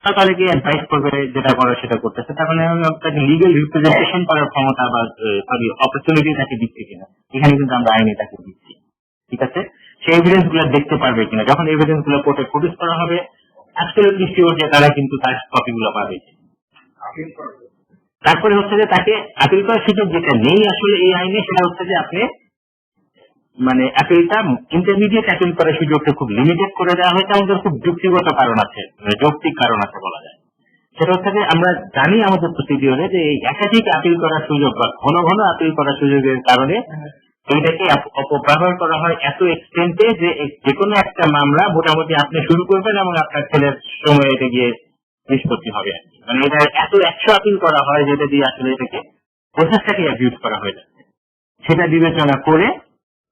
তাহলে কি অ্যাডভাইস করবে, যেটা করে সেটা করতেছে, তার মানে আমি আপনাকে লিগেল রিপ্রেজেন্টেশন করার ক্ষমতা বা সরি অপরচুনিটি তাকে দিচ্ছি কিনা, এখানে কিন্তু আমরা আইনে তাকে দিচ্ছি। ঠিক আছে, সেই এভিডেন্স গুলো দেখতে পারবে কিনা, যখন এভিডেন্স গুলো কোর্টে প্রডিউস করা হবে অ্যাবসলিউটলি শিওর যে তারা কিন্তু তার কপি গুলো পাবে। তারপরে হচ্ছে যে তাকে আপিল করার সুযোগ যেটা নেই আসলে এই আইনে, সেটা হচ্ছে যে আপনি মানে অ্যাপিলটা ইন্টারমিডিয়েট অ্যাপিল করার সুযোগটা খুব লিমিটেড করে দেওয়া হয়েছে। আমাদের খুব যুক্তিগত কারণ আছে, মানে যৌক্তিক কারণ আছে বলা যায়। সেটা হচ্ছে যে আমরা জানি আমাদের প্রসিডিওরে যে এই একাধিক আপিল করার সুযোগ বা ঘন ঘন আপিল করার সুযোগের কারণে এইটাকে অপব্যবহার করা হয় এত এক্সটেন্টে যে যে কোনো একটা মামলা মোটামুটি আপনি শুরু করবেন এবং আপনার ছেলের সময় এটা গিয়ে নিষ্পত্তি হবে আর কি। মানে এটা এত 100 আপিল করা হয় যেটা দিয়ে আসলে এটাকে প্রসেসটাকে অ্যাবিউজ করা হয়ে যাচ্ছে। সেটা বিবেচনা করে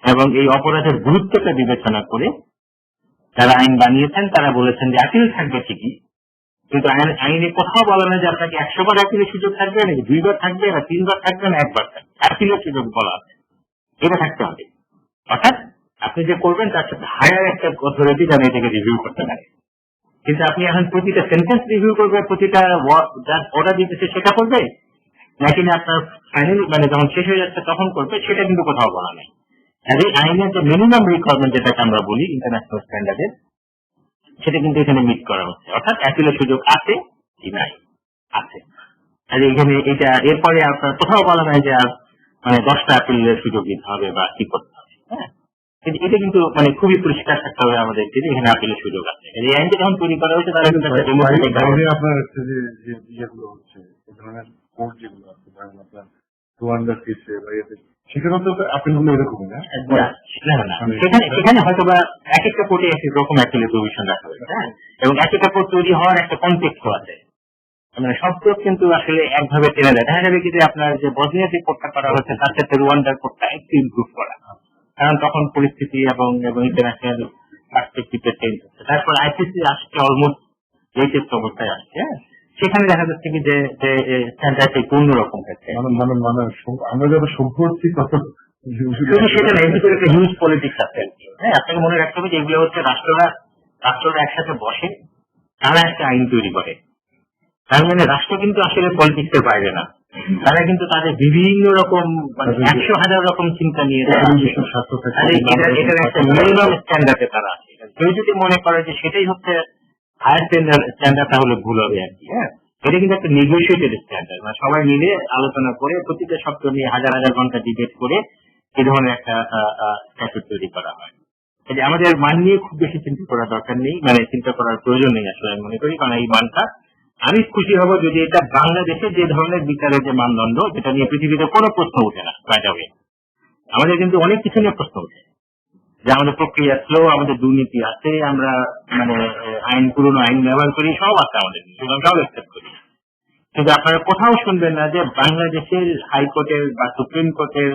এবং এই অপরাধের গুরুত্বটা বিবেচনা করে যারা আইন বানিয়েছেন তারা বলেছেন যে আপিল থাকবে ঠিকই, কিন্তু আইনে কোথাও বলা না যে আপনাকে 100 বার আপিলের সুযোগ থাকবে, নাকি 2 বার থাকবে, না 3 বার থাকবে, না 1 বার থাকবে। আপিলের সুযোগ বলা আছে, এটা থাকতে হবে। অর্থাৎ আপনি যে করবেন তার সাথে হায়ার একটা অথরিটি যেন এটাকে রিভিউ করতে পারে। কিন্তু আপনি এখন প্রতিটা সেন্টেন্স রিভিউ করবে, প্রতিটা অর্ডার দিতেছে সেটা করবে, নাকি না আপনার ফাইনাল মানে যখন শেষ হয়ে যাচ্ছে তখন করবে, সেটা কিন্তু কোথাও বলা নেই। এই আইনের যে মিনিমাম রিকোয়ারমেন্ট যেটাকে আমরা বলি ইন্টারন্যাশনাল স্ট্যান্ডার্ডের, সেটা কিন্তু এখানে মিট করা হচ্ছে। অর্থাৎ অ্যাপিলের সুযোগ আছে কি নাই, আছে। আর এখানে এটা এরপরে আপনার কোথাও বলা নাই যে আর মানে 10টা অ্যাপিলের সুযোগ দিতে হবে বা কি করতে হবে। হ্যাঁ, এটা কিন্তু মানে খুবই পরিষ্কার থাকতে হবে আমাদের যে এখানে আপিলের সুযোগ আছে। এই আইনটা যখন তৈরি করা হয়েছে তারা কিন্তু একটা আপনার যে ইয়েগুলো হচ্ছে এই ধরনের কোর্ট যেগুলো আছে, ধরেন আপনার টু কেসে বা ইয়েতে, সেখানে তো আপিল গুলো এরকমই না। সেখানে হয়তো বা এক একটা কোর্টে এক এক রকম অ্যাপিলের প্রভিশন রাখা হয়েছে। হ্যাঁ, এবং এক একটা কোর্ট তৈরি হওয়ার একটা কনটেক্সট আছে। মানে সব কোর্ট কিন্তু আসলে একভাবে টেনে দেয়। দেখা যাবে কিন্তু আপনার যে বসনিয়া যে কোর্টটা করা হচ্ছে তার সাথে রুয়ান্ডার কোর্টটা একটু ইমপ্রুভ করা, কারণ তখন পরিস্থিতি এবং ইন্টারন্যাশনাল পার্সপেক্টিভে চেঞ্জ হচ্ছে। তারপর আইসিসি আসছে অলমোস্ট লেটেস্ট অবস্থায় আসছে। সেখানে দেখা যাচ্ছে কি যে স্ট্যান্ডার্ড একটু অন্যরকম হচ্ছে। আমরা যারা সভ্যর্থী কত সেটা না, এর একটা হিউজ পলিটিক্স আছে। হ্যাঁ, আপনাকে মনে রাখতে হবে যে এগুলো হচ্ছে রাষ্ট্ররা একসাথে বসে তারা একটা আইন তৈরি করে। তার মানে রাষ্ট্র কিন্তু আসলে পলিটিক্স এর বাইরে না, তারা কিন্তু তাদের বিভিন্ন রকম মানে 100,000 রকম চিন্তা নিয়ে এটার একটা মিনিমাম স্ট্যান্ডার্ডে তারা আছে। কেউ যদি মনে করে যে সেটাই হচ্ছে হায়ার স্ট্যান্ডার্ড তাহলে ভুল হবে আর কি। হ্যাঁ, এটা কিন্তু একটা নেগোসিয়েটেড স্ট্যান্ডার্ড, মানে সবাই মিলে আলোচনা করে প্রতিটা শব্দ নিয়ে হাজার হাজার ঘন্টা ডিবেট করে এই ধরনের একটা স্ট্যাটুট তৈরি করা হয়। আমাদের মান নিয়ে খুব বেশি চিন্তা করার দরকার নেই, মানে চিন্তা করার প্রয়োজন নেই আসলে আমি মনে করি। কারণ এই মানটা আমি খুশি হব যদি এটা বাংলাদেশে যে ধরনের বিচারের যে মানদণ্ড, যেটা নিয়ে পৃথিবীতে কোনো প্রশ্ন উঠে না যাবে। আমাদের কিন্তু অনেক কিছু নিয়ে প্রশ্ন উঠে, যে আমাদের প্রক্রিয়া স্লো, আমাদের দুর্নীতি আছে, আমরা মানে পুরনো আইন ব্যবহার করি, সব আছে আমাদের, সেটাও অ্যাকসেপ্ট করি। কিন্তু আপনারা কোথাও শুনবেন না যে বাংলাদেশের হাইকোর্টের বা সুপ্রিম কোর্টের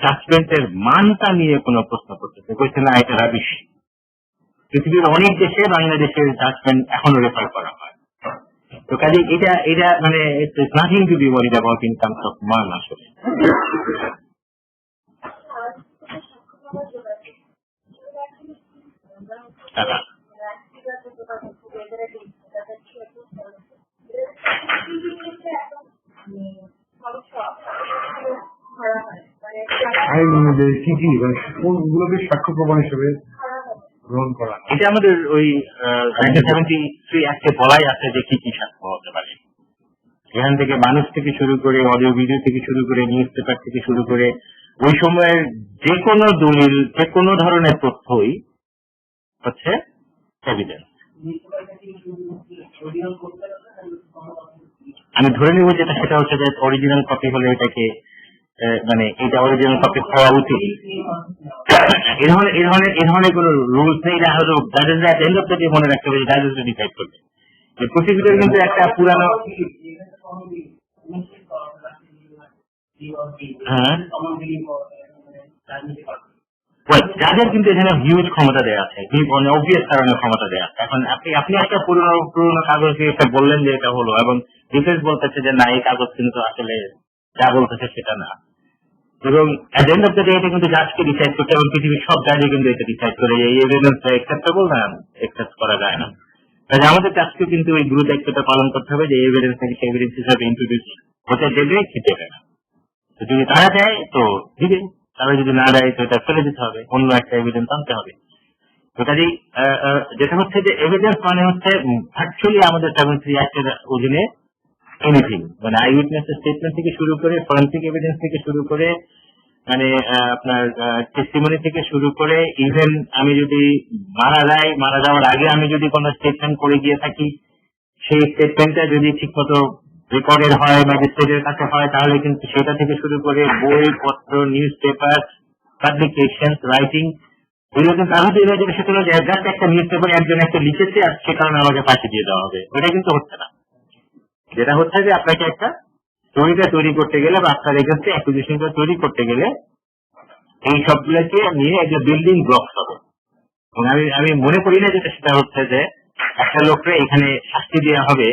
জাজমেন্টের মানটা নিয়ে কোনো প্রশ্ন করতেছে, বলছে না এটা রাবিশ। পৃথিবীর অনেক দেশে বাংলাদেশের জাজমেন্ট এখনো রেফার করা হয়। তো কাজে এটা মানে nothing to B worried about in terms of মান আসলে। আইন অনুযায়ী কি কি কোনগুলোকে সাক্ষ্য প্রমাণ হিসেবে গ্রহণ করা, এটা আমাদের ওই 1973 অ্যাক্টে বলাই আছে যে কি কি সাক্ষ্য হতে পারে। এখান থেকে মানুষ থেকে শুরু করে, অডিও ভিডিও থেকে শুরু করে, নিউজ পেপার থেকে শুরু করে ওই সময়ের যে কোনো দলিল, যে কোনো ধরনের তথ্যই হচ্ছে এভিডেন্স। আমি ধরে নিব যেটা, সেটা হচ্ছে যে অরিজিনাল কপি হলে এটাকে মানে এটা অরিজিনাল কপি হওয়া উচিত। এই ধরনের কোন রুলস নেই। এটা হলো মনে রাখতে হবে জাজেস ডিসাইড করবে। প্রসিকিউটর কিন্তু একটা পুরানো যাদের কিন্তু এখানে হিউজ ক্ষমতা দেওয়া আছে, অবভিয়াস কারণে ক্ষমতা দেওয়া আছে। এখন আপনি একটা পুরোনো কাগজ একটা বললেন যে এটা হলো, এবং ডিফেন্স বলতেছে যে না এই কাগজ কিন্তু আসলে যা বলতেছে সেটা না। এবং এট এন্ড অফ দ্য ডে এটা কিন্তু জাজকে ডিসাইড করতে, এবং পৃথিবীর সব জাজে কিন্তু এটা ডিসাইড করে এই এভিডেন্স অ্যাকসেপ্টেবল না অ্যাকসেপ্ট করা যায় না। কাজে আমাদের কাজকে কিন্তু এই গুরু দায়িত্বটা পালন করতে হবে যে এভিডেন্স থেকে সেই এভিডেন্স হিসাবে ইন্ট্রোডিউস হতে দেবে কি দেবে না। তো যদি তারা দেয় তো দিবে, তারা যদি না দেয় তো এটা ফেলে দিতে হবে, অন্য একটা এভিডেন্স আনতে হবে। তো কাজেই যেটা হচ্ছে যে এভিডেন্স মানে হচ্ছে অ্যাকচুয়ালি আমাদের 73 অ্যাক্টের অধীনে এনিথিং, মানে আই উইটনেসের স্টেটমেন্ট থেকে শুরু করে, ফরেন্সিক এভিডেন্স থেকে শুরু করে, মানে আপনার টেস্টিমনি থেকে শুরু করে, ইভেন আমি যদি মারা যাওয়ার আগে আমি যদি কোনো স্টেটমেন্ট করে গিয়ে থাকি, সেই স্টেটমেন্টটা যদি ঠিকমতো রেকর্ডের হয়, ম্যাজিস্ট্রেটের কাছে হয়, তাহলে কিন্তু সেটা থেকে শুরু করে বই পত্র, নিউজ পেপার, পাবলিকেশন, রাইটিং, এগুলো কিন্তু আমি তো যেটা সেটা হলো জাস্ট একটা নিউজ পেপারে একজন একটা লিখেছে আর সে কারণে আমাকে ফাঁসি দিয়ে দেওয়া হবে, ওটা কিন্তু হচ্ছে না। যেটা হচ্ছে যে আপনাকে একটা স্টোরিটা তৈরি করতে গেলে বা আপনার এগেন্সে অ্যাকুজিশনটা তৈরি করতে গেলে এই সবগুলোকে নিয়ে একটা বিল্ডিং ব্লকস হবে। এবং আমি মনে করি না যেটা সেটা হচ্ছে যে একটা লোককে এখানে শাস্তি দেওয়া হবে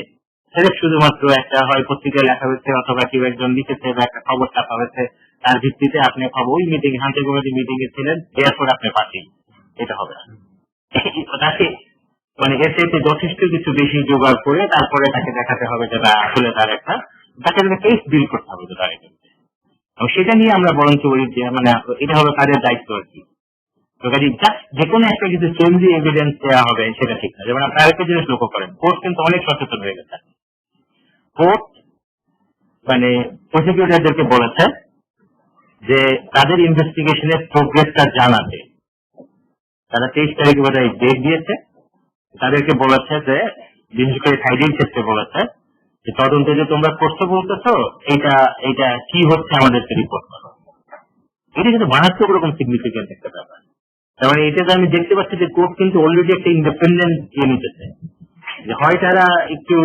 সেটা শুধুমাত্র একটা হয় পত্রিকায় লেখা হয়েছে অথবা কেউ একজন লিখেছে বা একটা খবর ছাপা হয়েছে, তার ভিত্তিতে আপনি খবর ওই মিটিং শান্তি কমিটি মিটিং এ ছিলেন, এরপর আপনি পার্টি, এটা হবে না। তাকে মানে এর চাইতে যথেষ্ট কিছু বেশি জোগাড় করে তারপরে তাকে দেখাতে হবে যে আসলে তার একটা তাকে কেস বিল করতে হবে তার এগেন্সে। এবং সেটা নিয়ে আমরা বরঞ্চ বলি যে মানে এটা হবে তাদের দায়িত্ব আর কি। তো কাজে জাস্ট যে কোনো একটা কিছু সেলজি এভিডেন্স দেওয়া হবে সেটা ঠিক না। যেমন আপনার আরেকটা জিনিস লক্ষ্য করেন, কোর্ট কিন্তু অনেক সচেতন হয়ে গেছে। কোর্ট মানে প্রসিকিউটরদেরকে বলেছে যে তাদের ইনভেস্টিগেশনের প্রোগ্রেসটা জানাতে। তারা 23 তারিখে বোধহয় ডেট দিয়েছে, তাদেরকে বলেছে যে বিশেষ করে ফাইলিং ক্ষেত্রে বলেছে যে তদন্তে যে তোমরা করতে বলতেছো এটা কি হচ্ছে আমাদেরকে রিপোর্ট করো। এটা কিন্তু মারাত্মক রকম সিগনিফিকেন্ট একটা ব্যাপার। তার মানে এটা আমি দেখতে পাচ্ছি যে কোর্ট কিন্তু অলরেডি একটা ইন্ডিপেন্ডেন্ট ইয়ে নিতেছে, যে হয় তারা একটু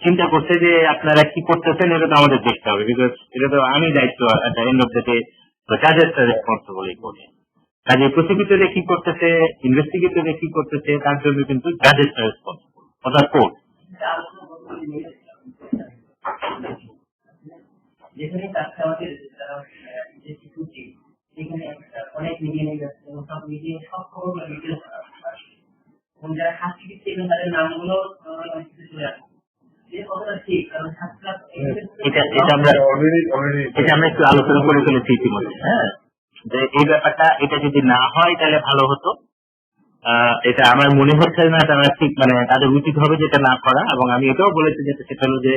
চিন্তা করছে যে আপনারা কি করতেছেন এটা তো আমাদের দেখতে হবে, বিকজ এটা তো আমি দায়িত্ব এন্ড অফ দ্য ডে জাজেসটা রেসপন্সিবল এই কোর্টে। কাজে প্রসিকিউটরে কি করতেছে, ইনভেস্টিগেটরে কি করতেছে, তার জন্য কিন্তু জাজেসটা রেসপন্সিবল, অর্থাৎ কোর্ট। যেখানে আমাদের সেখানে অনেক মিডিয়া নিয়ে যাচ্ছে এবং সব মিডিয়া সব খবর ডিটেলস এবং যারা শাস্তি দিচ্ছে এবং তাদের নামগুলো অনেক কিছু চলে আসে। এটা আমরা একটু আলোচনা করে ফেলেছি ইতিমধ্যে, হ্যাঁ, যে এই ব্যাপারটা এটা যদি না হয় তাহলে ভালো হতো। এটা আমার মনে হচ্ছে না তারা ঠিক মানে তাদের উচিত হবে যেটা না করা। এবং আমি এটাও বলেছি যেটা সেটা হলো যে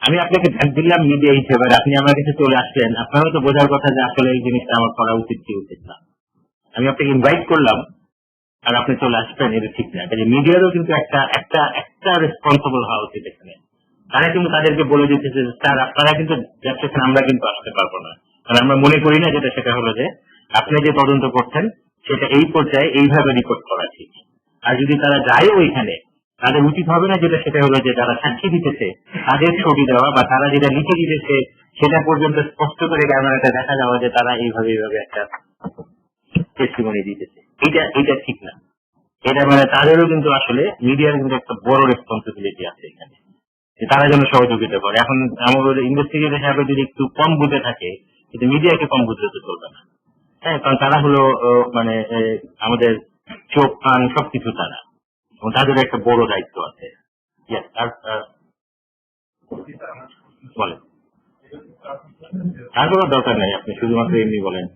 আমি আপনাকে ডাক দিলাম মিডিয়া হিসেবে, আপনি আমার কাছে চলে আসলেন, আপনারও তো বোঝার কথা যে আসলে এই জিনিসটা আমার করা উচিত কি উচিত না। আমি আপনাকে ইনভাইট করলাম আর আপনি চলে আসবেন, এটা ঠিক না। কাজে মিডিয়ারও কিন্তু একটা রেসপন্সিবল হওয়া উচিত এখানে। তারা কিন্তু তাদেরকে বলে দিতেছে স্যার আপনারা কিন্তু যাচ্ছেন, আমরা কিন্তু আসতে পারবো না, কারণ আমরা মনে করি না যেটা সেটা হলো যে আপনি যে তদন্ত করছেন সেটা এই পর্যায়ে এইভাবে রিপোর্ট করা ঠিক। আর যদি তারা যায় ওইখানে, তাদের উচিত হবে না যেটা সেটা হলো যে যারা সাক্ষী দিতেছে তাদের ছবি দেওয়া বা তারা যেটা লিখে দিতেছে সেটা পর্যন্ত স্পষ্ট করে ক্যামেরাতে দেখা যাওয়া যে তারা এইভাবে একটা টেস্টিমনি দিতেছে। এটা ঠিক না। এটা মানে তাদেরও কিন্তু আসলে মিডিয়ার কিন্তু একটা বড় রেসপন্সিবিলিটি আছে এখানে, যে তারা যেন সহযোগিতা করে। এখন আমাদের ইনভেস্টিগেটর হিসাবে যদি একটু কম বুঝে থাকে, কিন্তু মিডিয়াকে কম বুঝতে তো চলবে না। হ্যাঁ, কারণ তারা হলো মানে আমাদের চোখ কান সবকিছু তারা, এবং তাদের একটা বড় দায়িত্ব আছে। বলেন, তার কোনো দরকার নেই, আপনি শুধুমাত্র এমনি বলেন।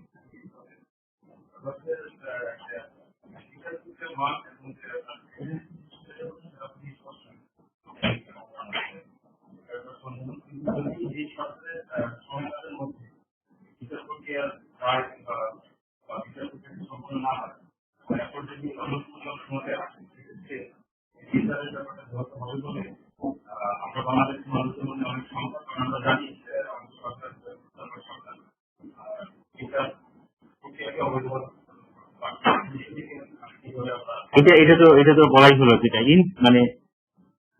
আমরা বাংলাদেশের মানুষের মধ্যে অনেক সংকট আমরা জানি এটা তো বলাই হলো যেটা মানে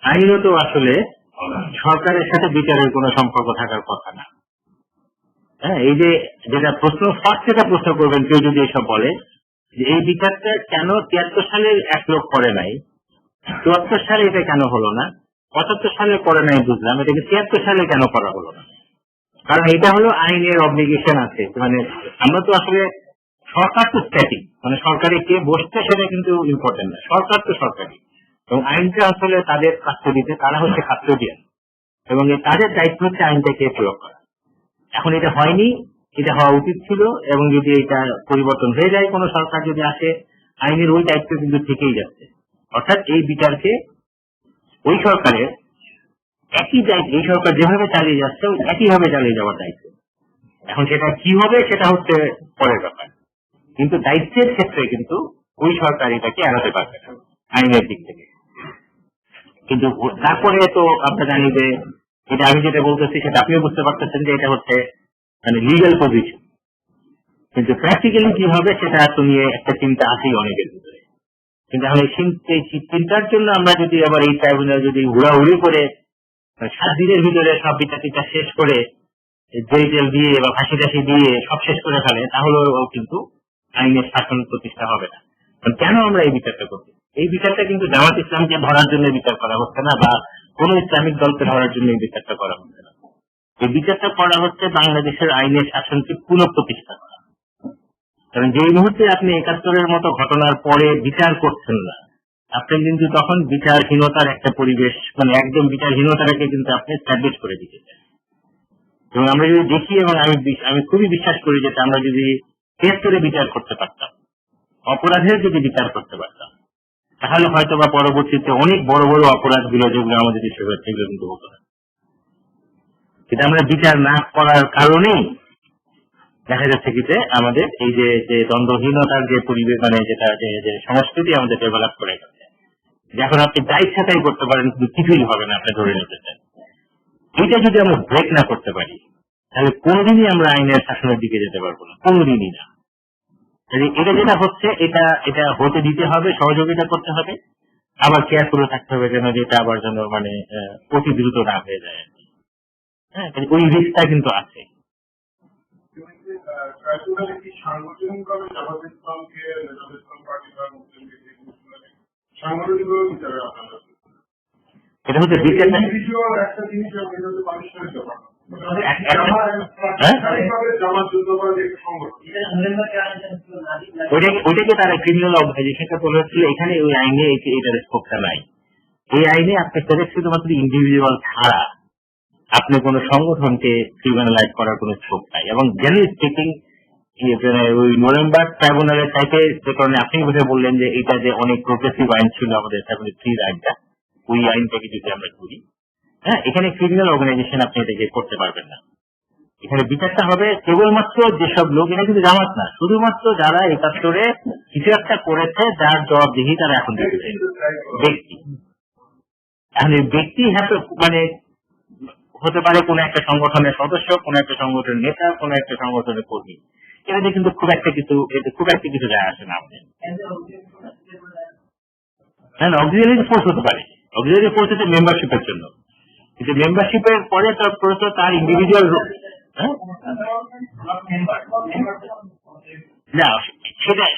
আইনত আসলে সরকারের সাথে বিচারের কোনো সম্পর্ক থাকার কথা না। হ্যাঁ, এই যে যেটা প্রশ্ন ফার্স্ট যেটা প্রশ্ন করবেন কেউ যদি এসব বলে যে এই বিচারটা কেন 73 সালে এক লোক করে নাই, 74 সালে এটা কেন হলো না, 75 সালে করে নাই বুঝলাম, এটাকে 73 সালে কেন করা হলো না? কারণ এটা হলো আইনের অব্লিগেশন আছে। মানে আমরা তো আসলে সরকার তো স্ট্যাটিক, মানে সরকারে কে বসছে সেটা কিন্তু ইম্পর্টেন্ট না, সরকার তো সরকারি। এবং আইনটা আসলে তাদের কাস্টডিতে, তারা হচ্ছে কাস্টোডিয়ান, এবং তাদের দায়িত্ব হচ্ছে আইনটাকে প্রয়োগ করা। এখন এটা হয়নি, এটা হওয়া উচিত ছিল, এবং যদি এটা পরিবর্তন হয়ে যায়, কোনো সরকার যদি আসে, আইনের ওই দায়িত্ব কিন্তু থেকেই যাচ্ছে। অর্থাৎ এই বিচারকে ওই সরকারের একই দায়িত্ব, এই সরকার যেভাবে চালিয়ে যাচ্ছে ওই একইভাবে চালিয়ে যাওয়ার দায়িত্ব। এখন সেটা কি হবে সেটা হচ্ছে পরের ব্যাপার, কিন্তু দায়িত্বের ক্ষেত্রে কিন্তু ওই সরকার এটাকে এড়াতে পারবে না আইনের দিক থেকে। কিন্তু তারপরে তো আমরা জানি যে এটা আমি যেটা বলতেছি সেটা আপনিও বুঝতে পারতেছেন যে এটা হচ্ছে মানে লিগ্যাল পজিশন, কিন্তু প্র্যাকটিক্যালি কি হবে সেটা তো নিয়ে একটা চিন্তা আছেই অনেকের ভিতরে। কিন্তু এখন এই চিন্তার জন্য আমরা যদি আবার এই ট্রাইব্যুনাল যদি হুড়াহুড়ি করে 7 দিনের ভিতরে সব বিচারটা শেষ করে জেল টেল দিয়ে বা ফাঁসি টাসি দিয়ে সব শেষ করে ফেলে, তাহলেও কিন্তু আইনের শাসন প্রতিষ্ঠা হবে না। কেন আমরা এই বিচারটা করছি? এই বিচারটা কিন্তু জামাত ইসলামকে ধরার জন্য বিচার করা হচ্ছে না, বা কোন ইসলামিক দলকে ধরার জন্য এই বিচারটা করা হচ্ছে না। এই বিচারটা করা হচ্ছে বাংলাদেশের আইনের শাসনকে পুনঃপ্রতিষ্ঠা করা। কারণ যে মুহূর্তে আপনি 71-এর মতো ঘটনার পরে বিচার করছেন না, আপনি কিন্তু তখন বিচারহীনতার একটা পরিবেশ, মানে একদম বিচারহীনতাটাকে কিন্তু আপনি স্ট্যাবলিশ করে দিতেছেন। এবং আমরা যদি দেখি, এবং আমি খুবই বিশ্বাস করি যে আমরা যদি কেস করে বিচার করতে পারতাম, অপরাধের যদি বিচার করতে পারতাম, তাহলে হয়তো বা পরবর্তীতে অনেক বড় বড় অপরাধগুলো যেগুলো আমাদের দেশে হচ্ছে সেগুলো কিন্তু হতো না। কিন্তু আমরা বিচার না করার কারণেই দেখা যাচ্ছে কি যে আমাদের এই যে দ্বন্দ্বহীনতার যে পরিবেশ, মানে যেটা যে সংস্কৃতি আমাদের ডেভেলপ করে গেছে, যখন আপনি যা ইচ্ছা তাই করতে পারেন, কিন্তু কিছুই হবে না, আপনি ধরে নিতে চান। এইটা যদি আমরা ব্রেক না করতে পারি, তাহলে কোনদিনই আমরা আইনের শাসনের দিকে যেতে পারবো না, কোনদিনই না। এটা যেটা হচ্ছে এটা হতে দিতে হবে, সহযোগিতা করতে হবে, আবার কেয়ারফুল থাকতে হবে যেন যেটা আবার যেন মানে অতি দ্রুত না হয়ে যায় আর কি। হ্যাঁ, ওই রিস্কটা কিন্তু আছে। ট্রাইব্যুনালে কি সাংগঠনিকভাবে জামাত ইসলামকে, জামাত ইসলাম পার্টি বা মুসলিম লীগ সাংগঠনিকভাবে বিচারে আপনারা এটা হচ্ছে বিচারটা ইন্ডিভিজুয়াল একটা জিনিস এবং এটা হচ্ছে পানিশমেন্ট ব্যাপার। জামাত যুদ্ধ করার একটা সংগঠন, ওইটাকে তারা ক্রিমিনাল অর্গানাইজেশনটা বলে হচ্ছিল। এখানে ওই আইনে এটার স্কোপটা নাই। এই আইনে আপনি শুধুমাত্র ইন্ডিভিজুয়াল ছাড়া আপনি কোন সংগঠনকে ক্রিমিনালাইজ করার কোন স্কোপ নাই। এবং জেনারেলি স্পিকিং ওই নভেম্বর ট্রাইব্যুনালের চাইতে, যে কারণে আপনি বোধহয় বললেন যে এটা যে অনেক প্রোগ্রেসিভ আইন ছিল আমাদের 73 আইনটা, ওই আইনটাকে যদি আমরা করি, হ্যাঁ, এখানে ক্রিমিনাল অর্গানাইজেশন আপনি এটাকে করতে পারবেন না। এখানে বিচারটা হবে কেবলমাত্র যেসব লোক, এটা কিন্তু জামাত না, শুধুমাত্র যারা 71-এ কিছু একটা করেছে যার জবাবদিহি তারা এখন দিচ্ছে ব্যক্তি। এখন এই ব্যক্তি মানে হতে পারে কোন একটা সংগঠনের সদস্য, কোন একটা সংগঠনের নেতা, কোন একটা সংগঠনের কর্মী। এটাতে কিন্তু খুব একটা কিছু যায় আসে না আমাদের। হ্যাঁ, অক্সিলারি ফোর্স হতে পারে, অক্সিলারি ফোর্স হচ্ছে মেম্বারশিপের জন্য, কিন্তু মেম্বারশিপের পরে তার ইন্ডিভিজুয়াল না,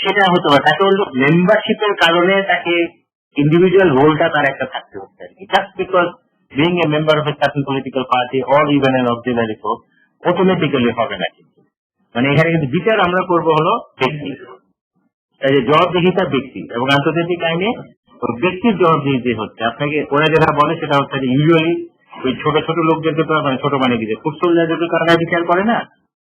সেটা হতে পারে। তাকে মেম্বারশিপের কারণে তাকে ইন্ডিভিজুয়াল রোলটা তার একটা থাকতে হচ্ছে আর কি। Just because being a member of a certain political party or even an auxiliary force automatically হবে না। কিন্তু মানে এখানে কিন্তু বিচার আমরা করবো হলো ব্যক্তি, জবাবদিহিতা ব্যক্তি, এবং আন্তর্জাতিক আইনে ব্যক্তির জবাবদিহি হচ্ছে আপনাকে। ওরা যেটা বলে সেটা হচ্ছে যে ইউজুয়ালি ওই ছোট ছোট লোকদেরকে তো, মানে ছোট মানে কি যে ফুড সোলজারদেরকে তারা বিচার করে না,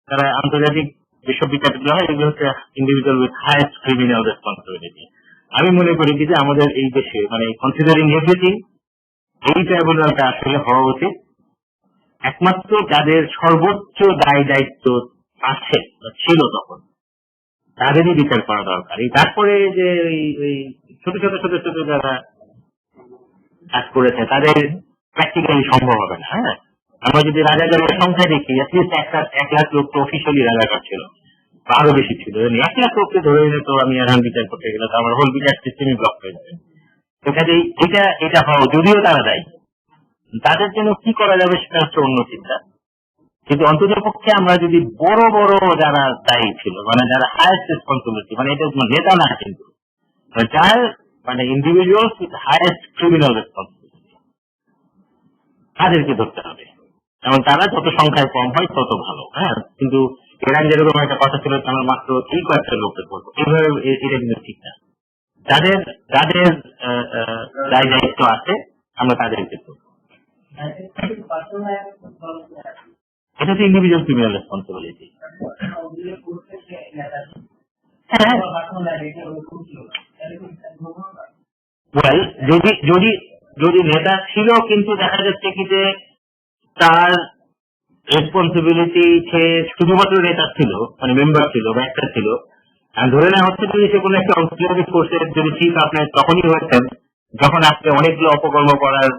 তারা আন্তর্জাতিক যেসব বিচারগুলো হয় এগুলো হচ্ছে individual with highest criminal responsibility. আমি মনে করি যে আমাদের এই দেশে মানে কনসিডারিং এভরিথিং, এই ট্রাইব্যুনালটা আসলে হওয়া উচিত একমাত্র যাদের সর্বোচ্চ দায় দায়িত্ব আছে ছিল তখন, তাদেরই বিচার করা দরকার। এই তারপরে যে ওই ছোট ছোট যারা কাজ করেছে তাদের প্র্যাকটিক্যালি সম্ভব হবে না। হ্যাঁ, আমরা যদি রাজাকারের সংখ্যা দেখি, অ্যাটলিস্ট 1 লাখ লোক তো অফিসিয়ালি রাজাকার ছিল, আরো বেশি ছিল। 1 লাখ লোককে ধরে নিলে তো আমি এখন বিচার করতে গেলে তো আমার হোল বিচার সিস্টেমই ব্লক হয়ে যাবে। কাজেই এটা হওয়া, যদিও তারা দেয়, তাদের জন্য কি করা যাবে সেটা হচ্ছে অন্য চিন্তা। কিন্তু অন্তত পক্ষে আমরা যদি বড় বড় যারা দায়ী ছিল, মানে যারা হায়েস্ট রেসপন্সিবিলিটি, মানে এটা নেতা না, কিন্তু যার মানে individual with highest criminal responsibility, তাদেরকে ধরতে হবে। এবং তারা যত সংখ্যায় কম হয় তত ভালো। হ্যাঁ, কিন্তু এরা যেরকম একটা কথা ছিল আমরা মাত্র এই কয়েকটা লোককে করবো, এইভাবে এটা কিন্তু ঠিক না। যাদের যাদের দায় দায়িত্ব আছে আমরা তাদেরকে করব। এটা তো ইন্ডিভিজুয়াল ক্রিমিনাল রেসপন্সিবিলিটি। ওয়েল, যদি যদি যদি নেতা ছিল কিন্তু দেখা যাচ্ছে কি যে তার রেসপন্সিবিলিটি সে শুধুমাত্র নেতা ছিল, মানে মেম্বার ছিল বা একটা ছিল, আর ধরে নেওয়া হচ্ছে যদি সে কোনো একটা অক্সিলারি ফোর্সের যদি চিফ আপনার তখনই হয়েছেন যখন আপনি অনেকগুলো অপকর্ম করার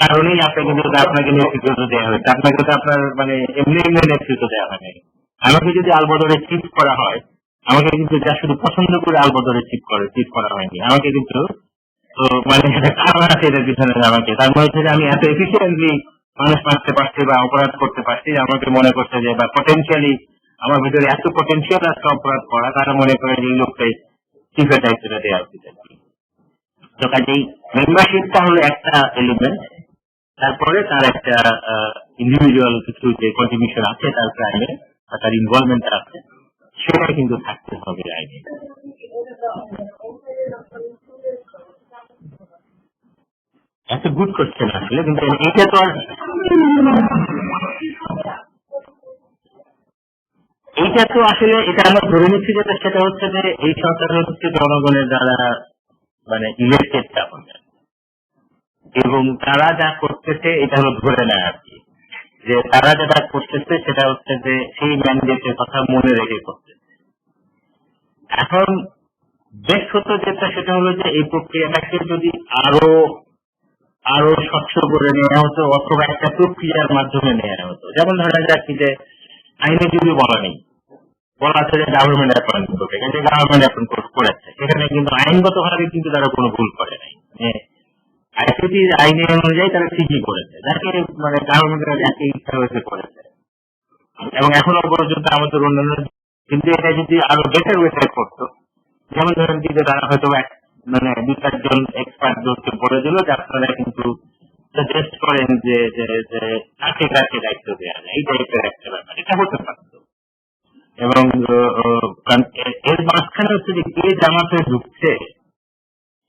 কারণেই আপনাকে নেতৃত্ব দেওয়া হয়েছে। আপনাকে তো আপনার মানে এমনি এমনি নেতৃত্ব দেওয়া হয়নি। আমাকে যদি আলবদরে চিফ করা হয়, আমাকে কিন্তু যা শুধু পছন্দ করে আলবদরে চিফ করা হয়নি, আমাকে কিন্তু মানে কারণ আছে এটার পিছনে। আমাকে তার মনে হচ্ছে যে আমি এত এফিসিয়েন্টলি মানুষ মারতে পারছি বা অপরাধ করতে পারছি, আমাকে মনে করছে যে বা পটেনশিয়ালি আমার ভিতরে এত পটেনশিয়াল আছে অপরাধ করা, তারা মনে করে যে এই লোকটাই চিফের দায়িত্বটা দেওয়া উচিত আর কি। তো কাজেই মেম্বারশিপটা হলো একটা এলিমেন্ট, তারপরে তার একটা ইন্ডিভিজুয়াল কিছু যে কন্ট্রিবিউশন আছে তার ক্রাইমে বা তার ইনভলভমেন্ট আছে সেটা কিন্তু থাকতে হবে আইনে। একটা গুড কোশ্চেন আসলে, কিন্তু এটা তো আর এইটা তো আসলে এটা আমরা ধরে নিচ্ছি যেটা সেটা হচ্ছে যে এই সরকার হচ্ছে জনগণের দ্বারা মানে ইলেক্টেড গভর্নমেন্ট, এবং তারা যা করতেছে এটা হলো ধরে নেয় আর কি, যে তারা যেটা করতেছে সেটা হচ্ছে যে সেই ম্যান্ডেটের কথা মনে রেখে করতেছে। এখন ব্যক্তিগত যেটা সেটা হলো যে এই প্রক্রিয়াটাকে যদি আরো আরো স্বচ্ছ করে নেওয়া হতো অথবা একটা প্রক্রিয়ার মাধ্যমে নেওয়া হতো। যেমন ধরা যাক কি যে আইনে যদি বলা নেই, বলা আছে যে গভর্নমেন্ট অ্যাপয়েন্ট করবে, কিন্তু গভর্নমেন্ট অ্যাপয়েন্ট করেছে, সেখানে কিন্তু আইনগত ভাবে কিন্তু তারা কোনো ভুল করে নাই, মানে আইসিটি আইনে অনুযায়ী তারা ঠিকই করেছে, যাকে মানে গভর্নমেন্টের যাকে ইচ্ছা হয়েছে করেছে। এবং এখনো পর্যন্ত আমাদের অন্যান্য, কিন্তু এটা যদি আরো বেটার ওয়েতে করতো, যেমন ধরেন কি যে তারা হয়তো মানে 2-4 এক্সপার্টদেরকে বলে দিল যে আপনারা কিন্তু সাজেস্ট করেন যে কাকে কাকে দায়িত্ব দেওয়া যায়, এই টাইপের একটা ব্যাপার, এটা হতে পারত। এবং এর মাঝখানে হচ্ছে যে কে জামাতে ঢুকছে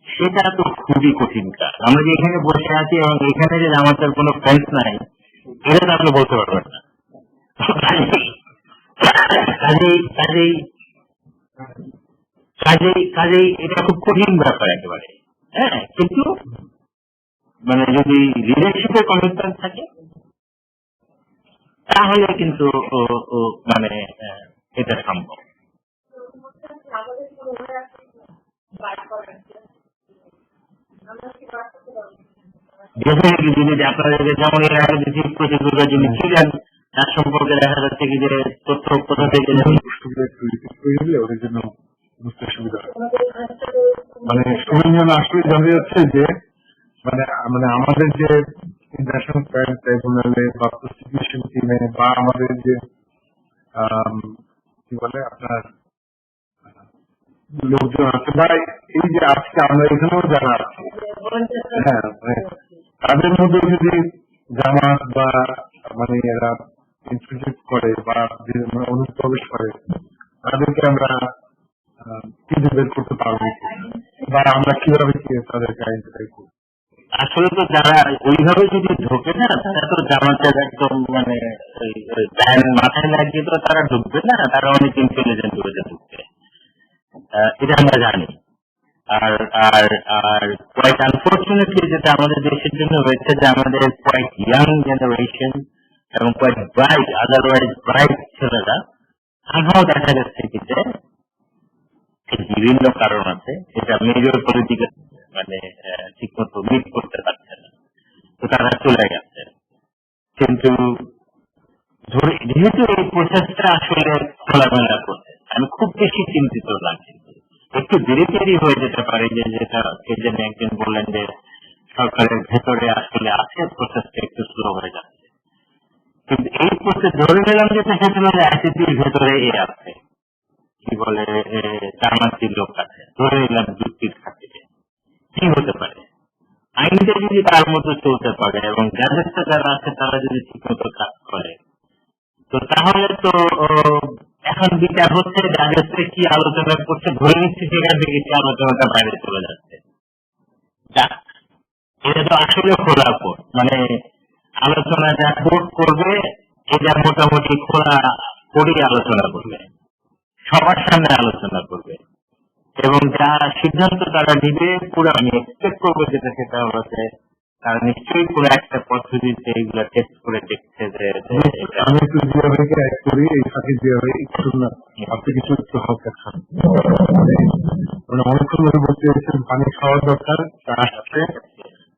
সেটা তো খুবই কঠিন কাজ। আমরা যে এখানে বসে আছি এবং এখানে যে জামাতের কোনো ফ্রেন্ডস নাই এটা তো আপনি বলতে পারবেন না। কাজেই এটা খুব কঠিন ব্যাপার একেবারে। হ্যাঁ, কিন্তু মানে যদি লিডারশিপের কমিটমেন্ট থাকে তাহলে কিন্তু মানে এটা সম্ভব। যদি আপনারা যেমন এর আগে যে চিফ প্রসিকিউটর যিনি ছিলেন তার সম্পর্কে দেখা যাচ্ছে কি যে তথ্য কোথা থেকে ওদের জন্য বুঝতে সুবিধা হয়। মানে সুবিধা আসলে জানা যাচ্ছে যে মানে মানে আমাদের যে ইন্টারন্যাশনাল ক্রাইম ট্রাইব্যুনালে বা প্রসিকিউশন টিমে বা আমাদের যে কি বলে আপনার লোকজন আছে বা এই যে আজকে আমরা এখানেও যারা আছি, হ্যাঁ তাদের মধ্যে যদি জামাত বা মানে এরা ইন্ট্রোডিউস করে বা অনুপ্রবেশ করে তাদেরকে আমরা কিভাবে বের করতে পারবো বা আমরা কিভাবে তাদেরকে আইডেন্টিফাই করবো। আসলে তো যারা ওইভাবে যদি ঢোকে না তারা তো জামাতের একদম মানে মাথায় লাগিয়ে তো তারা ঢুকবে না, তারা অনেক ইন্টেলিজেন্ট হয়ে ঢুকবে, এটা আমরা জানি। আর আর আর কোয়াইট আনফর্চুনেটলি যেটা আমাদের দেশের জন্য হয়েছে যে আমাদের কোয়াইট ইয়াং জেনারেশন এবং কোয়াইট ব্রাইট, আদারওয়াইজ ব্রাইট ছেলেরা আগাও দেখা যাচ্ছে কি যে বিভিন্ন কারণ আছে যেটা মেজর পলিটিক্যাল মানে ঠিক মতো মিট করতে পারছে না, তো তারা চলে গেছে। কিন্তু যেহেতু এই প্রসেসটা আসলে খোলামেলা করছে, আমি খুব বেশি চিন্তিত না, কিন্তু একটু দেরি হয়ে যেতে পারে যে যেটা কে যেন একজন বললেন যে সরকারের ভেতরে আসলে আছে, প্রসেসটা একটু স্লো হয়ে যাচ্ছে। কিন্তু এই প্রসেস ধরে নিলাম যে সেটা আইসিটির ভেতরে আছে, কি বলে জামাতির লোক আছে, ধরে নিলাম যুক্তির খাতিরে কি হতে পারে, আইনটা যদি তার মতো চলতে পারে এবং গ্যাজেটটা যারা আছে তারা যদি ঠিক মতো কাজ করে, তো তাহলে তো এখন বিচার হচ্ছে জাজেসে কি আলোচনা করছে ধরে নিচ্ছি সেখান থেকে কি আলোচনাটা বাইরে চলে যাচ্ছে। যাক, এটা তো আসলে খোলা কোর্ট, মানে আলোচনা যা কোর্ট করবে এটা মোটামুটি খোলা করে আলোচনা করবে, সবার সামনে আলোচনা করবে, এবং যা সিদ্ধান্ত তারা নিবে পুরো আমি এক্সপেক্ট করবো যেটা সেটা হচ্ছে তারা নিশ্চয়ই পুরো একটা পদ্ধতিতে এগুলো টেস্ট করে দেখছে যে এটা আমি একটু জিয়া ভাইকে অ্যাড করি, এই ফাঁকে জিয়া ভাই একটু না, আপনি কিছু একটু হালকা খান, মানে অনেকক্ষণ ধরে বলতে চাইছেন পানি খাওয়া দরকার, তা আসছে।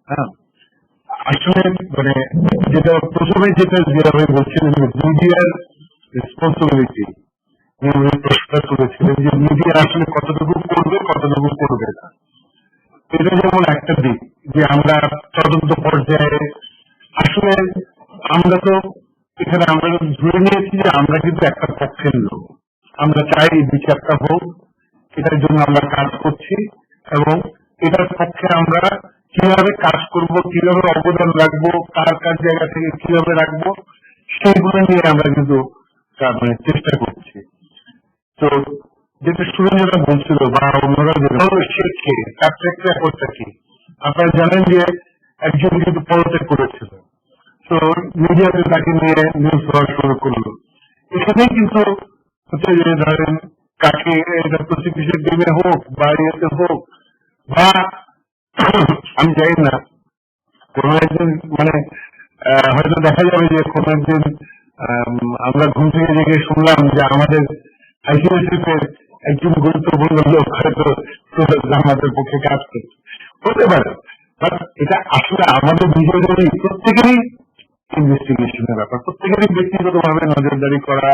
হ্যাঁ, আসলে মানে যেটা প্রথমে যেটা জিয়া ভাই বলছিলেন মিডিয়ার রেসপন্সিবিলিটি, প্রশ্নটা তুলেছিলেন যে মিডিয়া আসলে কতটুকু করবে কতটুকু করবে না। এটা যেমন একটা দিক যে আমরা তদন্ত পর্যায়ে আসলে আমরা তো এখানে আমরা ধরে নিয়েছি যে আমরা কিন্তু একটা পক্ষের লোক, আমরা চাই এই বিচারটা হোক, এটার জন্য আমরা কাজ করছি, এবং এটার পক্ষে আমরা কিভাবে কাজ করব, কিভাবে অবদান রাখবো, কার কার জায়গা থেকে কিভাবে রাখবো, সেইগুলো নিয়ে আমরা কিন্তু মানে চেষ্টা করছি। তো যেটা সুরেন্দ্ররা বলছিল বা অন্যরা সে কে, তার ট্র্যাক রেকর্ডটা কি, আপনারা জানেন যে একজন কিন্তু পদত্যাগ করেছিল, তো মিডিয়াতে তাকে নিয়ে নিউজ হওয়া শুরু করলো। এখানেই কিন্তু হচ্ছে যে ধরেন কাকে এটা প্রসিকিউশন টিমে হোক বা ইয়েতে হোক বা আমি জানি না কোন একদিন মানে হয়তো দেখা যাবে যে কোন একদিন আমরা ঘুম থেকে জেগে শুনলাম যে আমাদের আইসিএসএফ এর একজন গুরুত্বপূর্ণ লোক হয়তো আমাদের পক্ষে কাজ করছে, হতে পারে। বাট এটা আসলে আমাদের নিজেদেরই প্রত্যেকেরই ইনভেস্টিগেশনের ব্যাপার, প্রত্যেকেরই ব্যক্তিগত ভাবে নজরদারি করা,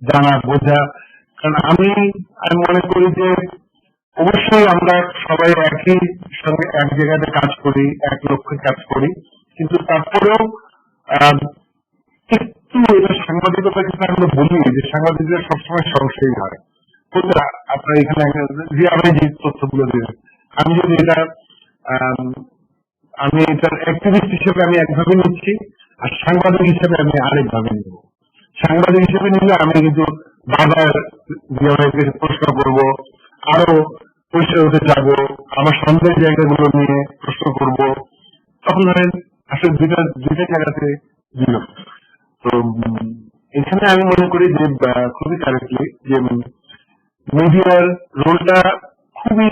জানা, বোঝা। কারণ আমি মনে করি যে অবশ্যই আমরা সবাই একই সঙ্গে এক জায়গাতে কাজ করি, এক লক্ষ্যে কাজ করি, কিন্তু তারপরেও একটু এটা সাংবাদিকতা কিন্তু আমরা বলি যে সাংবাদিকরা সবসময় সংশয়ী হয়। আপনার এখানে যে আপনি যে তথ্যগুলো দিলেন, আমি যদি এটা আমি এটার অ্যাক্টিভিস্ট হিসেবে আমি একভাবে নিচ্ছি, আর সাংবাদিক হিসেবে আমি আরেকভাবে নিব। সাংবাদিক হিসেবে নিলে আমি কিন্তু বারবার প্রশ্ন করবো, আরো পরিষ্কার হতে যাবো, আমার সন্দেহের জায়গাগুলো নিয়ে প্রশ্ন করব, তখন ধরেন আসলে দুইটা জায়গাতে দিল। তো এখানে আমি মনে করি যে খুবই কারেক্টলি যে মিডিয়ার রোলটা খুবই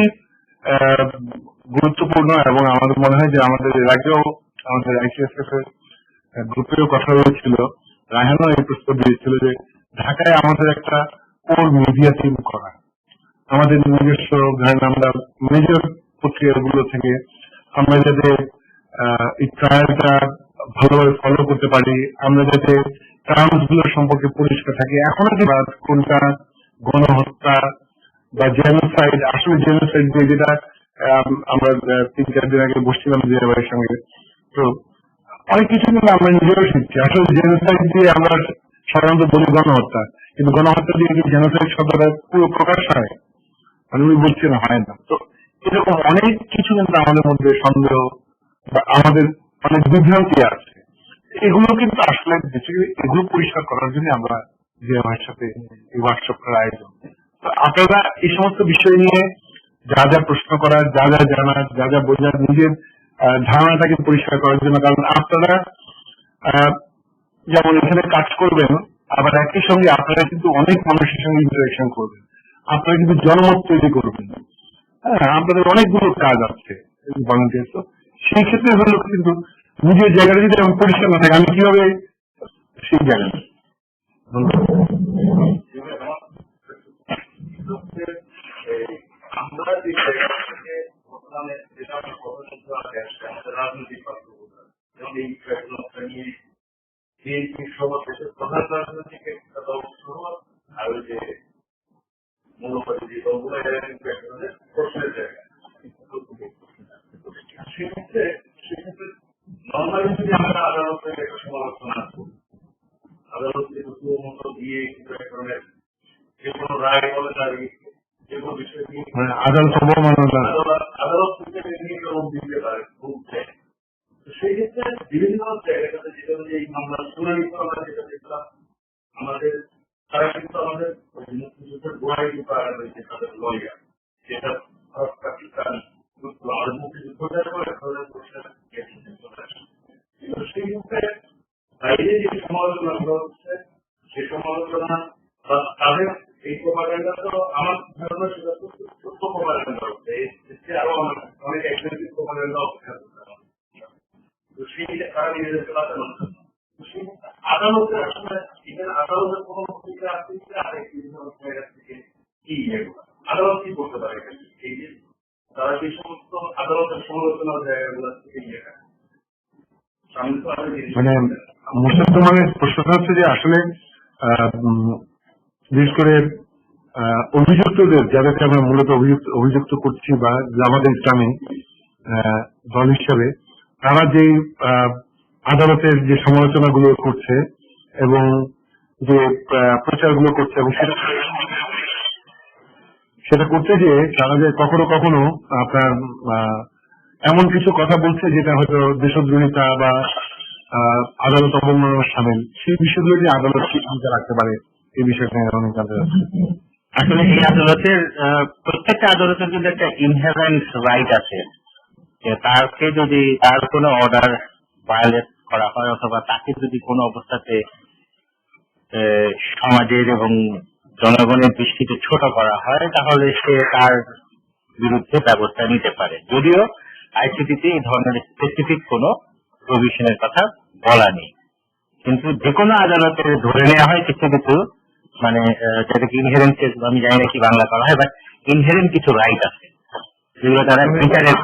গুরুত্বপূর্ণ, এবং আমাদের মনে হয় যে আমাদের এর আগেও আমাদের আইসিএসএফ এর গ্রুপেও কথা হয়েছিল, রায়হানও এই প্রস্তাব দিয়েছিল যে ঢাকায় আমাদের একটা কোর মিডিয়া টিম করা, আমাদের নিজস্ব ধরেন আমরা মেজর পত্রিকাগুলো থেকে আমরা যাতে এই ট্রায়ালটা ভালোভাবে ফলো করতে পারি, আমরা যাতে টার্মস গুলো সম্পর্কে পরিষ্কার থাকি। এখনো যে কোনটা গণহত্যা বা জেনোসাইড, আসলে জেনোসাইড দিয়ে যেটা আমরা 3-4 দিন আগে বসছিলাম জিয়াবাইয়ের সঙ্গে, তো অনেক কিছু কিন্তু আমরা নিজেরাও শিখছি। আসলে জেনোসাইড দিয়ে আমরা সাধারণত বলি গণহত্যা, কিন্তু গণহত্যা দিয়ে কি জেনোসাইড শব্দটা পুরো প্রকাশ হয়? আমি বলছি না, হয় না। তো এরকম অনেক কিছু কিন্তু আমাদের মধ্যে সন্দেহ বা আমাদের অনেক বিভ্রান্তি আছে, এগুলো কিন্তু আসলে এগুলো পরিষ্কার করার জন্য আমরা জিয়াবাইয়ের সাথে এই ওয়ার্কশপটার আয়োজন। তো আপনারা এই সমস্ত বিষয় নিয়ে যা যা প্রশ্ন করার, যা যা জানার, যা যা বোঝার, নিজের ধারণাটাকে পরিষ্কার করার জন্য, কারণ আপনারা যেমন এখানে কাজ করবেন, আবার একই সঙ্গে আপনারা কিন্তু অনেক মানুষের সঙ্গে ইন্টারাকশন করবেন, আপনারা কিন্তু জনমত তৈরি করবেন। হ্যাঁ, আপনাদের অনেকগুলো কাজ আছে ভলান্টিয়ার, তো সেই ক্ষেত্রে হলো কিন্তু নিজের জায়গাটা যদি আমি পরিষ্কার না থাকে, আমি কিভাবে সেই জায়গা আমরা যে জায়গা থেকে বর্তমানে যেটা আমরা রাজনৈতিক বাস্তবতা, যেমন এই ফেসবুকটা নিয়ে বিএনপি সহ দেশের প্রধান রাজনৈতিক দল সহ আর ওই যে মনোবাদী যে দলগুলো প্রশ্নের জায়গা, সেক্ষেত্রে নর্মালি যদি আমরা আদালতে একটা সমালোচনা করি, আদালতে মতো দিয়ে কিন্তু এক ধরনের যে কোনো রায় বলে দাঁড়িয়ে যে কোনো বিষয় নিয়ে আদালত থেকে নির্ণয় দিতে পারে, বলতে সেই ক্ষেত্রে বিভিন্ন জায়গাটাতে যেটা এই মামলার শুনানি আমরা যেটা দেখলাম, আমাদের তারা কিন্তু আমাদের ওই মুক্তিযুদ্ধের গোড়ায় কিন্তু আর রয়েছে তাদের লয়ার, যেটা পাকিস্তান আমাদের মুক্তিযুদ্ধের পরে চলে আসে। কিন্তু সেই মুহূর্তে বাইরে যে সমালোচনাগুলো হচ্ছে সেই সমালোচনা তাদের এই প্রপাগান্ডা তো আমার ধারণা সেটা তো সত্য প্রপাগান্ডা হচ্ছে, আরো অনেক এক্সপেন্সিভ প্রপাগান্ডা অপেক্ষা করতে হবে। তো সেই তারা নিজেদেরকে বাঁচানো আদালতের আসলে এখানে আদালতের কোনো ভূমিকা আছে কিনা থেকে কি আদালত কি করতে পারে এই যে তারা সেই সমস্ত আদালতের সমালোচনার জায়গাগুলো থেকে নিয়ে রাখে। মানে মুসলমানের প্রশ্নটা হচ্ছে যে আসলে বিশেষ করে অভিযুক্তদের, যাদেরকে আমরা মূলত অভিযুক্ত করছি বা জামাতে ইসলামী দল হিসাবে, তারা যে আদালতের যে সমালোচনাগুলো করছে এবং যে প্রচারগুলো করছে এবং সেটা করতে যে তারা যে কখনো কখনো আপনার এমন কিছু কথা বলছে যেটা হয়তো দেশদ্রোহিতা বা আদালত অবমাননার সামিল, সেই বিষয়গুলো যে আদালত কি ভূমিকা রাখতে পারে এই বিষয়টা অনেক জানতে চাচ্ছি। আসলে এই আদালতের প্রত্যেকটা আদালতের কিন্তু একটা ইনহেরেন্ট রাইট আছে যে তাকে যদি তার কোনো অর্ডার ভায়োলেট করা হয় অথবা তাকে যদি কোনো অবস্থাতে সমাজের এবং জনগণের দৃষ্টিতে ছোট করা হয় তাহলে সে তার বিরুদ্ধে ব্যবস্থা নিতে পারে। যদিও আইসিটিতে এই ধরনের স্পেসিফিক কোনো প্রভিশনের কথা বলা নেই, কিন্তু যে কোনো আদালতের ধরে নেওয়া হয় কিছু কিছু মানে যেটাকে ইনহেরেন্ট, আমি জানি না কি বাংলা করা হয়, বাট ইনহেরেন্ট কিছু রাইট আছে যেগুলো তারা বিচারের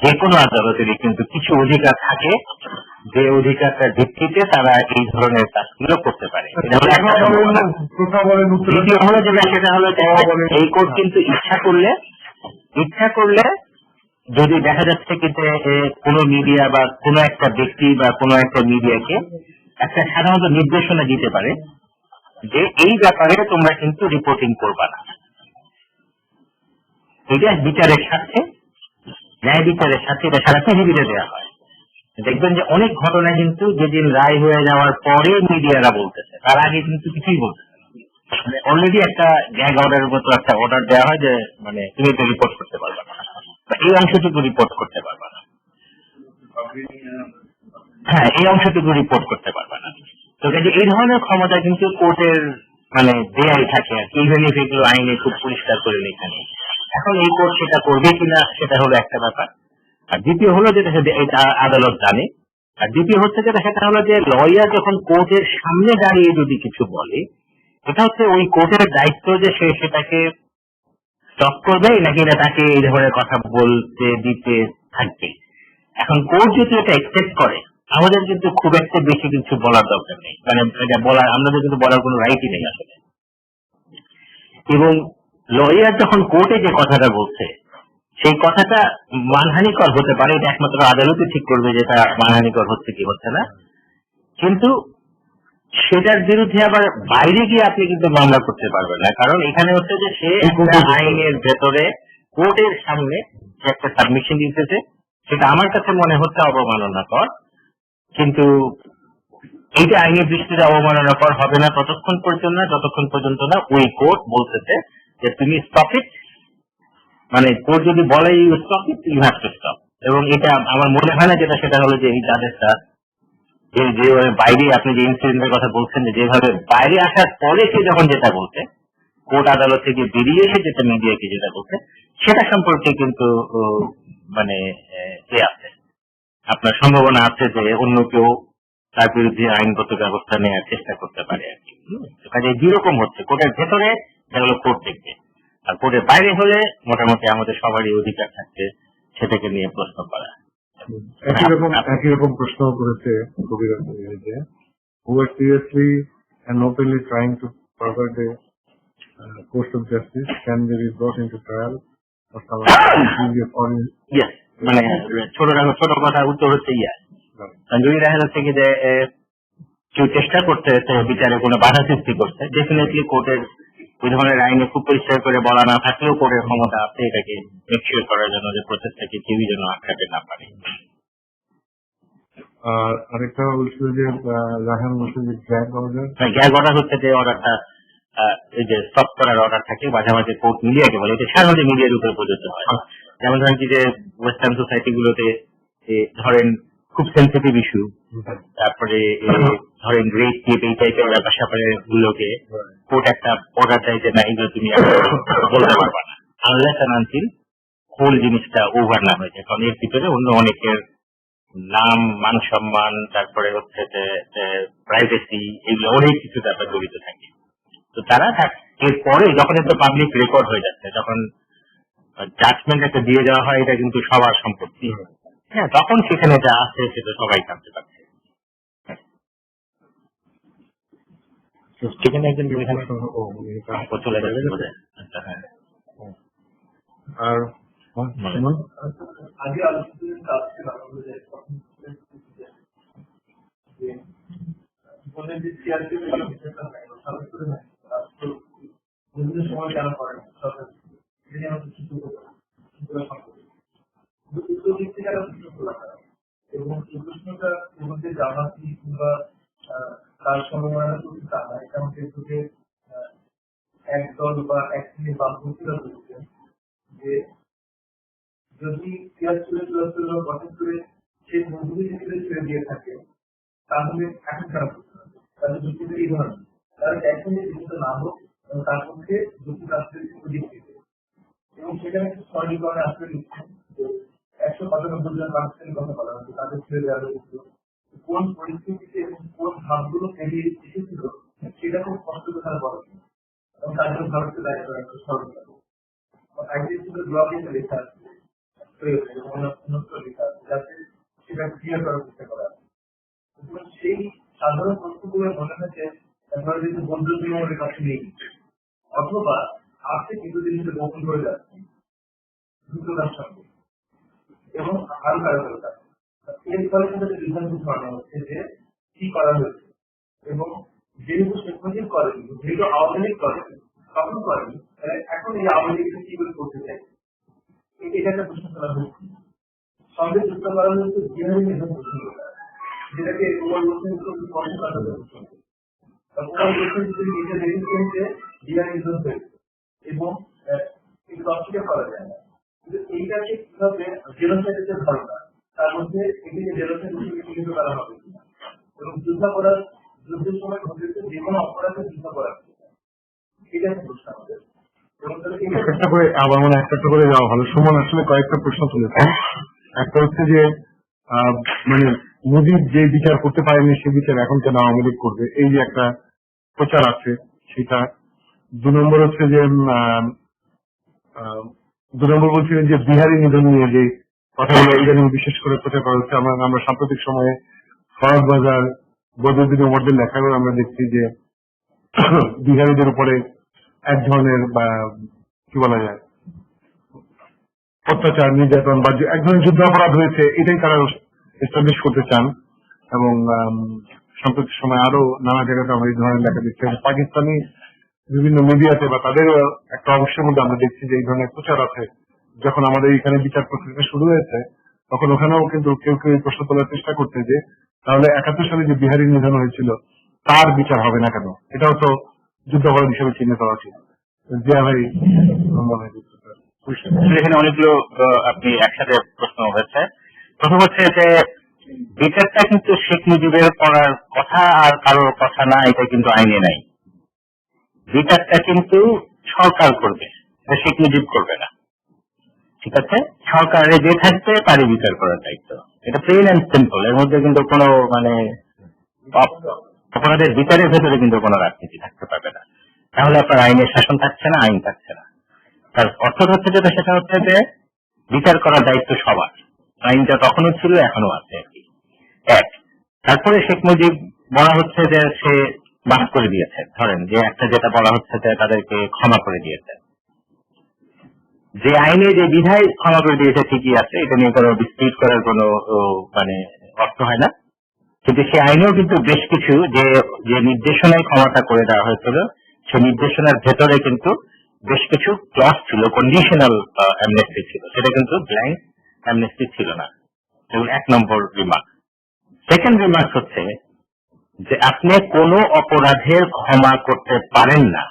যে কোনো আদালতেরই কিন্তু কিছু অধিকার থাকে যে অধিকারটার ভিত্তিতে তারা এই ধরনের কাজগুলো করতে পারে। দ্বিতীয় হলো যেটা, সেটা হলো এই কোর্ট কিন্তু ইচ্ছা করলে যদি দেখা যাচ্ছে কিন্তু কোনো মিডিয়া বা কোনো একটা ব্যক্তি বা কোনো একটা মিডিয়াকে একটা সাধারণত নির্দেশনা দিতে পারে যে এই ব্যাপারে তোমরা কিন্তু রিপোর্টিং করবা না। এটা বিচারের সাথে, ন্যায় বিচারের সাথে এটা সারা পৃথিবীতে দেওয়া হয়। দেখবেন যে অনেক ঘটনা কিন্তু যেদিন রায় হয়ে যাওয়ার পরে মিডিয়ারা বলতেছে, তার আগে কিন্তু কিছুই বলতেছে না। মানে অলরেডি একটা গ্যাগ অর্ডারের মতো একটা অর্ডার দেওয়া হয় যে মানে তুমি তো রিপোর্ট করতে পারবা না, এই অংশটুকু রিপোর্ট করতে পারবা না, হ্যাঁ এই অংশটুকু রিপোর্ট করতে পারবা না। তো এই ধরনের ক্ষমতা কিন্তু কোর্টের মানে দেয়াই থাকে আর কি, ইভেন ইফ এগুলো আইনে খুব পরিষ্কার করে লেখা নেই। এখন এই কোর্ট সেটা করবে কিনা সেটা হলো একটা ব্যাপার। আর দ্বিতীয় হলো যেটা এটা আদালত জানে, আর দ্বিতীয় হচ্ছে যেটা সেটা হলো যে লয়ার যখন কোর্টের সামনে দাঁড়িয়ে যদি কিছু বলে, এটা হচ্ছে ওই কোর্টের দায়িত্ব যে সে সেটাকে স্টপ করবে নাকি না তাকে এই ধরনের কথা বলতে দিতে থাকবে। এখন কোর্ট যদি এটা একসেপ্ট করে আমাদের কিন্তু খুব একটা বেশি কিছু বলার দরকার নেই, মানে এটা বলার আমাদের কিন্তু বলার কোনো রাইটই নেই আসলে। এবং লয়ার যখন কোর্টে যে কথাটা বলছে সেই কথাটা মানহানিকর হতে পারে, এটা একমাত্র আদালতে ঠিক করবে যে এটা মানহানিকর হচ্ছে কি হচ্ছে না, কিন্তু সেটার বিরুদ্ধে আবার বাইরে গিয়ে আপনি কিন্তু মামলা করতে পারবেন না। কারণ এখানে হচ্ছে যে সে একটা আইনের ভেতরে কোর্টের সামনে যে একটা সাবমিশন দিতেছে, সেটা আমার কাছে মনে হচ্ছে অবমাননাকর, কিন্তু এইটা আইনের দৃষ্টিতে অবমাননাকর হবে না যতক্ষণ পর্যন্ত না ওই কোর্ট বলতেছে যে তুমি স্টপ ইট, মানে কোর্ট যদি বলে you stop it, you have to stop. এবং এটা আমার মনে হয় না যেটা সেটা হলো যে এই জাজেসটা যে বাইরে আপনি যে ইনসিডেন্টের কথা বলছেন যেভাবে বাইরে আসার পরে সে যখন যেটা বলছে, কোর্ট আদালত থেকে বেরিয়ে এসে যেটা মিডিয়াকে যেটা বলছে সেটা সম্পর্কে কিন্তু মানে আছে আপনার সম্ভাবনা আছে যে অন্য কেউ তার বিরুদ্ধে আইনগত ব্যবস্থা নেওয়ার চেষ্টা করতে পারে আর কি। কাজে যেরকম হচ্ছে কোর্টের ভেতরে সেগুলো কোর্ট দেখবে, আর কোর্টের বাইরে হলে মোটামুটি আমাদের সবারই অধিকার থাকছে সেটাকে নিয়ে প্রশ্ন করা। একই রকম প্রশ্ন করেছে কবির যে who are seriously and openly trying to pervert the course of justice can they be brought into trial or someone yes মানে ছোট কথা উত্তর হচ্ছে ইয়া। যদি দেখা যাচ্ছে কি যে কেউ চেষ্টা করতে বিচারে কোনো বাধা সৃষ্টি করছে, ডেফিনেটলি কোর্টের ওই ধরনের আইনে খুব পরিষ্কার করে বলা না থাকলেও কোর্টের ক্ষমতা আছে এটাকে মেকশিওর করার জন্য যে প্রসেসটাকে কেউই যেন আটকাতে না পারে। আর আরেকটা বলছিল যে রাহান বলছিল যে গ্র্যাব অর্ডার। গ্যাগ অর্ডার হচ্ছে যে অর্ডারটা এই যে স্টপ করার অর্ডার থাকে, মাঝে মাঝে কোর্ট মিডিয়াকে বলে, এটা সাধারণত মিডিয়ার উপরে প্রযোজ্য হয়। যেমন ধরেন কি যে ওয়েস্টার্ন সোসাইটি গুলোতে ধরেন খুব সেন্সিটিভ ইস্যু, তারপরে ধরেন রেট টেপ এই টাইপের ব্যাপার স্যাপারে গুলোকে কোর্ট একটা অর্ডার দেয় যে না এগুলো তুমি বলতে পারবা না, আনলেস এন্ড আনটিল হোল জিনিসটা ওভার না হয়ে যায়, কারণ এর ভিতরে অন্য অনেকের নাম, মান সম্মান, তারপরে হচ্ছে যে প্রাইভেসি, এগুলো অনেক কিছু ব্যাপার জড়িত থাকে। তো তারা এরপরে যখন একটা পাবলিক রেকর্ড হয়ে যাচ্ছে, যখন জাজমেন্ট একটা দিয়ে দেওয়া হয়, এটা কিন্তু সবার সম্পত্তি, হ্যাঁ, তখন সেখানে যা আছে সেটা সবাই জানতে পারছে। সেখানে একজন চলে যাবে। আচ্ছা, হ্যাঁ। আর আগে আলোচনা বিভিন্ন সময় যারা করেন সরকার উত্তর দিক থেকে এবং প্রশ্নটার মধ্যে জামাতি কিংবা তার সমন্বয় করতে তা না, এটা আমাদের থেকে একদল বা এক শ্রেণীর বামপন্থীরা বলছেন যে যদি 73-74 গঠন করে সেই মজুরি হিসেবে ছেড়ে দিয়ে থাকে তাহলে এখন খারাপ করতে হবে। তাদের যুক্তিতে এই ধরনের তারা এখন জীবিত না হোক এবং তার মধ্যে যুক্তি রাষ্ট্রের দিক থেকে, এবং সেখানে একটু সরলীকরণে আসলে লিখছেন যে 195 জন পাকিস্তানি কথা বলা হচ্ছে, তাদের ছেড়ে দেওয়া হয়েছিল, কোন পরিস্থিতিতে এবং কোন ভাবগুলো পেরিয়ে এসেছিল সেটা খুব স্পষ্ট করে বলা হয়েছে এবং তার জন্য ভারতকে দায়ী করা একটু সরলীকরণ একদিন ছিল ব্লগে লেখা আছে লেখা আছে যাতে সেটা ক্লিয়ার করার চেষ্টা করা আছে। সেই সাধারণ প্রশ্নগুলো মনে হচ্ছে আপনারা যদি বন্ধুত্ব আমাদের কাছে নেই অথবা আছে কিন্তু জিনিসটা গোপন করে যাচ্ছে দ্রুততার সঙ্গে এবং আরো কার্যকরতা, এর ফলে কিন্তু বিধান কিছু আনা হচ্ছে যে কি করা হয়েছে এবং যেহেতু শেখ মুজিব করেনি, যেহেতু আওয়ামী লীগ করেনি, তখন করেনি, এখন এই আওয়ামী লীগকে কি করে করতে চাই, এটা একটা প্রশ্ন করা হয়েছে। সঙ্গে যুক্ত করা হয়েছে বিহারি নিধন প্রশ্ন, যেটাকে কুমার বলছেন নিজে দেখেছেন যে বিহারি নিধন হয়েছে এবং কিন্তু অস্বীকার করা যায় না, কিন্তু এইটাকে কিভাবে জেনোসাইডের যে ধারণা তার মধ্যে এটিকে জেনোসাইড হিসেবে চিহ্নিত করা হবে কিনা এবং যুদ্ধাপরাধ, যুদ্ধের সময় ঘটেছে যে কোনো অপরাধের যুদ্ধাপরাধ, এটা একটা প্রশ্ন আমাদের। একটা করে আবার মনে একটা করে যাওয়া ভালো। সুমন আসলে কয়েকটা প্রশ্ন তুলেছেন। একটা হচ্ছে যে মানে মুজিব যে বিচার করতে পারেনি সে বিচার এখন কেন আওয়ামী লীগ করবে, এই যে একটা প্রচার আছে সেটা। 2 নম্বর হচ্ছে যে 2 নম্বর বলছিলেন যে বিহারি নিধন নিয়ে যে কথাগুলো ইদানিং বিশেষ করে প্রচার করা হচ্ছে। আমরা সাম্প্রতিক সময়ে ফরাদ বাজার, বদরুদ্দিন ওমরদের লেখাগুলো আমরা দেখছি যে বিহারিদের উপরে এক ধরনের কি বলা যায় অত্যাচার, নির্যাতন বা এক ধরনের যুদ্ধাপরাধ হয়েছে, এটাই তারা এস্টাবলিশ করতে চান। এবং সাম্প্রতিক সময় আরো নানা জায়গাতে আমরা এই ধরনের লেখা দেখছি। পাকিস্তানি বিভিন্ন মিডিয়াতে বা তাদের একটা অংশের মধ্যে আমরা দেখছি যে এই ধরনের প্রচার আছে। যখন আমাদের এখানে বিচার প্রক্রিয়া শুরু হয়েছে তখন ওখানেও কিন্তু কেউ কেউ প্রশ্ন তোলার চেষ্টা করতে যে তাহলে 71 সালে যে বিহারি নিধন হয়েছিল তার বিচার হবে না কেন, এটাও তো যুদ্ধাপরাধ হিসেবে চিহ্নিত করা উচিত। জিয়া ভাই এখানে অনেকগুলো আপনি একসাথে প্রশ্ন হয়েছে। প্রথম হচ্ছে যে বিচারটা কিন্তু শেখ মুজিবের করার কথা আর কারোর কথা না, এটা কিন্তু আইনে নাই। বিচারটা কিন্তু সরকার করবে, শেখ মুজিব করবে না, ঠিক আছে? সরকারে যে থাকবে তারই বিচার করার দায়িত্ব, এটা প্লেন অ্যান্ড সিম্পল। এর মধ্যে কিন্তু কোনো মানে অপরাধের বিচারের ভেতরে কিন্তু কোনো রাজনীতি থাকতে পারবে না, তাহলে আপনার আইনের শাসন থাকছে না, আইন থাকছে না। তার অর্থ হচ্ছে যেটা সেটা হচ্ছে যে বিচার করার দায়িত্ব সবার, আইনটা তখনও ছিল এখনো আছে আর কি। এক, তারপরে শেখ মুজিব বলা হচ্ছে যে সে মাফ করে দিয়েছে, ধরেন যে একটা যেটা বলা হচ্ছে যে তাদেরকে ক্ষমা করে দিয়েছে, যে আইনে যে বিধায় ক্ষমা করে দিয়েছে ঠিকই আছে, এটা নিয়ে কোনো ডিসপিউট করার কোনো মানে অর্থ হয় না। কিন্তু সে আইনেও কিন্তু বেশ কিছু যে নির্দেশনায় ক্ষমাটা করে দেওয়া হয়েছিল, সেই নির্দেশনার ভেতরে কিন্তু বেশ কিছু ক্লজ ছিল, কন্ডিশনাল অ্যামনেস্টি ছিল, সেটা কিন্তু ব্ল্যাঙ্ক অ্যামনেস্টি ছিল না। এবং 1 নম্বর রিমার্ক। সেকেন্ড রিমার্ক হচ্ছে যে আপনি কোনো অপরাধের ক্ষমা করতে পারেন না,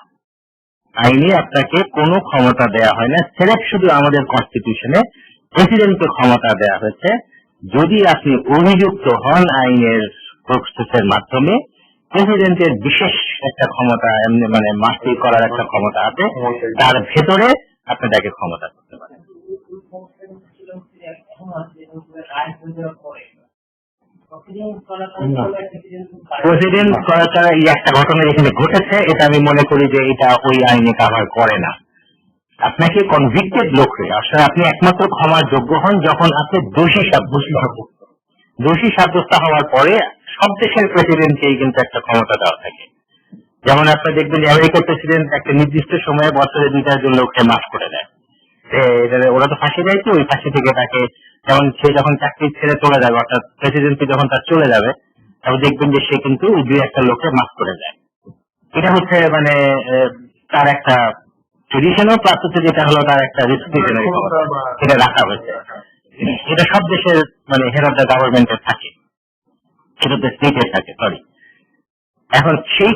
আইনে আপনাকে কোনো ক্ষমতা দেয়া হয় না। সেরেক শুধু আমাদের কনস্টিটিউশনে প্রেসিডেন্টকে ক্ষমতা দেয়া হয়েছে যদি আপনি অভিযুক্ত হন আইনের প্রসেসের মাধ্যমে। প্রেসিডেন্টের বিশেষ একটা ক্ষমতা, এমনি মানে মাস্তি করার একটা ক্ষমতা আছে, তার ভেতরে আপনি তাকে ক্ষমতা করতে পারেন। প্রেসিডেন্ট করা ছাড়া এই একটা ঘটনা এখানে ঘটেছে, এটা আমি মনে করি যে এটা ওই আইনে কভার করে না। আপনাকে কনভিক্টেড লোককে আসলে আপনি একমাত্র ক্ষমার যোগ্য হন যখন আপনি দোষী সাব্যস্ত হওয়ার পরে সব দেশের প্রেসিডেন্টকেই কিন্তু একটা ক্ষমতা দেওয়া থাকে। যেমন আপনি দেখবেন আমেরিকার প্রেসিডেন্ট একটা নির্দিষ্ট সময়ে বছরে 2-4 লোককে মাফ করে দেয়। ওরা তো ফাঁসি দেয়, তো ওই ফাঁসি থেকে তাকে, যেমন সে যখন চাকরি ছেড়ে চলে যাবে, অর্থাৎ প্রেসিডেন্সি যখন তার চলে যাবে, তখন দেখবেন যে সে কিন্তু ওই 2-1 লোককে মাফ করে দেয়। এটা হচ্ছে মানে তার একটা ট্রেডিশনাল প্লাস হচ্ছে, যেটা হলো তার একটা রেসপিটেশনারি ক্ষমতা, এটা রাখা হয়েছে। এটা সব দেশের মানে হেড অফ দ্য গভর্নমেন্টের থাকে, হেড অফ দ্য স্টেটের থাকে, সরি। এখন সেই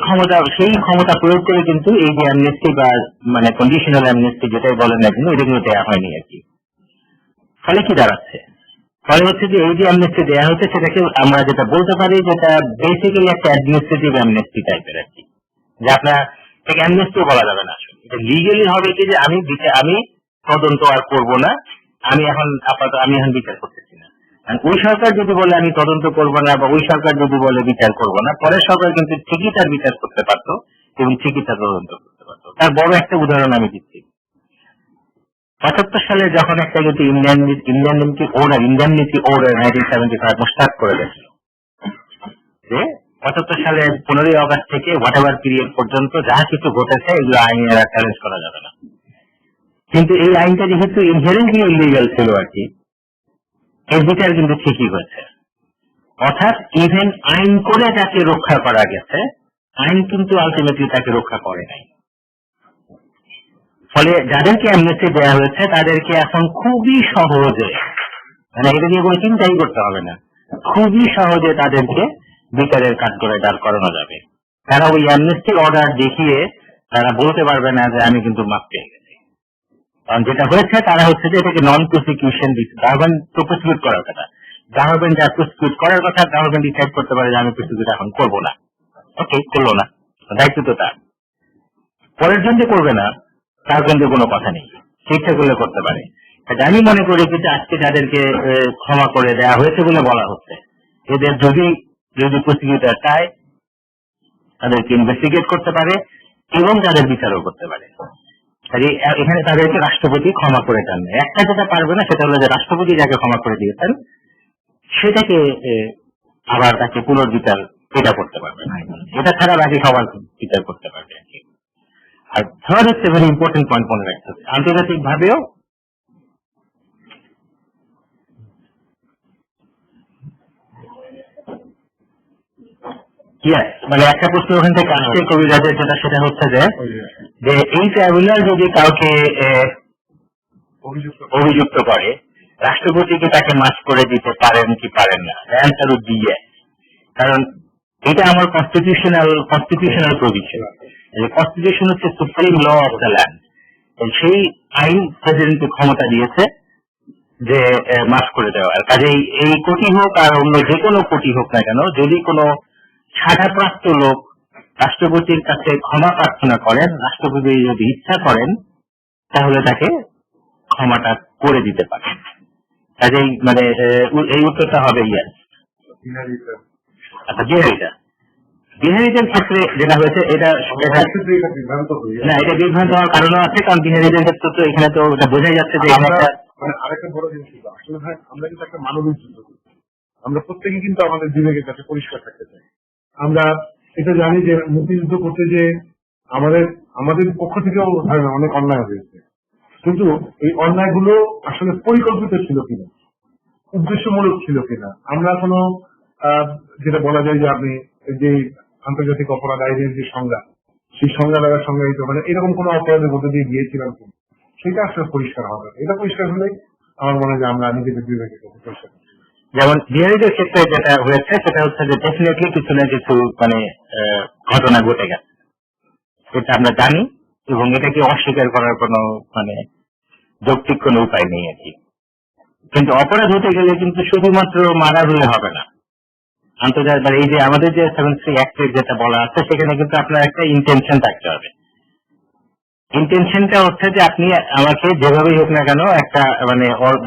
ক্ষমতা প্রয়োগ করে কিন্তু এই যে অ্যামনেস্টি বা মানে কন্ডিশনাল অ্যামনেস্টি যেটাই বলেন না কেন, এটা কিন্তু দেওয়া হয়নি আর কি। ফলে কি দাঁড়াচ্ছে? ফলে হচ্ছে যে এই যে অ্যামনেস্টি দেওয়া হচ্ছে সেটাকে আমরা যেটা বলতে পারি যেটা বেসিক্যালি একটা অ্যাডমিনিস্ট্রেটিভ অ্যামনেস্টি টাইপের আর কি, যে আপনার থেকে অ্যামনেস্টি বলা যাবে না। আসলে এটা লিগালি হবে কি যে আমি তদন্ত আর করব না, আমি এখন বিচার করতেছি না। ওই সরকার যদি বলে আমি তদন্ত করব না, বা ওই সরকার যদি বলে বিচার করব না, পরের সরকার কিন্তু ঠিকই তার বিচার করতে পারতো এবং ঠিকই তার তদন্ত করতে পারতো। তার বড় একটা উদাহরণ আমি দিচ্ছি। 75 সালে যখন একটা কিন্তু ইন্ডিয়ানিটি অর্ডার 1975 মুস্তাক করে দিয়েছিল, যে 75 সালের 15ই আগস্ট থেকে হোয়াটএভার পিরিয়ড পর্যন্ত যা কিছু ঘটেছে এগুলো আইনে চ্যালেঞ্জ করা যাবে না। কিন্তু এই আইনটা যেহেতু ইনহেরেন্টলি ইলিগাল ছিল আর কি, এর বিচার কিন্তু ঠিকই হয়েছে। অর্থাৎ ইভেন আইন করে যাকে রক্ষা করা গেছে, আইন কিন্তু আলটিমেটলি তাকে রক্ষা করে নাই। ফলে যাদেরকে অ্যামনেস্টি দেওয়া হয়েছে তাদেরকে এখন খুবই সহজে, মানে এটা নিয়ে কোনো চিন্তাই করতে হবে না, খুবই সহজে তাদেরকে বিচারের কাঠগড়ায় দাঁড় করানো যাবে। তারা ওই অ্যামনেস্টি অর্ডার দেখিয়ে তারা বলতে পারবে না যে আমি কিন্তু মাফ পেয়ে গেছি। কারণ যেটা হয়েছে তারা হচ্ছে যে এটাকে নন প্রসিকিউশন দিচ্ছে। গভর্নমেন্ট তো প্রসিকিউট করার কথা, গভর্নমেন্ট যা প্রসিকিউট করার কথা গভর্নমেন্ট ডিসাইড করতে পারে যে আমি প্রসিকিউট এখন করবো না, ওকে করলো না, দায়িত্ব তো তার। পরের জন্য করবে না তার কিন্তু কোনো কথা নেই, ইচ্ছা করলে করতে পারে। আমি মনে করি যে আজকে যাদেরকে ক্ষমা করে দেওয়া হয়েছে বলে বলা হচ্ছে, এদের যদি প্রসিকিউটর চায় তাদেরকে ইনভেস্টিগেট করতে পারে এবং তাদের বিচারও করতে পারে। এখানে তাদেরকে রাষ্ট্রপতি ক্ষমা করে দেন। একটা যেটা পারবে না সেটা হলো যে রাষ্ট্রপতি যাকে ক্ষমা করে দিয়েছেন সেটাকে আবার তাকে পুনর্বিচার এটা করতে পারবে না, এটা ছাড়া বাকি সবার বিচার করতে পারবে আর কি। আর থার্ড হচ্ছে ভেরি ইম্পর্টেন্ট পয়েন্ট মনে রাখতে হবে, আন্তর্জাতিক ভাবেও মানে একটা প্রশ্ন ওখান থেকে আসছে কবিরাজের, যেটা সেটা হচ্ছে যে এই ট্রাইব্যুনাল যদি কাউকে অভিযুক্ত করে, রাষ্ট্রপতিকে তাকে মাফ করে দিতে পারেন কি পারেন না? Answer would be yes. কারণ এটা আমার কনস্টিটিউশনাল প্রভিশন। কনস্টিটিউশন হচ্ছে supreme law of the land. সেই আইন প্রেসিডেন্টকে ক্ষমতা দিয়েছে যে মাফ করে দেওয়া। আর কাজেই এই কোটি হোক আর অন্য যে কোনো কোটি হোক না কেন, যদি কোনো সাজাপ্রাপ্ত লোক রাষ্ট্রপতির কাছে ক্ষমা প্রার্থনা করেন, রাষ্ট্রপতি যদি ইচ্ছা করেন তাহলে তাকে ক্ষমাটা করে দিতে পারে। কাজেই মানে এই উত্তরটা হবে ইয়েস। আচ্ছা, বিহারিদের ক্ষেত্রে যেটা হয়েছে এটা না, এটা বিভ্রান্ত হওয়ার কারণও আছে, কারণ বিহারিদের ক্ষেত্রে তো এখানে তো এটা বোঝাই যাচ্ছে যে আরেকটা বড় জিনিস আসলে ভাই, আমরা কিন্তু একটা মানবিক যুদ্ধ করি। আমরা প্রত্যেকে কিন্তু আমাদের বিবেকের কাছে পরিষ্কার থাকতে চাই। আমরা এটা জানি যে মুক্তিযুদ্ধ করতে যে আমাদের পক্ষ থেকেও অনেক অন্যায় হয়েছে, কিন্তু এই অন্যায়গুলো আসলে পরিকল্পিত ছিল কিনা, উদ্দেশ্যমূলক ছিল কিনা, আমরা কোনো যেটা বলা যায় যে আপনি যে আন্তর্জাতিক অপরাধ আইনের যে সংজ্ঞা, সেই সংজ্ঞা দ্বারা সংজ্ঞায়িত মানে এরকম কোনো অপরাধের মধ্যে দিয়ে গিয়েছিলাম কিনা, সেটা আসলে পরিষ্কার হবে। এটা পরিষ্কার হলে আমার মনে হয় যে আমরা নিজেদের বিবেকের কাছে পরিষ্কার। যেমন বিহারিদের ক্ষেত্রে যেটা হয়েছে সেটা হচ্ছে যে ডেফিনেটলি কিছু না কিছু মানে ঘটনা ঘটে গেছে, এটা আমরা জানি, এবং এটাকে অস্বীকার করার কোনো মানে যৌক্তিক কোনো উপায় নেই আর কি। কিন্তু অপরাধ হতে গেলে কিন্তু শুধুমাত্র মারা হলে হবে না। আন্তর্জাতিক এই যে আমাদের যে 73 অ্যাক্টের যেটা বলা আছে সেখানে কিন্তু আপনার একটা ইন্টেনশন থাকতে হবে। ইন্টেনশনটা হচ্ছে যে আপনি আমাকে যেভাবেই হোক না কেন একটা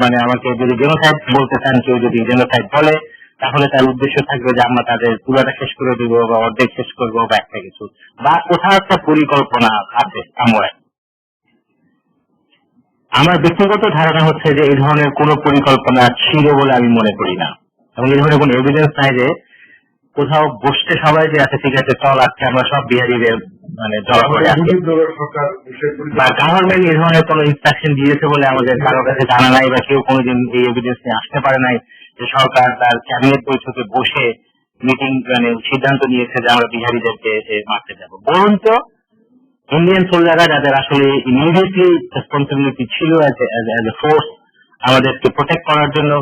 মানে আমাকে যদি জেনোসাইড বলতে চান, কেউ যদি জেনোসাইড বলে তাহলে তার উদ্দেশ্য থাকবে যে আমরা তাদের পুরোটা শেষ করে দিব বা অর্ধেক শেষ করবো বা একটা কিছু, বা কোথাও একটা পরিকল্পনা আছে আমার। আমার ব্যক্তিগত ধারণা হচ্ছে যে এই ধরনের কোনো পরিকল্পনা ছিল বলে আমি মনে করি না, এবং এই ধরনের কোনো এভিডেন্স নাই যে কোথাও বসতে সবাই যে আছে ঠিক আছে চল আজকে আমরা সব বিহারিদের মানে জড়ো করে আছি, বা গভর্নমেন্ট এই ধরনের কোনো ইনস্ট্রাকশন দিয়েছে বলে আমাদের কারো কাছে জানা নাই, বা কেউ কোনোদিন এই এভিডেন্স নিয়ে আসতে পারে নাই যে সরকার তার ক্যাবিনেট বৈঠকে বসে মিটিং মানে সিদ্ধান্ত নিয়েছে যে আমরা বিহারিদেরকে মারতে যাবো। বরঞ্চ ইন্ডিয়ান সোলজাররা যাদের আসলে ইমিডিয়েটলি রেসপন্সিবিলিটি ছিল অ্যাজ এ ফোর্স আমাদেরকে প্রোটেক্ট করার জন্য,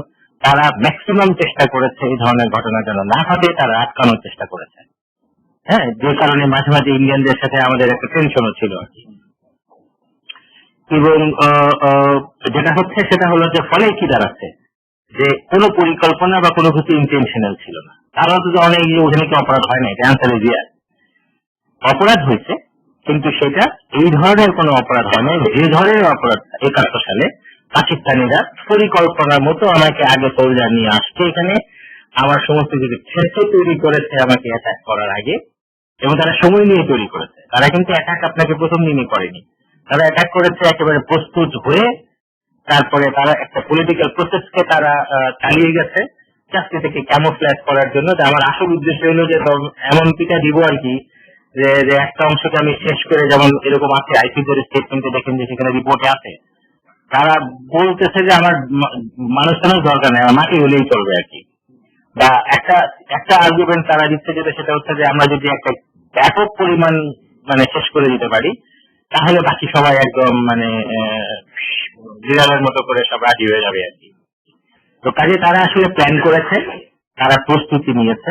তারা ম্যাক্সিমাম চেষ্টা করেছে এই ধরনের ঘটনা যেন না ঘটে, তারা আটকানোর চেষ্টা করেছে। হ্যাঁ, যে কারণে মাঝে মাঝে ইন্ডিয়ানদের সাথে আমাদের একটা টেনশনও ছিল আর কি। এবং যেটা হচ্ছে সেটা হলো যে ফলে কি দাঁড়াচ্ছে যে কোনো পরিকল্পনা বা কোনো কিছু ইন্টেনশনাল ছিল না। তারা তো অনেক ওখানে কি অপরাধ হয় না, এটা অ্যান্সার ইজ ইয়াস। অপরাধ হয়েছে, কিন্তু সেটা এই ধরনের কোনো অপরাধ হয় না যে ধরনের অপরাধ 71 সালে পাকিস্তানিরা পরিকল্পনার মতো আমাকে আগে সোলজার নিয়ে আসছে এখানে, আমার সমস্ত কিছু ক্ষেত্র তৈরি করেছে আমাকে অ্যাটাক করার আগে, এবং তারা সময় নিয়ে তৈরি করেছে। তারা কিন্তু অ্যাটাক আপনাকে প্রথম দিনই করেনি, তারা অ্যাটাক করেছে একেবারে প্রস্তুত হয়ে, তারপরে তারা একটা পলিটিক্যাল প্রসেসকে তারা চালিয়ে গেছে চাকরি থেকে ক্যামোফ্ল্যাজ করার জন্য। যে আমার আসল উদ্দেশ্য হলো যে এমন পিটা দিব আর কি যে একটা অংশকে আমি শেষ করে, যেমন এরকম আছে আইসিদের স্টেটমেন্টে দেখেন যে সেখানে রিপোর্টে আছে, তারা বলতেছে যে আমার মানুষ টানুষ দরকার নেই, আমার মাটি হলেই চলবে আর কি। বা একটা আর্গুমেন্ট তারা দিচ্ছে যেটা সেটা হচ্ছে যে আমরা যদি একটা ব্যাপক পরিমাণ মানে শেষ করে দিতে পারি তাহলে বাকি সবাই একদম মানে বিড়ালের মতো করে সব রাজি হয়ে যাবে আর কি। তো কাজে তারা আসলে প্ল্যান করেছে, তারা প্রস্তুতি নিয়েছে,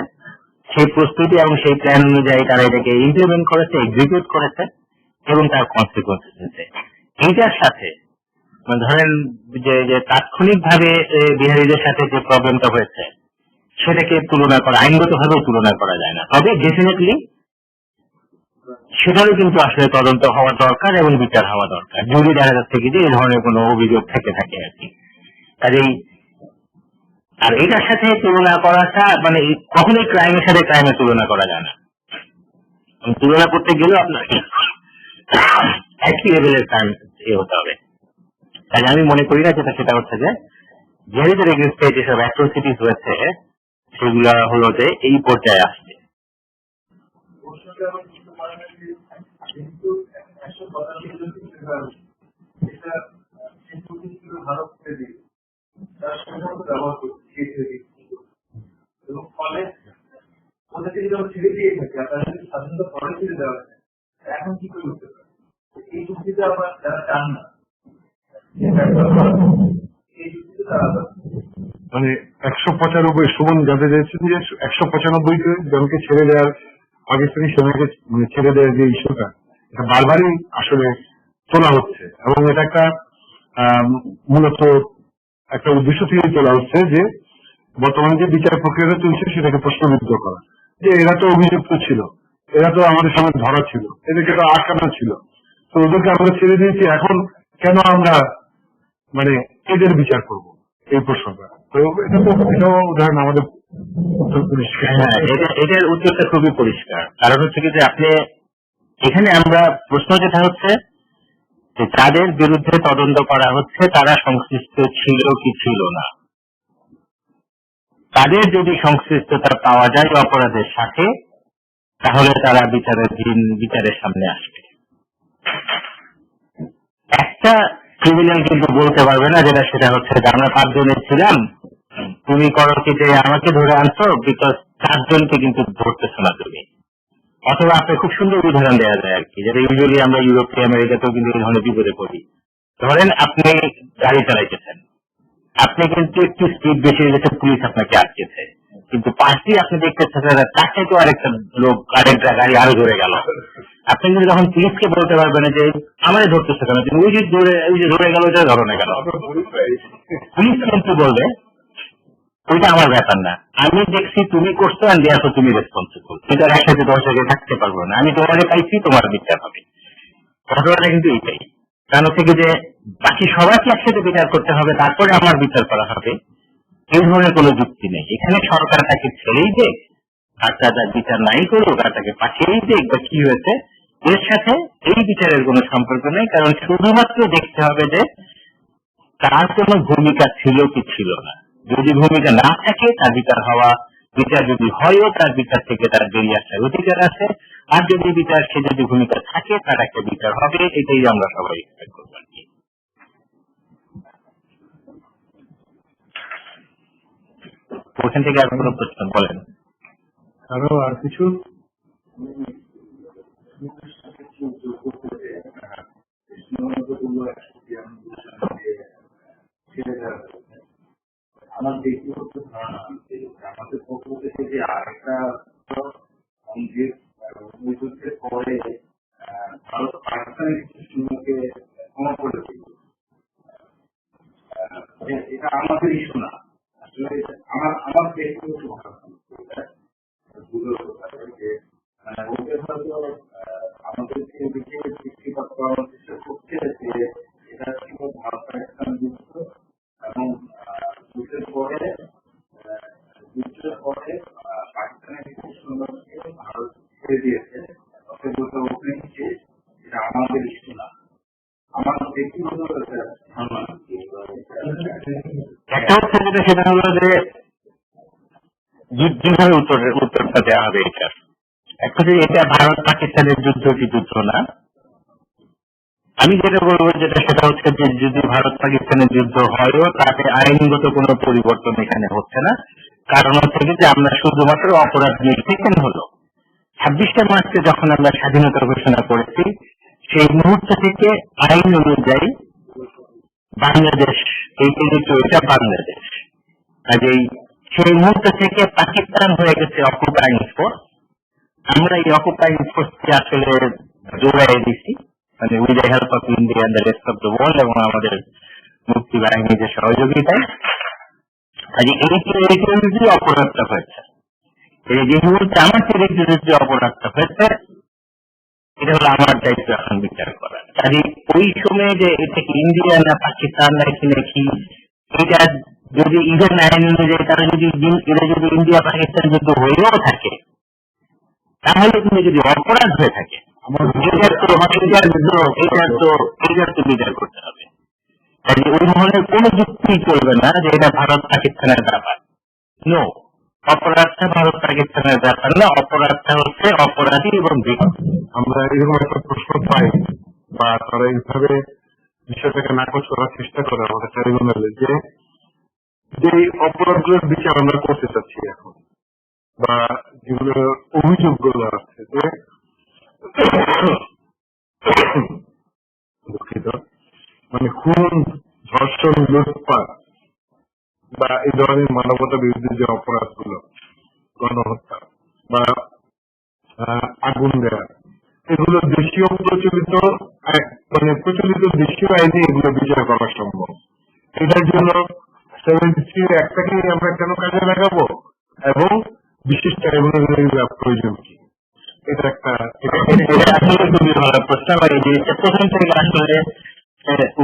সেই প্রস্তুতি এবং সেই প্ল্যান অনুযায়ী তারা এটাকে ইমপ্লিমেন্ট করেছে, এক্সিকিউট করেছে, এবং তার কনসিকুয়েন্স হয়েছে। এইটার সাথে ধরেন যে তাৎক্ষণিক ভাবে বিহারীদের সাথে যে প্রবলেমটা হয়েছে সেটাকে তুলনা করা, আইনগত ভাবে তুলনা করা যায় না, তবে ডেফিনেটলি সেটারও কিন্তু আসলে তদন্ত হওয়া দরকার এবং বিচার হওয়া দরকার যদি দেখা যাচ্ছে কি যে এই ধরনের কোনো অভিযোগ থেকে থাকে আর কি। কাজেই আর এটার সাথে তুলনা করাটা মানে কখনোই ক্রাইমের সাথে ক্রাইমের তুলনা করা যায় না। তুলনা করতে গেলেও আপনার একই লেভেলের ক্রাইম হতে হবে। কাজে আমি মনে করি না সেটা হচ্ছে যে বিহারিদের এগেইনস্টে যেসব অ্যাট্রোসিটিস হয়েছে সেগুলা হলো যে এই পর্যায়ে আসছে। কিন্তু 100% ভারত থেকে তার সাধারণত ব্যবহার করছে এবং ফলে ওদেরকে যদি আমরা ছেড়ে দিয়ে থাকি, আপনারা যদি স্বাধীনতা পরে ছেড়ে দেওয়া হয় এখন কি করে উঠতে পারে, এই যুক্তিতে আমরা যারা চান না এই যুক্তিতে তারা মানে 195 সুমন জানতে চাইছেন যে 195 জনকে ছেড়ে দেওয়ার, পাকিস্তানি সেনাকে ছেড়ে দেওয়ার যে ইস্যুটা এটা বারবারই আসলে তোলা হচ্ছে, এবং এটা একটা মূলত একটা উদ্দেশ্য থেকে তোলা হচ্ছে যে বর্তমানে যে বিচার প্রক্রিয়াটা চলছে সেটাকে প্রশ্নবিদ্ধ করা, যে এরা তো অভিযুক্ত ছিল, এরা তো আমাদের সঙ্গে ধরা ছিল, এদেরকে তো আটকানো ছিল, তো ওদেরকে আমরা ছেড়ে দিয়েছি, এখন কেন আমরা মানে এদের বিচার করব, এই প্রশ্নটা। তো এটাও উদাহরণ আমাদের উত্তর পরিষ্কার। হ্যাঁ, এটার উত্তরটা খুবই পরিষ্কার। কারণ হচ্ছে কি যে আপনি এখানে আমরা প্রশ্ন যেটা হচ্ছে যে যাদের বিরুদ্ধে তদন্ত করা হচ্ছে তারা সংশ্লিষ্ট ছিল কি ছিল না, তাদের যদি সংশ্লিষ্টতা পাওয়া যায় অপরাধের সাথে তাহলে তারা বিচারের সামনে আসবে। একটা ক্রিমিনাল কিন্তু বলতে পারবে না যেটা সেটা হচ্ছে যে আমরা 5 জনের ছিলাম, তুমি করো কি যে আমাকে ধরে আনছো, বিকজ 4 জনকে কিন্তু ধরতেছো না তুমি। অথবা আপনি খুব সুন্দর উদাহরণ দেওয়া যায় আর কি, যেটা ইউজুয়ালি আমরা ইউরোপে আমেরিকাতেও কিন্তু এই ধরনের বিপদে পড়ি। ধরেন আপনি গাড়ি চালাইতেছেন, আপনি কিন্তু একটু স্পিড বেশি হয়ে গেছে, পুলিশ আপনাকে আটকেছে, কিন্তু পাশেই আপনি দেখতেছেন তাকে তো আরেকটা লোক আরেকটা গাড়ি আরো ধরে গেল। আপনি কিন্তু যখন পুলিশকে বলতে পারবেন যে আমাদের ধরতেছে কেন, কিন্তু ওই যে ধরে গেল ওইটা ধরনে গেল, পুলিশ কিন্তু বলবে ওইটা আমার ব্যাপার না, আমি দেখছি তুমি করছো আর দেখো তুমি রেসপন্সিবল, কিন্তু আর একসাথে 10 জায়গায় থাকতে পারবো না, আমি তোমাকে পাইছি, তোমার বিচার হবে। ঘটনাটা কিন্তু এইটাই, কারণ থেকে যে বাকি সবাইকে একসাথে বিচার করতে হবে তারপরে আমার বিচার করা হবে, এই ধরনের কোনো যুক্তি নেই। এখানে সরকার তাকে ছেড়েই দেখ আর তার বিচার নাই করুক আর তাকে পাঠিয়েই দেখ বা কি হয়েছে, এর সাথে এই বিচারের কোনো সম্পর্ক নেই, কারণ শুধুমাত্র দেখতে হবে যে তার কোনো ভূমিকা ছিল কি ছিল না। যদি ভূমিকা না থাকে তার বিচার হওয়া, বিচার যদি হয়ও তার বিচার থেকে তার বেরিয়ে আসার অধিকার আছে, আর যদি বিচার সে যদি ভূমিকা থাকে তার একটা বিচার হবে, এটাই আমরা সবাই এক্সপেক্ট করবো আর কি। ওখান থেকে আর কোনো প্রশ্ন বলেন? আরো আর কিছু? আমার ব্যক্তিগত ধারণা আমাদের পক্ষ থেকে যে আরেকটা যুদ্ধের পরে ভারত পাকিস্তানের কিছু সীমাকে ক্ষমা করে দিল, এটা আমাদের ইস্যু না, আসলে আমার ব্যক্তিগত ওদের হয়তো আমাদেরকে দৃষ্টিপাত করার চেষ্টা করছে যে এটা ছিল ভারত পাকিস্তান যুদ্ধ, এবং যুদ্ধের পরে পাকিস্তানের কিছু সৈন্যকে ভারত ছেড়ে দিয়েছে, ওখানে এটা আমাদের ইস্যু না, আমার ব্যক্তিগত ধারণা। একটা হচ্ছে যেটা, সেটা হলো যে যেভাবে উত্তরটা দেওয়া হবে এটা, একটা যে এটা ভারত পাকিস্তানের যুদ্ধ কি যুদ্ধ না, আমি যেটা বলবো যেটা সেটা হচ্ছে যে যদি ভারত পাকিস্তানের যুদ্ধ হয়ও তাতে আইনগত কোনো পরিবর্তন এখানে হচ্ছে না, কারণ হচ্ছে যে আমরা শুধুমাত্র অপরাধ নির্বিচার হলো 26শে মার্চে যখন আমরা স্বাধীনতা ঘোষণা করেছি সেই মুহূর্ত থেকে আইন অনুযায়ী বাংলাদেশ এই টেরিটরিটা বাংলাদেশ, কাজেই সেই মুহূর্ত থেকে পাকিস্তান হয়ে গেছে অকুপাইং ফোর্স। আমরা এই অকুপাইং ফোর্সকে আসলে জোড়াই দিচ্ছি, মানে with the help of India and the rest of the world, এবং আমাদের মুক্তি বাহিনীদের সহযোগিতায়। কাজে এই যে অপরাধটা হয়েছে, এই যে মুহূর্তে আমার টেরিটরির যে অপরাধটা হয়েছে, এটা হলো আমার দায়িত্ব এখন বিচার করা। কাজে ওই সময়ে যে এটা কি ইন্ডিয়া না পাকিস্তান নাকি নাকি, এটা যদি ইভেন আইন অনুযায়ী তারা যদি এটা যদি ইন্ডিয়া পাকিস্তান যুদ্ধ হয়েও থাকে, তাহলে কিন্তু যদি অপরাধ হয়ে থাকে এটার তো বিচার করতে হবে। কাজে ওই ধরনের কোন যুক্তি চলবে না যে এটা ভারত পাকিস্তানের ব্যাপার। নো, অপরাধটা ভারত পাকিস্তানের ব্যাপার না, অপরাধটা হচ্ছে অপরাধী এবং ব্যক্তি। আমরা এরকম একটা প্রশ্ন পাই বা তারা এইভাবে বিষয়টাকে নাকচ করার চেষ্টা করে আমাদের ট্রাইব্যুনালে, যে অপরাধগুলোর বিচার আমরা করতে চাচ্ছি এখন, বা যেগুলো অভিযোগগুলো আছে যে দুঃখিত, মানে খুন, ধর্ষণ, লুটপাট বা এই ধরনের মানবতা বিরুদ্ধে যে অপরাধগুলো, গণহত্যা বা আগুন দেওয়া, এগুলো দেশীয় প্রচলিত দেশীয় আইনে এগুলো বিচার করা সম্ভব। এটার জন্য 73 একটাকে আমরা কেন কাজে লাগাবো এবং বিশেষ ট্রাইব্যুনাল প্রয়োজন কি? এটা একটা খুবই ভালো প্রশ্ন। আমার এই জিনিসটা প্রথম থেকে আসলে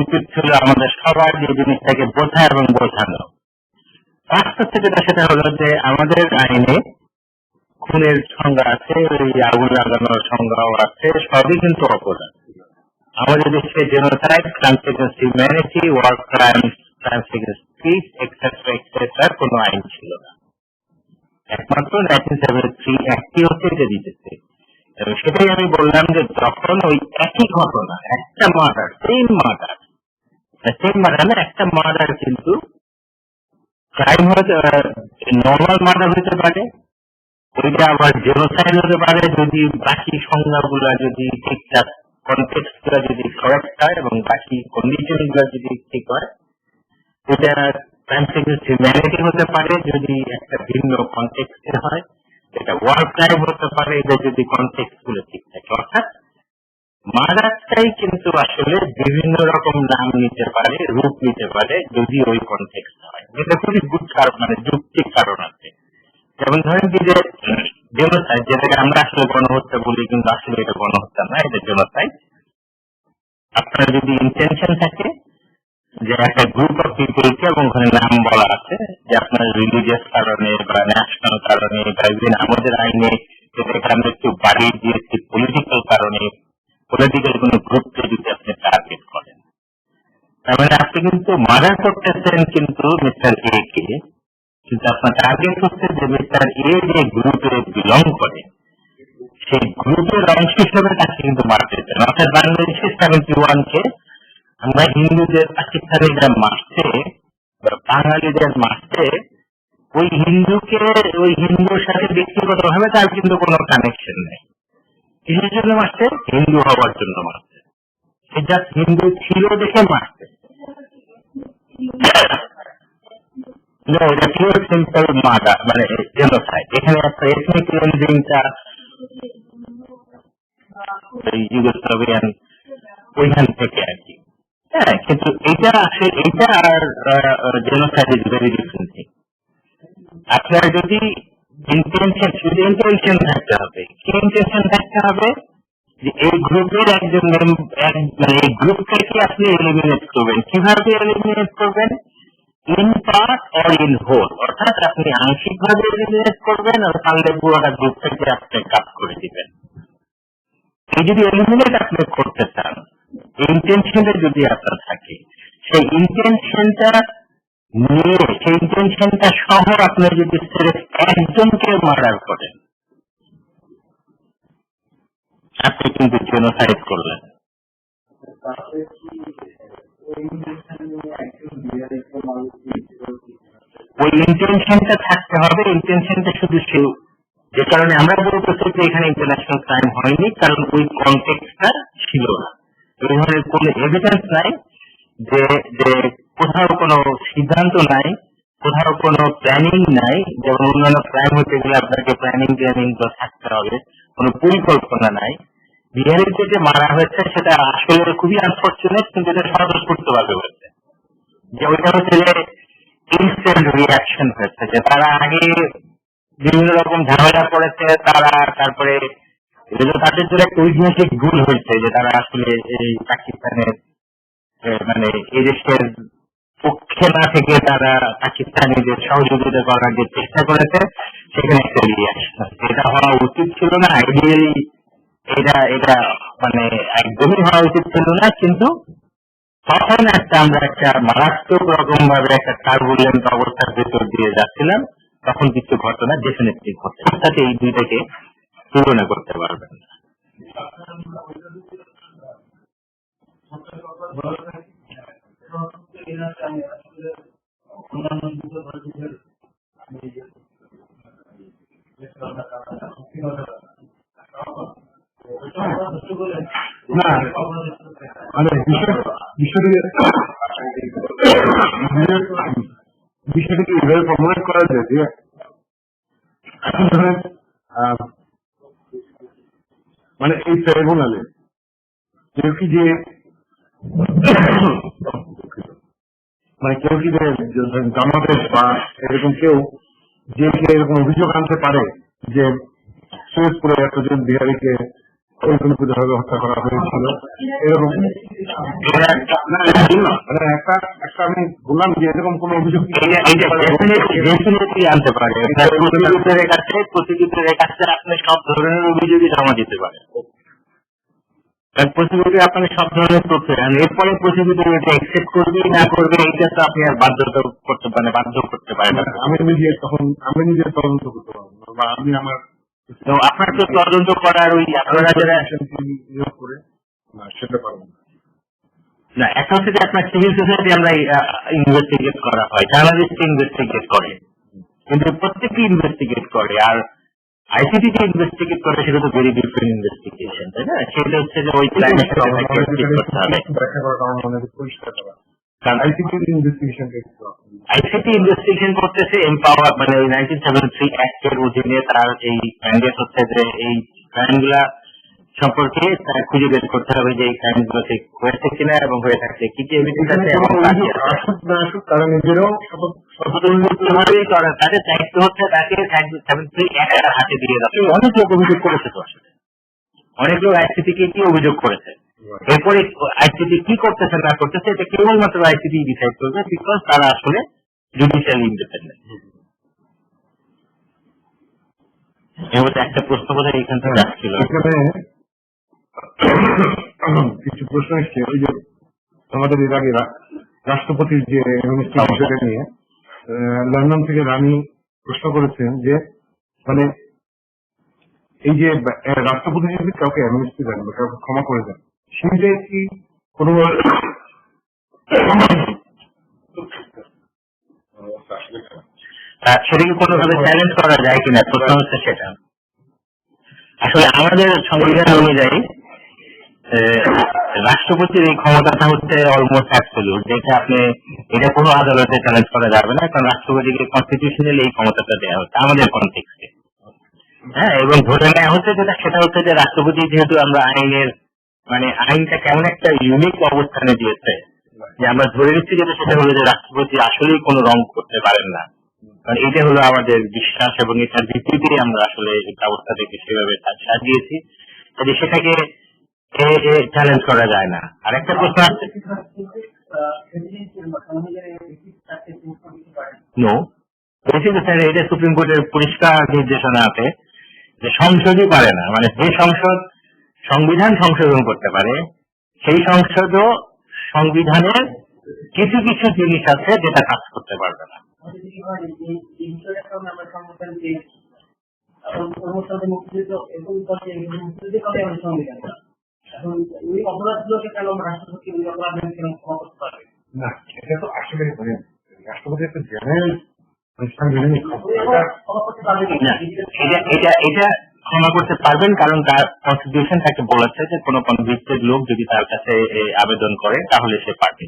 উচিত ছিল আমাদের সবার যে জিনিসটাকে বোঝা এবং বোঝানো। ফার্স্ট হচ্ছে যেটা, সেটা হলো যে আমাদের আইনে খুনের সংজ্ঞা আছে, ওই আগুন লাগানোর সংজ্ঞাও আছে, সবই কিন্তু অপরাধ। আমাদের দেশে genocide, crimes against humanity, war crimes, crimes against peace etcetera etcetera কোনো আইন ছিল না, একমাত্র 1973 অ্যাক্টই হচ্ছে এটা দিতেছে। সেটাই আমি বললাম যে যখন ওই একই ঘটনা, একটা মার্ডার, সেম মার্ডার না, একটা মার্ডার কিন্তু ক্রাইম হতে নর্মাল মার্ডার হতে পারে, ওইটা আবার জেনোসাইড হতে পারে যদি বাকি সংজ্ঞাগুলা যদি ঠিকঠাক কনটেক্সট গুলা যদি কারেক্ট হয় এবং বাকি কন্ডিশন গুলা যদি ঠিক হয়। এটা ক্রাইম এগেইনস্ট হিউম্যানিটি হতে পারে যদি একটা ভিন্ন কনটেক্সটে হয়, এটা ওয়ার ক্রাইম হতে পারে এটা যদি কনটেক্সট গুলো ঠিক থাকে। অর্থাৎ মার্ডারটাই কিন্তু আসলে বিভিন্ন রকম নাম নিতে পারে, রূপ নিতে পারে যদি ওই কনটেক্সট হয়। এটা খুবই গুড কারণ, মানে যৌক্তিক কারণ আছে। যেমন ধরেন কি যে জেনোসাইড, যেটাকে আমরা আসলে গণহত্যা বলি কিন্তু আসলে এটা গণহত্যা না, এটা জেনোসাইড। আপনার যদি ইন্টেনশন থাকে যে একটা গ্রুপ অফ পিপলকে, এবং ওখানে নাম বলা আছে যে আপনার রিলিজিয়াস কারণে বা ন্যাশনাল কারণে বা ইভেন আমাদের আইনে যেটাকে আমরা একটু বাড়িয়ে দিয়েছি পলিটিক্যাল কারণে, পলিটিক্যাল কোন গ্রুপকে যদি আপনি টার্গেট করেন, তার মানে আপনি কিন্তু মার্ডার করতেছেন কিন্তু মিস্টার এ কে, কিন্তু আপনার টার্গেট হচ্ছে যে মিস্টার এ যে গ্রুপে বিলং করে সেই গ্রুপের অংশ হিসেবে তাকে কিন্তু মারতেছেন। অর্থাৎ বাংলাদেশে 71 কে আমরা হিন্দুদের পাকিস্তানিরা মারছে, বাঙালিদের মারছে, ওই হিন্দুকে ওই হিন্দুর সাথে ব্যক্তিগত ভাবে তার কিন্তু কোনো কানেকশন নেই। কিসের জন্য মারছে? হিন্দু হওয়ার জন্য মারছে। সে জাস্ট হিন্দু ছিল দেখে মারছে। এটা পিওর সিম্পল মার্ডার, মানে জেনোসাইড। এখানে একটা এথনিক ক্লিনজিংটা ইউগোস্লাভিয়ান ওইখান থেকে আর কি। হ্যাঁ, কিন্তু এটা আসলে এটা আর genocide is very different thing. আপনার যদি ইন্টেনশন, শুধু ইন্টেনশন থাকতে হবে। কি ইন্টেনশন থাকতে হবে? যে এই গ্রুপের একজন মানে এই গ্রুপটাকে আপনি এলিমিনেট করবেন। কিভাবে এলিমিনেট করবেন? In part or in whole, অর্থাৎ আপনি আংশিক ভাবে এলিমিনেট করবেন আর পারলে পুরোটা গ্রুপটাকে আপনি কাট করে দিবেন। এই যদি এলিমিনেট আপনি করতে চান, ইন্টেনশনে যদি আপনার থাকে, সেই ইন্টেনশনটা নিয়ে, সেই ইন্টেনশনটা সহ আপনি যদি একজনকে মার্ডার করেন, আপনি কিন্তু জেনোসাইড করলেন। ওই ইন্টেনশনটা থাকতে হবে। ইন্টেনশনটা শুধু যে কারণে আমরা বলতেছি যে এখানে ইন্টারন্যাশনাল ক্রাইম হয়নি, কারণ ওই কনটেক্সটটা ছিল না। এই ধরনের কোন এভিডেন্স নাই যে যে কোথাও কোনো সিদ্ধান্ত নাই, কোথাও কোনো প্ল্যানিং নাই। যেমন অন্যান্য ক্রাইম হতে গেলে আপনাকে প্ল্যানিং তো থাকতে হবে, কোনো পরিকল্পনা নাই। বিহারের যে মারা হয়েছে সেটা আসলে খুবই আনফর্চুনেট, কিন্তু এটা স্বতঃস্ফূর্তভাবে হয়েছে। যে ওইটা হচ্ছে যে ইনস্ট্যান্ট রিয়াকশন হয়েছে, যে তারা আগে বিভিন্ন রকম ঝামেলা করেছে, তারা তারপরে তাদের জন্য একটা ঐতিহাসিক ভুল হয়েছে যে তারা আসলে এই পাকিস্তানের মানে এই দেশের পক্ষে না থেকে তারা পাকিস্তানিদের সহযোগিতা করার যে চেষ্টা করেছে, সেখানে একটা রিয়াকশন। এটা হওয়া উচিত ছিল না। আইডিয়ালি এটা মানে একদমই হওয়া উচিত ছিল না, কিন্তু তখন আমরা একটা মারাত্মক রকম ভাবে একটা টার্বুলেন্ট অবস্থার ভেতর দিয়ে যাচ্ছিলাম। তখন কিছু ঘটনা ডেফিনেটলি ঘটে, সাথে এই দুইটাকে তুলনা করতে পারবেন না। না মানে বিষয়টাকে এভাবে ফর্মুলেট করা যায় যে মানে এই ট্রাইব্যুনালে কেউ কি যে মানে কেউ কি জামাতের বা এরকম কেউ যে এরকম অভিযোগ আনতে পারে যে সৈয়দপুরে এতজন বিহারীকে পরিকল্পিতভাবে হত্যা করা হয়েছিল, এরকম মানে একটা আমি বললাম যে এরকম কোন অভিযোগ আনতে পারে। প্রতিযোগীদের কাছে আপনি সব ধরনের অভিযোগই জমা দিতে পারেন। প্রতিযোগী আপনাকে সব ধরনের তথ্য, এরপরে প্রতিযোগী এটা অ্যাকসেপ্ট করবে না করবে, এইটা তো আপনি আর বাধ্য করতে পারেন। আমি নিজে তদন্ত করতে পারবো বা আমি আমার আপনার তো তদন্ত করার ওই আপনারা যারা নিয়োগ করে সেটা পারবো না। একটা হচ্ছে যে আপনার সিভিল সোসাইটি আমরা ইনভেস্টিগেট করা হয়, জার্নালিস্ট ইনভেস্টিগেট করে, কিন্তু প্রত্যেকটি ইনভেস্টিগেট করে। আর আইসিটি যে ইনভেস্টিগেট করে সেটা তো ভেরি ডিফারেন্ট ইনভেস্টিগেশন, তাই না? সেটা হচ্ছে যে ওই ক্লাইমেট করতে হবে। আইসিটি ইনভেস্টিগেশন আইসিটি ইনভেস্টিগেশন করতেছে এমপাওয়ার, মানে ওই 1973 অ্যাক্টের অধীনে তার এই ম্যান্ডেট হচ্ছে যে এই ক্রাইমগুলা সম্পর্কে তার খুঁজে বের করতে হবে যে এই ক্রাইমগুলো ঠিক হয়েছে কিনা এবং হয়ে থাকলে কি কি এভিডেন্স আছে এবং আসুক না আসুক তারা নিজেরাও তাদের দায়িত্ব হচ্ছে তাকে 73 অ্যাক্ট হাতে দিয়ে যাচ্ছে। অনেক লোক অভিযোগ করেছে তো, আসলে অনেক লোক আইসিটি কে কি অভিযোগ করেছে, এরপরে আইসিটি কি করতেছে না করতেছে এটা কেবলমাত্র আইসিটি ডিসাইড করবে, বিকজ তারা আসলে জুডিশিয়াল ইন্ডিপেন্ডেন্ট। এবার একটা প্রশ্ন বোধহয় এখান থেকে আসছিল, এখানে কিছু প্রশ্ন এসছে ওই যে আমাদের এর আগে রাষ্ট্রপতির যে বিষয়টা নিয়ে লন্ডন থেকে রানী প্রশ্ন করেছেন যে মানে এই যে রাষ্ট্রপতি যদি কাউকে অ্যামনেস্টি দেন বা কাউকে ক্ষমা করে দেন সেইটাই কি কোনো সেটাকে কোনোভাবে চ্যালেঞ্জ করা যায় কিনা প্রশ্ন হচ্ছে সেটা। আসলে আমাদের সংবিধান অনুযায়ী রাষ্ট্রপতির এই ক্ষমতাটা হচ্ছে অলমোস্ট অ্যাবসলিউট, যেটা আপনি এটা কোনো আদালতে চ্যালেঞ্জ করা যাবে না, কারণ রাষ্ট্রপতিকে কনস্টিটিউশনালি এই ক্ষমতাটা দেওয়া হচ্ছে আমাদের কনটেক্সটে। হ্যাঁ, এবং ধরে নেওয়া হচ্ছে যেটা সেটা হচ্ছে যে রাষ্ট্রপতি যেহেতু আমরা আইনের মানে আইনটা কেমন একটা ইউনিক অবস্থানে দিয়েছে যে আমরা ধরে নিচ্ছি যেটা সেটা হলো যে রাষ্ট্রপতি আসলেই কোনো রং করতে পারেন না, কারণ এটা হলো আমাদের বিশ্বাস এবং এটার ভিত্তিতে আমরা আসলে এই ব্যবস্থাটাকে সেভাবে সাজিয়েছি, যে সেটাকে চ্যালেঞ্জ করা যায় না। আর একটা প্রশ্ন আসছে, নো এটা সুপ্রিম কোর্টের পরিষ্কার নির্দেশনা আছে যে সংসদই পারে না, মানে যে সংসদ সংবিধান সংশোধন করতে পারে সেই সংসদও সংবিধানের কিছু কিছু জিনিস আছে যেটা কাজ করতে পারবে না। না এটা তো আসলে রাষ্ট্রপতি একটা জেনারেল সাংবিধানিক এটা ক্ষমা করতে পারবেন, কারণ তার কনস্টিটিউশন তাকে বলেছে যে কোনো কনভিক্টেড লোক যদি তার কাছে আবেদন করে তাহলে সে পারবে।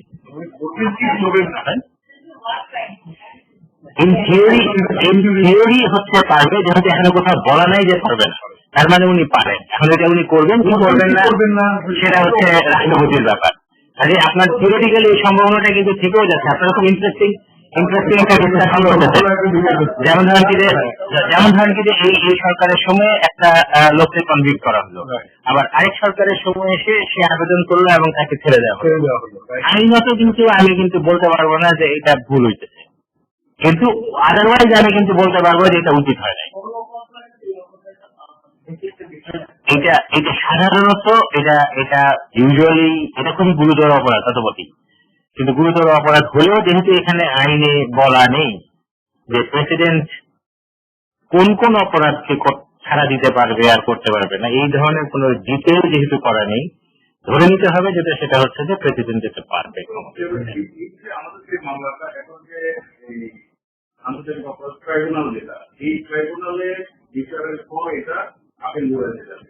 ইন থিওরি হচ্ছে পারবে, যেহেতু এখানে কোথাও বলা নাই যে পারবে না, তার মানে উনি পারেন। এখন এটা উনি করবেন কি করবেন না সেটা হচ্ছে রাষ্ট্রপতির ব্যাপার। কাজে আপনার থিওরিটিক্যালি এই সম্ভাবনাটা কিন্তু থেকেও যাচ্ছে। আপনারা খুব ইন্টারেস্টিং একটা ডিসকাশন করতেছে। যেমন ধরেন কি যে এই সরকারের সময় একটা লোককে কনভিক্ট করা হলো, আবার আরেক সরকারের সময় এসে সে আবেদন করলো এবং তাকে ছেড়ে দেওয়া হলো। আইনত কিন্তু আমি কিন্তু বলতে পারবো না যে এটা ভুল হইতেছে, কিন্তু আদারওয়াইজ আমি কিন্তু বলতে পারবো যে এটা উচিত হয় নাই। এটা সাধারণত এটা ইউজুয়ালি এটা খুবই গুরুতর অপরাধ, তত বটেই, কিন্তু গুরুতর অপরাধ হলেও যেহেতু এখানে আইনে বলা নেই যে প্রেসিডেন্ট কোন কোন অপরাধকে ছাড়া দিতে পারবে আর করতে পারবে না, এই ধরনের কোন ডিটেল যেহেতু করা নেই, ধরে নিতে হবে যেটা সেটা হচ্ছে যে প্রেসিডেন্ট যেতে পারবে। আমাদের যে মামলাটা এখন যে আন্তর্জাতিক অপরাধ ট্রাইব্যুনাল, যেটা এই ট্রাইব্যুনালের বিচারের পর এটা আপিল বিভাগে যাবে।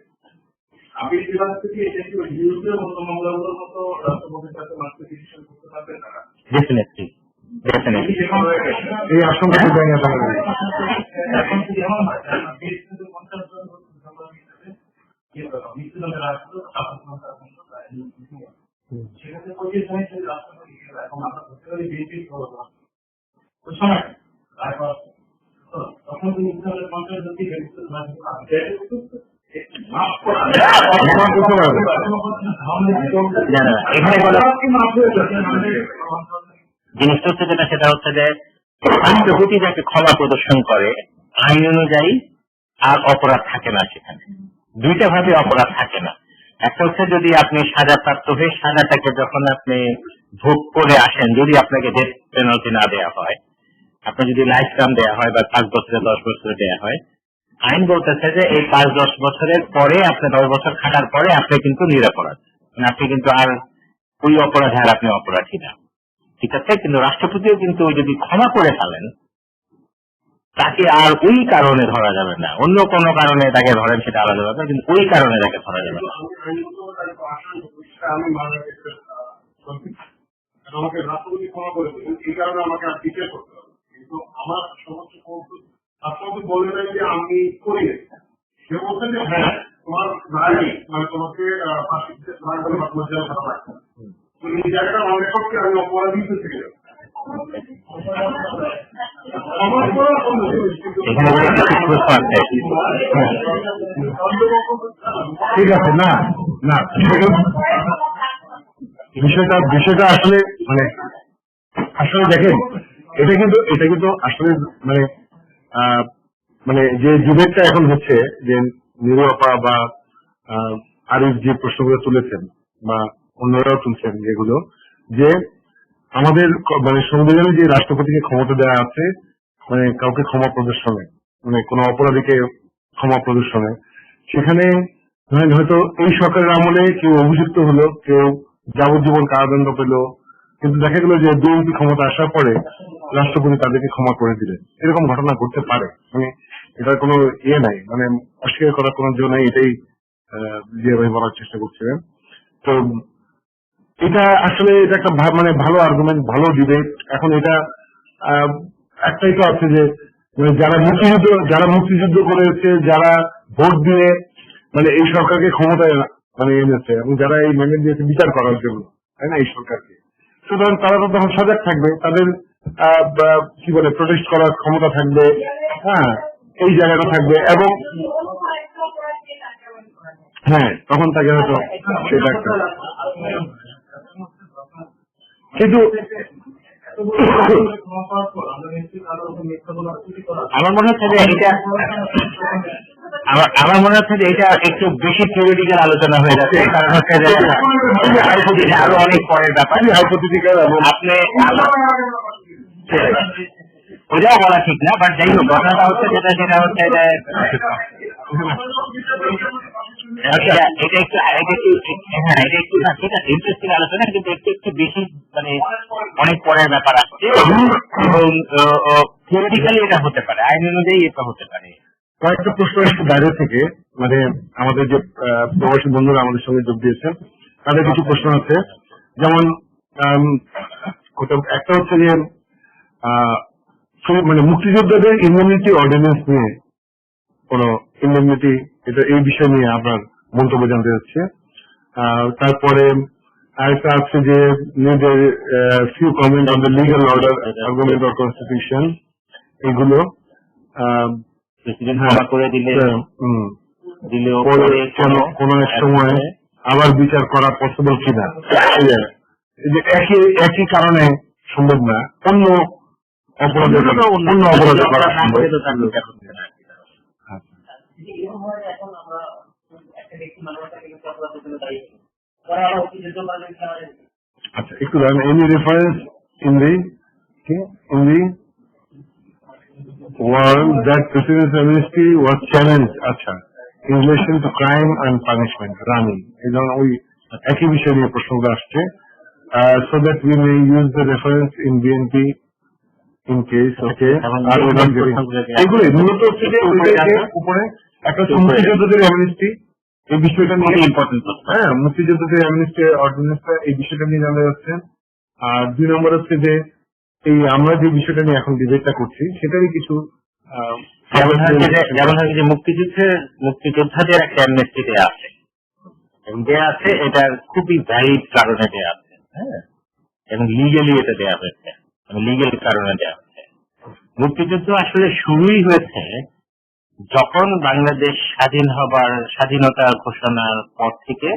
আপিল বিভাগ থেকে এটা কি ইউরোপীয় মতো মামলাগুলোর মতো রাষ্ট্রপতির কাছে মাত্র ডিসিশন করতে পারবেন তারা? ডেফিনেটলি এই আশঙ্কা তো জানি না। এখন যদি এমন হয় কিন্তু 50 জন সেক্ষেত্রে 25 জনের রাষ্ট্রপতি এখন আমরা ধরতে পারি বিএনপি ওই সময় তখন তিনি 50 জন দিয়ে জিনিসটা হচ্ছে যেটা সেটা হচ্ছে যে রাষ্ট্রপতি যাকে ক্ষমা প্রদর্শন করে আইন অনুযায়ী আর অপরাধ থাকে না, সেখানে দুইটা ভাবে অপরাধ থাকে না। একটা হচ্ছে যদি আপনি সাজাপ্রাপ্ত হয়ে সাজাটাকে যখন আপনি ভোগ করে আসেন, যদি আপনাকে ডেথ পেনাল্টি না দেওয়া হয়, আপনার যদি লাইফ টার্ম দেওয়া হয় বা 5 বছরে 10 বছরে দেওয়া হয়, আইন বলতেছে যে এই 5-10 বছরের পরে আপনি 10 বছর খাটার পরে আপনি কিন্তু নিরপরাধ, মানে আপনি কিন্তু আর ওই অপরাধে আর আপনি অপরাধী না, ঠিক আছে। কিন্তু রাষ্ট্রপতিও কিন্তু যদি ক্ষমা করে ফেলেন তাকে আর ওই কারণে ধরা যাবে না, অন্য কোনো কারণে তাকে ধরেন সেটা আলাদা ব্যাপার, কিন্তু ওই কারণে তাকে ধরা যাবে না। আমাকে রাষ্ট্রপতি ক্ষমা করে দেবেন, এই কারণে আমাকে আর বিচার করতে হবে। কিন্তু আমার সমস্ত রাষ্ট্রপতি বলে নাই যে আমি করি নাই। সে বলছেন যে হ্যাঁ তোমার রায় মানে তোমাকে ফাঁসি দিতে এই জায়গাটা মনে করতে আমি অপরাধী থেকে যাবো। ঠিক আছে, না না বিষয়টা আসলে মানে আসলে দেখেন, এটা কিন্তু আসলে মানে মানে যে ডিবেটটা এখন হচ্ছে যে নিরুপা বা আরিফ যে প্রশ্নগুলো তুলেছেন বা অন্যরাও তুলছেন, যেগুলো যে আমাদের মানে সংবিধানে যে রাষ্ট্রপতিকে ক্ষমতা দেওয়া আছে মানে কাউকে ক্ষমা প্রদর্শনে, মানে কোনো অপরাধীকে ক্ষমা প্রদর্শনে, সেখানে হয়তো এই সরকারের আমলে কেউ অভিযুক্ত হলো, কেউ যাবজ্জীবন কারাদণ্ড পেল, কিন্তু দেখা গেল যে বিএনপি ক্ষমতা আসার পরে রাষ্ট্রপতি তাদেরকে ক্ষমা করে দিলেন। এরকম ঘটনা ঘটতে পারে, মানে এটার কোনো ইয়ে নাই, মানে অস্বীকার করার কোনো জন্য নেই, এটাই জিয়া বলার চেষ্টা করছিলেন। তো এটা আসলে এটা একটা মানে ভালো আর্গুমেন্ট, ভালো ডিবেট। এখন এটা একটাই তো আছে যে মানে যারা মুক্তিযুদ্ধ করেছে, যারা ভোট দিয়ে মানে এই সরকারকে ক্ষমতায় মানে এনেছে এবং যারা এই ম্যান্ডেট দিয়েছে বিচার করার জন্য, তাই না, এই সরকারকে, সুতরাং তারা তো তখন সজাগ থাকবে, তাদের কি বলে প্রোটেস্ট করার ক্ষমতা থাকবে, হ্যাঁ এই জায়গাটা থাকবে, এবং হ্যাঁ তখন তাকে হয়তো সেটা একটা কিন্তু আমার মনে হচ্ছে যে এটা আমার মনে হচ্ছে যে এটা একটু বেশি থিওরিটিক্যাল আলোচনা হয়ে যাচ্ছে, কারণ হচ্ছে যে আরো অনেক পরের ব্যাপার হাইপোথেটিক্যাল, এবং আপনি ওটাও বলা ঠিক না, বাট যাই হোক ঘটনাটা হচ্ছে যেটা হচ্ছে এটা একটু ইন্টারেস্টিং আলোচনা, কিন্তু একটু বেশি মানে অনেক পরের ব্যাপার আসছে, এবং থিওরিটিক্যালি এটা হতে পারে, আইন অনুযায়ী এটা হতে পারে। কয়েকটা প্রশ্ন একটু বাইরে থেকে, মানে আমাদের যে প্রবাসী বন্ধুরা আমাদের সঙ্গে যোগ দিয়েছেন তাদের কিছু প্রশ্ন আছে, যেমন একটা হচ্ছে যে মানে মুক্তিযোদ্ধাদের ইমিউনিটি অর্ডিন্যান্স নিয়ে কোন ইমিউনিটি, এটা এই বিষয় নিয়ে আপনার মন্তব্য জানতে যাচ্ছে। তারপরে আরেকটা আছে যে few comment on the legal order argument or constitution, এগুলো করে দিলে কোন এক সময় আবার বিচার করা পসিবল কিনা, যে একই কারণে সম্ভব না, অন্য অপরাধের করা সম্ভব। আচ্ছা একটু ধরেন, any reference in the world that president's amnesty was challenged, আচ্ছা, in relation to crime and punishment, রানি, এই ধরনের ওই একই বিষয় নিয়ে প্রশ্নগুলো আসছে, so that we may use the reference in BNP in case, okay, এইগুলোই মূলত হচ্ছে যে উপরে একটা মুক্তিযোদ্ধাদের অ্যামনেস্টি, এই বিষয়টা নিয়ে ইম্পর্টেন্ট, হ্যাঁ মুক্তিযোদ্ধাদের অ্যামনেস্টি অর্ডিন্যান্সটা এই বিষয়টা নিয়ে জানা যাচ্ছে। আর 2 নম্বর হচ্ছে যে এই আমরা যে বিষয়টা নিয়ে এখন ডিবেটটা করছি সেটারই কিছু, যেমন হয় যে মুক্তিযোদ্ধাদের একটা অ্যামনেস্টি দেয়া আছে, এটা খুবই ভ্যালিড কারণে দেয়া আছে, হ্যাঁ, এবং লিগালি এটা দেয়া হয়েছে, লিগাল কারণে দেয়া হয়েছে। মুক্তিযুদ্ধ আসলে শুরুই হয়েছে যখন বাংলাদেশ স্বাধীনতা ঘোষণার পর থেকে,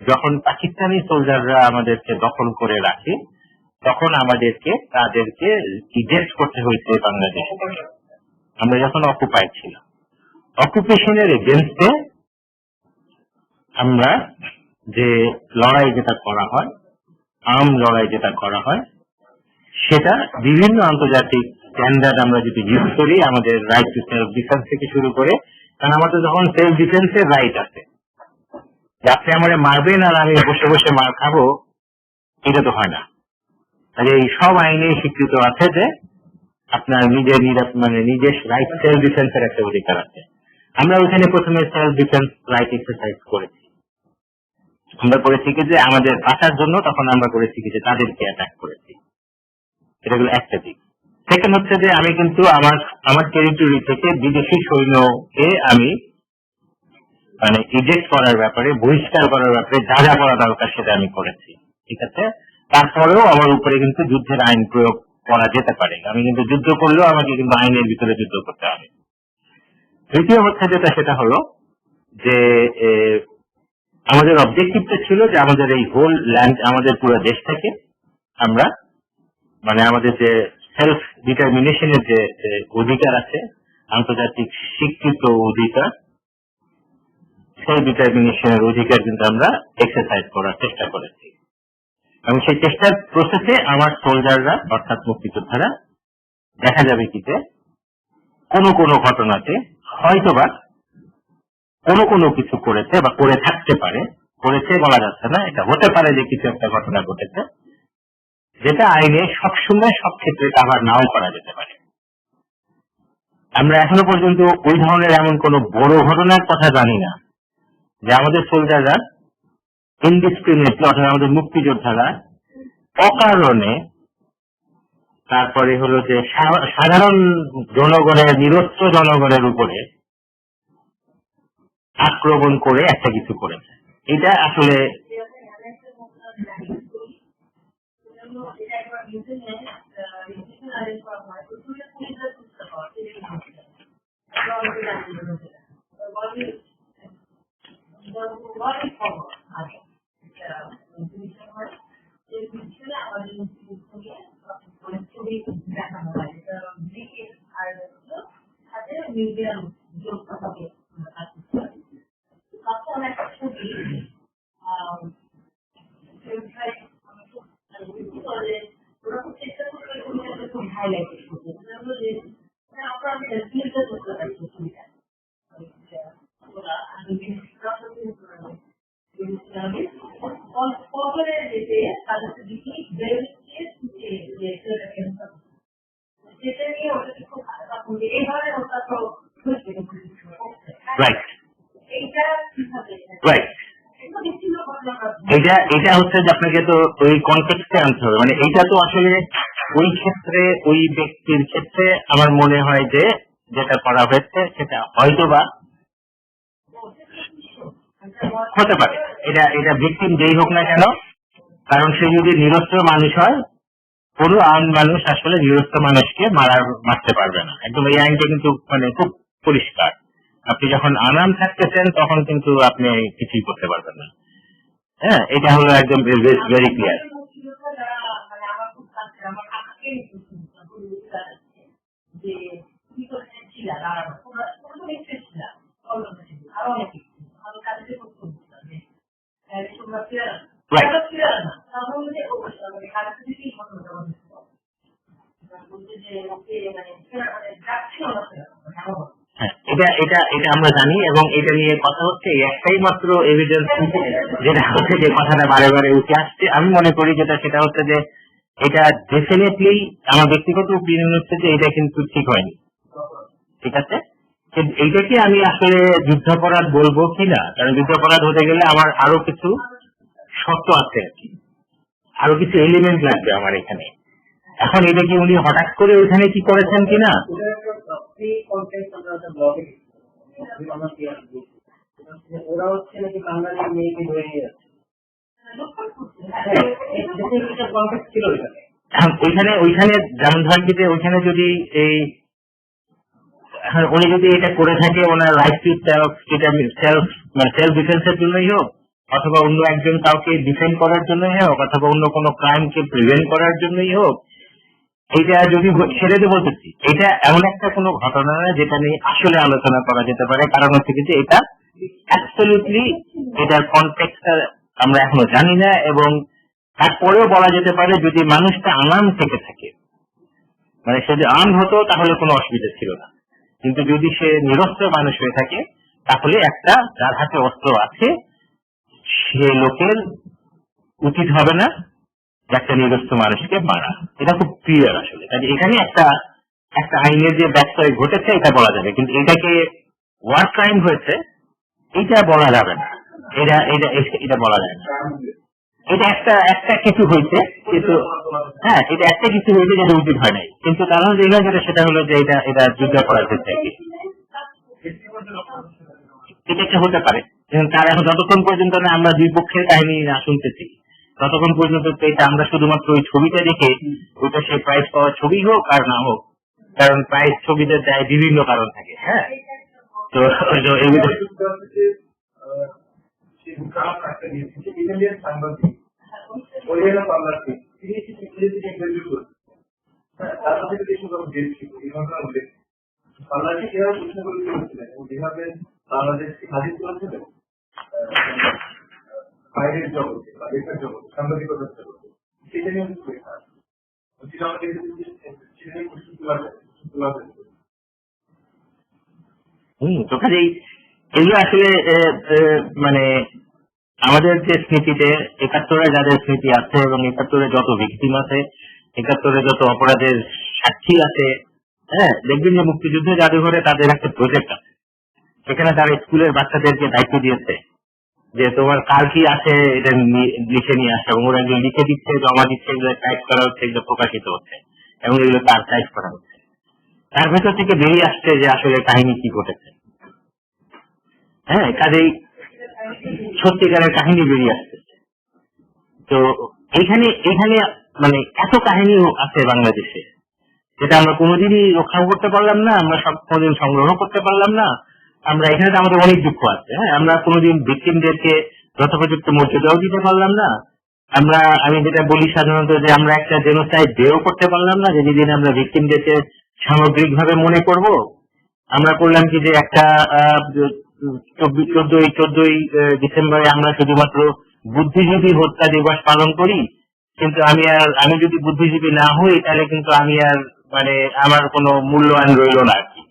যখন পাকিস্তানি সোলজাররা আমাদেরকে দখল করে রাখে, তখন তাদেরকে ইজেক্ট করতে হয়েছে বাংলাদেশ। আমরা যখন অকুপাইড ছিলাম, অকুপেশনের এগেনস্টে আমরা যে লড়াই যেটা করা হয়, আর্ম লড়াই যেটা করা হয়, সেটা বিভিন্ন আন্তর্জাতিক স্ট্যান্ডার্ড আমরা যদি ইউজ করি, আমাদের রাইট টু সেলফ ডিফেন্স থেকে শুরু করে, কারণ আমাদের যখন সেলফ ডিফেন্সের রাইট আছে, আপনি আমার মারবেন আর আমি বসে বসে মার খাবো, এটা তো হয় না। তাহলে এই সব আইনে স্বীকৃত আছে যে আপনার নিজের রাইট সেলফ ডিফেন্সের একটা অধিকার আছে। আমরা ওইখানে প্রথমে সেলফ ডিফেন্স রাইট এক্সারসাইজ করেছি, আমরা করেছি কি যে আমাদের বাঁচার জন্য তখন আমরা করেছি কি যে তাদেরকে অ্যাটাক করেছি। এটা হলো একটা দিক। সেকেন্ড হচ্ছে যে আমি কিন্তু আমার টেরিটরি থেকে বিদেশি সৈন্যকে আমি মানে ইজেক্ট করার ব্যাপারে, বহিষ্কার করার ব্যাপারে যা যা করা দরকার সেটা আমি করেছি, ঠিক আছে। তারপরেও আমার উপরে কিন্তু যুদ্ধের আইন প্রয়োগ করা যেতে পারে। আমি কিন্তু যুদ্ধ করলেও আমাকে কিন্তু আইনের ভিতরে যুদ্ধ করতে হবে। তৃতীয় হচ্ছে যেটা, সেটা হলো যে আমাদের অবজেক্টিভটা ছিল যে আমাদের এই হোল ল্যান্ড, আমাদের পুরো দেশ থেকে আমরা মানে আমাদের যে সেলফ ডিটারমিনেশনের যে অধিকার আছে, আন্তর্জাতিক স্বীকৃত অধিকার, সেই ডিটারমিনেশনের অধিকার কিন্তু আমরা এক্সারসাইজ করার চেষ্টা করেছি। এবং সেই চেষ্টার প্রসেসে আমার সোলজাররা অর্থাৎ মুক্তিযোদ্ধারা দেখা যাবে কি যে কোনো ঘটনাতে হয়তোবা কোনো কিছু করেছে বা করে থাকতে পারে, করেছে বলা যাচ্ছে না, এটা হতে পারে যে কিছু একটা ঘটনা ঘটেছে যেটা আইনে সবসময় সব ক্ষেত্রে কাভার নাও করা যেতে পারে। আমরা এখনো পর্যন্ত ওই ধরনের এমন কোন বড় ঘটনার কথা জানি না যে আমাদের সোলজাররা ইনডিসক্রিমিনেটলি অর্থাৎ আমাদের মুক্তিযোদ্ধারা অকারণে, তারপরে হলো যে সাধারণ জনগণের, নিরস্ত্র জনগণের উপরে আক্রমণ করে একটা কিছু করেছে। এটা আসলে এটা হচ্ছে যে আপনাকে তো ওই কনটেক্সটে আনতে হবে। মানে এটা তো আসলে ওই ক্ষেত্রে, ওই ব্যক্তির ক্ষেত্রে আমার মনে হয় যে যেটা করা হয়েছে সেটা হয়তোবা হতে পারে। এটা ভিকটিম যেই হোক না কেন, কারণ সে যদি নিরস্ত্র মানুষ হয়, কোনো আইন মানুষ আসলে নিরস্ত্র মানুষকে মারতে পারবে না। একদম এই আইনটা কিন্তু মানে খুব পরিষ্কার। আপনি যখন আনাম থাকতেছেন তখন কিন্তু আপনি কিছুই করতে পারবেন না। হ্যাঁ, এটা হলো একদম ভেরি ক্লিয়ার। এটা আমরা জানি এবং এটা নিয়ে কথা হচ্ছে। একটাই মাত্র এভিডেন্স যেটা হচ্ছে যে কথাটা বারে বারে উঠে আসছে, আমি মনে করি যেটা, সেটা হচ্ছে যে এটা ডেফিনেটলি আমার ব্যক্তিগত ওপিনিয়ন হচ্ছে যে এটা কিন্তু ঠিক হয়নি, ঠিক আছে। এইটাকে আমি আসলে যুদ্ধাপরাধ বলবো কিনা, কারণ যুদ্ধাপরাধ হতে গেলে আমার আরো কিছু শর্ত আছে, আরো কিছু এলিমেন্ট লাগবে আমার এখানে। এখন এটা কি উনি হঠাৎ করে ওইখানে কি করেছেন কিনা, ওরা হচ্ছে নাকি বাঙালি মেয়েকে ধরে নিয়ে যাচ্ছে, ওইখানে যেমন ধরেন কি যে ওইখানে যদি এই উনি যদি এটা করে থাকে ওনার রাইট টু সেলফ ডিফেন্সের জন্যই হোক, অথবা অন্য একজন কাউকে ডিফেন্ড করার জন্যই হোক, অথবা অন্য কোনো ক্রাইমকে প্রিভেন্ট করার জন্যই হোক, এটা যদি ছেড়ে দিয়ে বলতেছি, এটা এমন একটা কোনো ঘটনা না যেটা নিয়ে আসলে আলোচনা করা যেতে পারে। কারণ হচ্ছে কি যে এটা অ্যাবসলিউটলি এটার কনটেক্সটটা আমরা এখনো জানি না। এবং তারপরেও বলা যেতে পারে যদি মানুষটা আনাম থেকে থাকে, মানে সে যদি আর্ম হতো তাহলে কোনো অসুবিধা ছিল না, কিন্তু যদি সে নিরস্ত্র মানুষ হয়ে থাকে তাহলে একটা যার হাতে অস্ত্র আছে সে লোকের উচিত হবে না একটা নিরস্ত্র মানুষকে মারা। এটা খুব ক্লিয়ার আসলে। কাজে এখানে একটা আইনের যে ব্যত্যয় ঘটেছে এটা বলা যাবে, কিন্তু এটাকে ওয়ার ক্রাইম হয়েছে এটা বলা যাবে না। এটা এটা এটা বলা যায় না। এটা একটা একটা কিছু হয়েছে, কিন্তু হ্যাঁ এটা একটা কিছু হয়েছে যেটা উচিত হয় নাই, কিন্তু কারণ যেটা সেটা হলো যে এটা যুদ্ধ করা হচ্ছে। এটা একটা হতে পারে, তার এখন যতক্ষণ পর্যন্ত না আমরা দুই পক্ষের কাহিনী না শুনতেছি ততক্ষণ পর্যন্ত তো এটা আমরা শুধুমাত্র ওই ছবিটা দেখে ওইটা সে প্রাইজ পাওয়া ছবি হোক আর না হোক, কারণ প্রাইজ ছবিতে দেয় বিভিন্ন কারণ থাকে। হ্যাঁ, তো এগুলো ইটালিয়ান সাংবাদিক ওরিয়েনা পাল্লাসি তিনি ইন্টারভিউ করেছেন। তার সাথে কিছু ছিল এই ঘটনা উল্লেখ পাল্লাসি কিভাবে প্রশ্ন করেছিলেন এবং যেভাবে বাংলাদেশ হাজির করেছিলেন বাইরের জগতে বা দেশের জগতে সাংবাদিকতার জগতে, সেটা নিয়ে তো কাজেই এগুলো আসলে মানে আমাদের যে স্মৃতিতে ৭১-এ যাদের স্মৃতি আছে এবং ৭১-এ যত ভিকটিম আছে, ৭১-এ যত অপরাধের সাক্ষী আছে, হ্যাঁ দেখবেন যে মুক্তিযুদ্ধ জাদুঘরে তাদের একটা প্রজেক্ট আছে, সেখানে তারা স্কুলের বাচ্চাদেরকে দায়িত্ব দিয়েছে যে তোমার কার কি আছে এটা লিখে নিয়ে আসে, এবং ওরা এগুলো লিখে দিচ্ছে, জমা দিচ্ছে, এগুলো টাইপ করা হচ্ছে, এগুলো প্রকাশিত হচ্ছে এবং এগুলো তার টাইপ করা হচ্ছে। তার ভেতর থেকে বেরিয়ে আসছে যে আসলে কাহিনী কি ঘটেছে। হ্যাঁ, কাজেই সত্যিকারের কাহিনী বেরিয়ে আসছে। তো এখানে মানে এত কাহিনী আছে বাংলাদেশে, যেটা আমরা কোনোদিনই রক্ষা করতে পারলাম না, আমরা সব কোনোদিন সংগ্রহ করতে পারলাম না। আমরা এখানে তো আমাদের অনেক দুঃখ আছে। হ্যাঁ, আমরা কোনোদিন ভিকটিমদেরকে যথোপযুক্ত মর্যাদাও দিতে পারলাম না। আমি যেটা বলি সাধারণত যে আমরা একটা জেনোসাইড ডেও করতে পারলাম না, যে যেদিন আমরা ভিকটিমদেরকে সামগ্রিকভাবে মনে করব। আমরা করলাম কি যে একটা 14ই ডিসেম্বরে আমরা শুধুমাত্র বুদ্ধিজীবী হত্যা দিবস পালন করি, কিন্তু আমি যদি বুদ্ধিজীবী না হই তাহলে কিন্তু আমি আর মানে আমার কোনো মূল্যায়ন রইল না আর কি।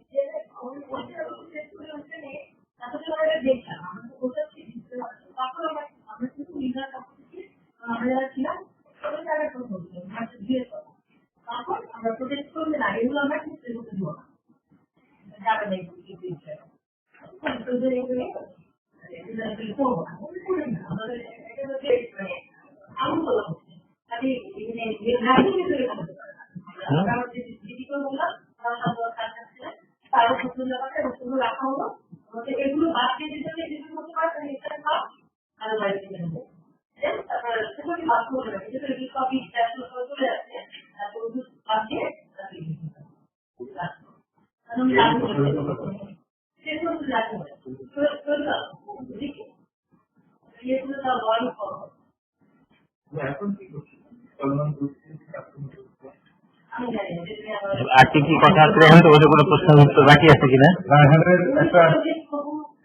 আর কি কি কথা আছে এখন, তো ওদের কোনো প্রশ্ন উত্তর বাকি আছে কিনা?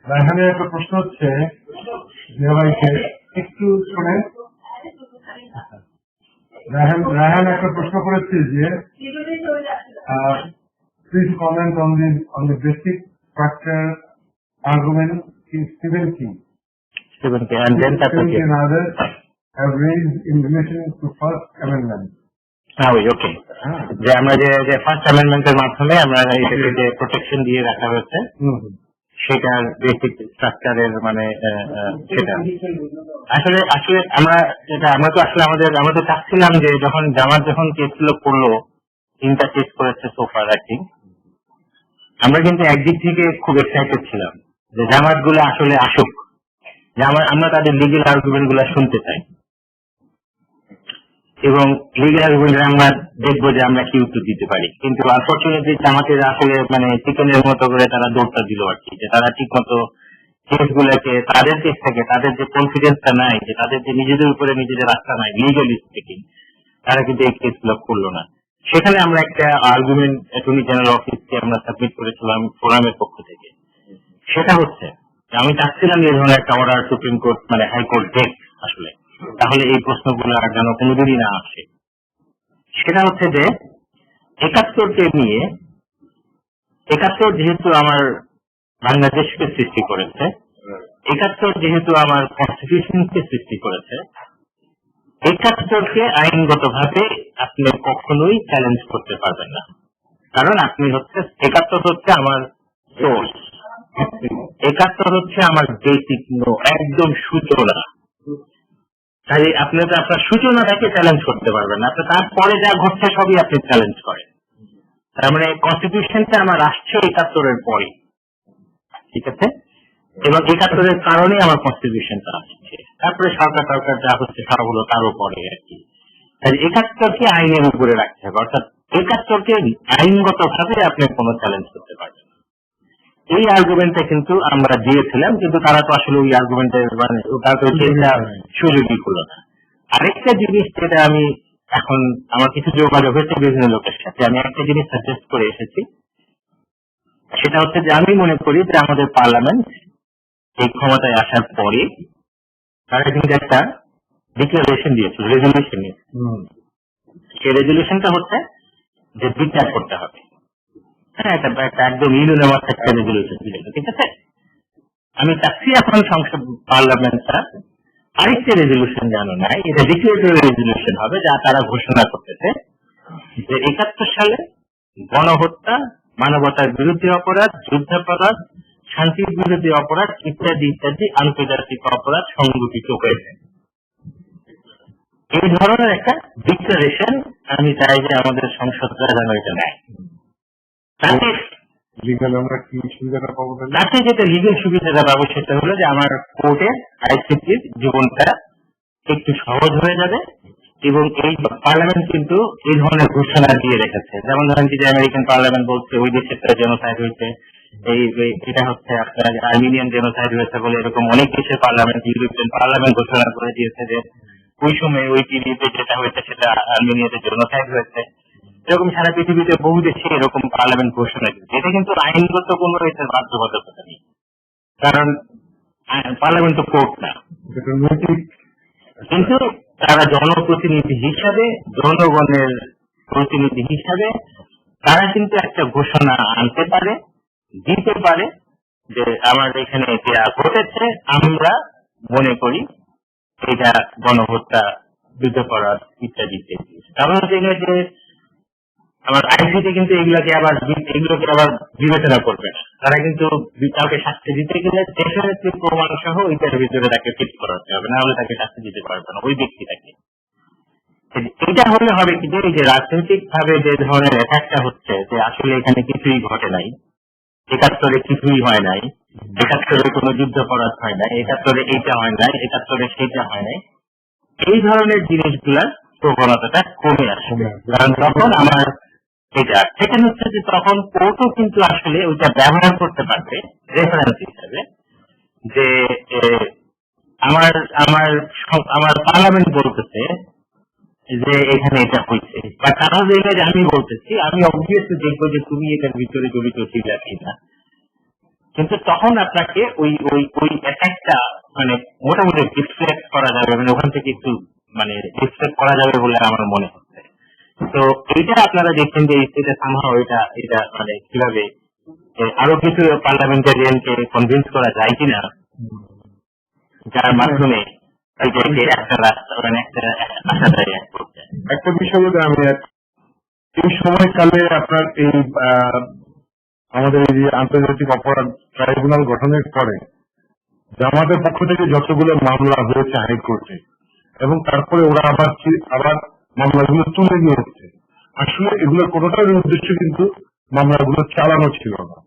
রায়হানের একটা প্রশ্ন হচ্ছে ভাইকে একটু শোনেন। রায়হান একটা প্রশ্ন করেছে যে please comment on the basic structure argument in Stephen King and then and others have raised in relation to First Amendment. ওকে, যে আমরা যে ফার্স্ট অ্যামেন্ডমেন্টের মাধ্যমে আমরা এটাকে যে প্রোটেকশন দিয়ে রাখা হয়েছে সেটার বেসিক স্ট্রাকচারের মানে সেটা আসলে আমরা তো আসলে আমরা তো চাচ্ছিলাম যে যখন কেসগুলো করলো, 3টা কেস করেছে সোফার আই থিঙ্ক, আমরা কিন্তু একদিক থেকে খুব এক্সাইটেড ছিলাম যে জামাত গুলো আসলে আসুক, আমরা তাদের লিগেল আর্গুমেন্ট গুলা শুনতে চাই এবং লিগেল আর্গুমেন্ট আমরা দেখবো যে আমরা কি উত্তর দিতে পারি। কিন্তু আনফরচুনেটলি জামাতের আসলে মানে চিকেনের মতো করে তারা দৌড়টা দিল আর কি, যে তারা ঠিক মতো কেসগুলোকে তাদের কেস থেকে তাদের যে কনফিডেন্সটা নাই, যে তাদের যে নিজেদের উপরে নিজেদের আস্থা নাই লিগালি স্পিকিং, তারা কিন্তু এই কেসগুলো করলো না। সেখানে আমরা একটা আর্গুমেন্ট অ্যাটর্নি জেনারেল অফিসকে আমরা সাবমিট করেছিলাম ফোরামের পক্ষ থেকে। সেটা হচ্ছে আমি চাচ্ছিলাম এই ধরনের একটা অর্ডার সুপ্রিম কোর্ট মানে হাইকোর্ট দেখ আসলে, তাহলে এই প্রশ্নগুলো আর যেন কোনোদিনই না আসে। সেটা হচ্ছে যে ৭১কে নিয়ে, ৭১ যেহেতু আমার বাংলাদেশকে সৃষ্টি করেছে, ৭১ যেহেতু আমার কনস্টিটিউশনকে সৃষ্টি করেছে, ৭১কে আইনগতভাবে আপনি কখনোই চ্যালেঞ্জ করতে পারবেন না, কারণ আপনি ৭১ হচ্ছে আমার সোর্স, 71 হচ্ছে আমার বেসিক একদম সূচনা। তাই আপনি তো আপনার সূচনাটাকে চ্যালেঞ্জ করতে পারবেন না, আপনি তারপরে যা ঘটছে সবই আপনি চ্যালেঞ্জ করেন। তার মানে কনস্টিটিউশনটা আমার আসছে 71 পরে, ঠিক আছে, এবং 71 কারণে আমার কনস্টিটিউশনটা আসছে। তারপরে সরকার টরকার যা হচ্ছে সব হলো তার উপরে আর কি। তাই 71কে আইনের উপরে রাখতে হবে, অর্থাৎ 71কে আইনগত ভাবে আপনি কোনো চ্যালেঞ্জ করতে পারবেন। এই আর্গুমেন্টটা কিন্তু আমরা দিয়েছিলাম, কিন্তু তারা তো আসলে ওই আর্গুমেন্টের মানে তারা তো সুযোগই হলো না। আরেকটা জিনিস যেটা আমি এখন আমার কিছু যোগাযোগ হয়েছে বিভিন্ন লোকের সাথে, আমি একটা জিনিস সাজেস্ট করে এসেছি, সেটা হচ্ছে যে আমি মনে করি যে আমাদের পার্লামেন্ট এই ক্ষমতায় আসার পরে তারা কিন্তু একটা ডিক্লারেশন দিয়েছিল, রেজলিউশন নিয়েছে। সেই রেজলিউশনটা হচ্ছে যে বিচার করতে হবে। হ্যাঁ, এটা একদম ইউনিভার্স একটা রেজলিউশন দিয়েছে, ঠিক আছে। আমি চাচ্ছি এখন সংসদ পার্লামেন্টটা আরেকটা রেজলিউশন জানো নাই, এটা ডিক্লারেটরি রেজলিউশন হবে, যা তারা ঘোষণা করতেছে যে 71 সালে গণহত্যা, মানবতার বিরুদ্ধে অপরাধ, যুদ্ধাপরাধ, শান্তির বিরোধী অপরাধ ইত্যাদি ইত্যাদি আন্তর্জাতিক অপরাধ সংঘটিত হয়েছে। এই ধরনের একটা ডিক্লারেশন আমি চাই যে আমাদের সংসদরা যেন এটা নেয়। তাতে আমরা কি সুবিধাটা পাবো? তাতে যেটা লিগেল সুবিধাটা পাবো সেটা হলো যে আমার কোর্টের আইসিটির জীবনটা একটু সহজ হয়ে যাবে, এবং এই পার্লামেন্ট কিন্তু এই ধরনের ঘোষণা দিয়ে রেখেছে। যেমন ধরেন যে আমেরিকান পার্লামেন্ট বলছে ওই দেশে একটা জেনোসাইড হয়েছে, এটা হচ্ছে আপনার আর্মেনিয়ান জেনোসাইড হয়েছে বলে, এরকম অনেক দেশের পার্লামেন্ট, ইউরোপিয়ান পার্লামেন্ট ঘোষণা করে দিয়েছে যে ওই সময় ওই পিরিয়ডে যেটা হয়েছে সেটা আর্মেনিয়াতে জেনোসাইড হয়েছে। এরকম সারা পৃথিবীতে বহু দেশে এরকম পার্লামেন্ট ঘোষণা দিচ্ছে। এটা কিন্তু আইনগত কোনো এটার বাধ্যবাধকতা নেই, কারণ পার্লামেন্ট তো কোর্ট না। কিন্তু তারা জনপ্রতিনিধি হিসাবে, জনগণের প্রতিনিধি হিসাবে তারা কিন্তু একটা ঘোষণা আনতে পারে, দিতে পারে যে আমার এখানে যা ঘটেছে আমরা মনে করি এটা গণহত্যা, যুদ্ধাপরাধ ইত্যাদি ইত্যাদি। তারপর যে আমার আইসিতে কিন্তু এগুলোকে আবার বিবেচনা করবে না। তারা কিন্তু কাউকে শাস্তি দিতে গেলে দেশের একটি প্রমাণ সহ ওইটার ভিতরে তাকে ফিট করাতে হবে, না হলে তাকে শাস্তি দিতে পারবে না ওই ব্যক্তিটাকে। এটা হলে হবে কি যে এই যে রাজনৈতিক ভাবে যে ধরনের অ্যাটাকটা হচ্ছে যে আসলে এখানে কিছুই ঘটে নাই, 71 কিছুই হয় নাই, 71 কোনো যুদ্ধাপরাধ হয় নাই, 71 এইটা হয় নাই, 71 সেইটা হয় নাই, এই ধরনের জিনিসগুলার প্রবণতাটা কমে আসবে। কারণ তখন আমার এটা সেখানে হচ্ছে যে তখন কোর্টও কিন্তু আসলে ওইটা ব্যবহার করতে পারবে রেফারেন্স হিসাবে, যে আমার আমার আমার পার্লামেন্ট বলতেছে যে এখানে এটা হয়েছে, বা তারা জায়গায় আমি বলতেছি, আমি অবভিয়াসলি দেখবো যে তুমি এটার ভিতরে জড়িত ছিলা কিনা। কিন্তু তখন আপনাকে ওই ওই ওই অ্যাটাকটা মানে মোটামুটি ডিসট্রাক্ট করা যাবে, মানে ওখান থেকে একটু মানে ডিসট্রাক্ট করা যাবে বলে আমার মনে হচ্ছে। তো এইটা আপনারা দেখছেন যে এটা সামহাও এটা মানে কিভাবে আরো কিছু পার্লামেন্টারিয়ানকে কনভিন্স করা যায় কিনা, যার মাধ্যমে একটা রাস্তা মানে একটা আশাদায়ী একটা বিষয় বলতে আমি এই সময়কালে আপনার এই আমাদের এই যে আন্তর্জাতিক অপরাধ ট্রাইব্যুনাল গঠনের পরে জামাতের পক্ষ থেকে যতগুলো মামলা হয়েছে হাইকোর্টে, এবং তারপরে ওরা আবার মামলাগুলো তুলে নিয়ে এসছে। আসলে এগুলোর কোনোটার উদ্দেশ্য কিন্তু মামলাগুলো চালানো ছিল না।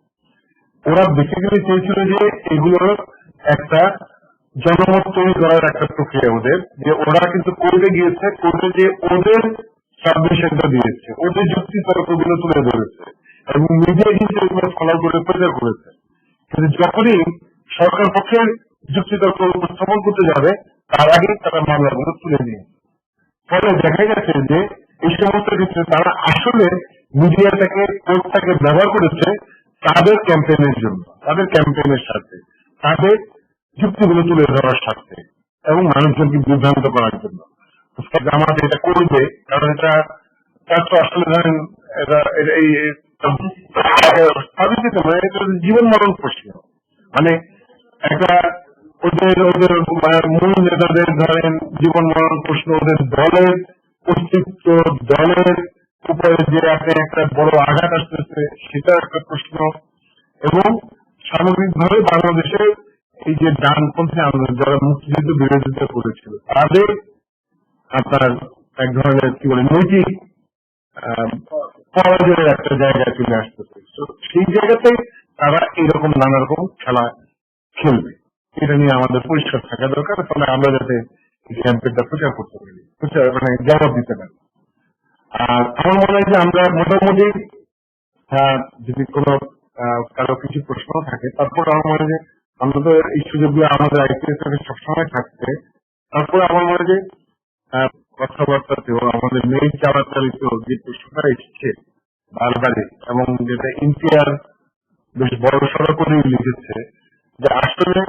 ওরা বেসিক্যালি চেয়েছিল যে এগুলোর একটা জনমত তৈরি করার একটা প্রক্রিয়া ওদের, যে ওরা কিন্তু কোর্টে গিয়েছে, কোর্টে যে ওদের সাবমিশনটা দিয়েছে, ওদের যুক্তি তর্কগুলো তুলে ধরেছে, এবং মিডিয়া কিন্তু এগুলো ফলো করে প্রচার করেছে। কিন্তু যখনই সরকার পক্ষের যুক্তি তর্ক উপস্থাপন করতে যাবে তার আগে তারা মামলাগুলো তুলে নিয়ে, ফলে দেখা গেছে যে এই সমস্ত ক্ষেত্রে তারা আসলে মিডিয়াটাকে, কোর্টটাকে ব্যবহার করেছে তাদের ক্যাম্পেইনের জন্য, তাদের ক্যাম্পেইনের সাথে, তাদের যুক্তিগুলো তুলে ধরার সাথে, এবং মানুষজনকে বিভ্রান্ত করার জন্য। জামাত এটা করবে, কারণ এটা তার তো আসলে ধরেন এই জীবন মরণ প্রশ্ন, মানে একটা ওদের মূল নেতাদের ধরেন জীবন মরণ প্রশ্ন, ওদের দলের অস্তিত্ব, দলের উপরে যে একটা বড় আঘাত আসতেছে সেটা একটা প্রশ্ন, এবং সামগ্রিকভাবে বাংলাদেশে এই যে ডানপন্থী আন্দোলন যারা মুক্তিযুদ্ধ বিরোধিতা করেছিল তাদের আপনার এক ধরনের কি বলে নৈতিক পরাজয়ের একটা জায়গায় চলে আসতেছে। সেই জায়গাতে তারা এরকম নানা রকম খেলা খেলবে, এটা নিয়ে আমাদের পরিষ্কার থাকা দরকার, ফলে আমরা যাতে এই ক্যাম্পেইনটা প্রচার করতে পারি, মানে জবাব দিতে পারি। আর আমার মনে হয় যে আমরা মোটামুটি যদি কোনো কারো কিছু প্রশ্ন থাকে, তারপর আমার মনে হয় যে অন্তত এই সুযোগগুলো আমাদের আইপিএস এর সবসময় থাকছে। তারপরে আমার মনে হয় যে কথাবার্তাতেও আমাদের মেইন চালাচালিত যে প্রশ্নটা এসছে বারবারই, এবং যেটা ইন্ডিয়ার বেশ বড় সড়ো করে লিখেছে যে আসলে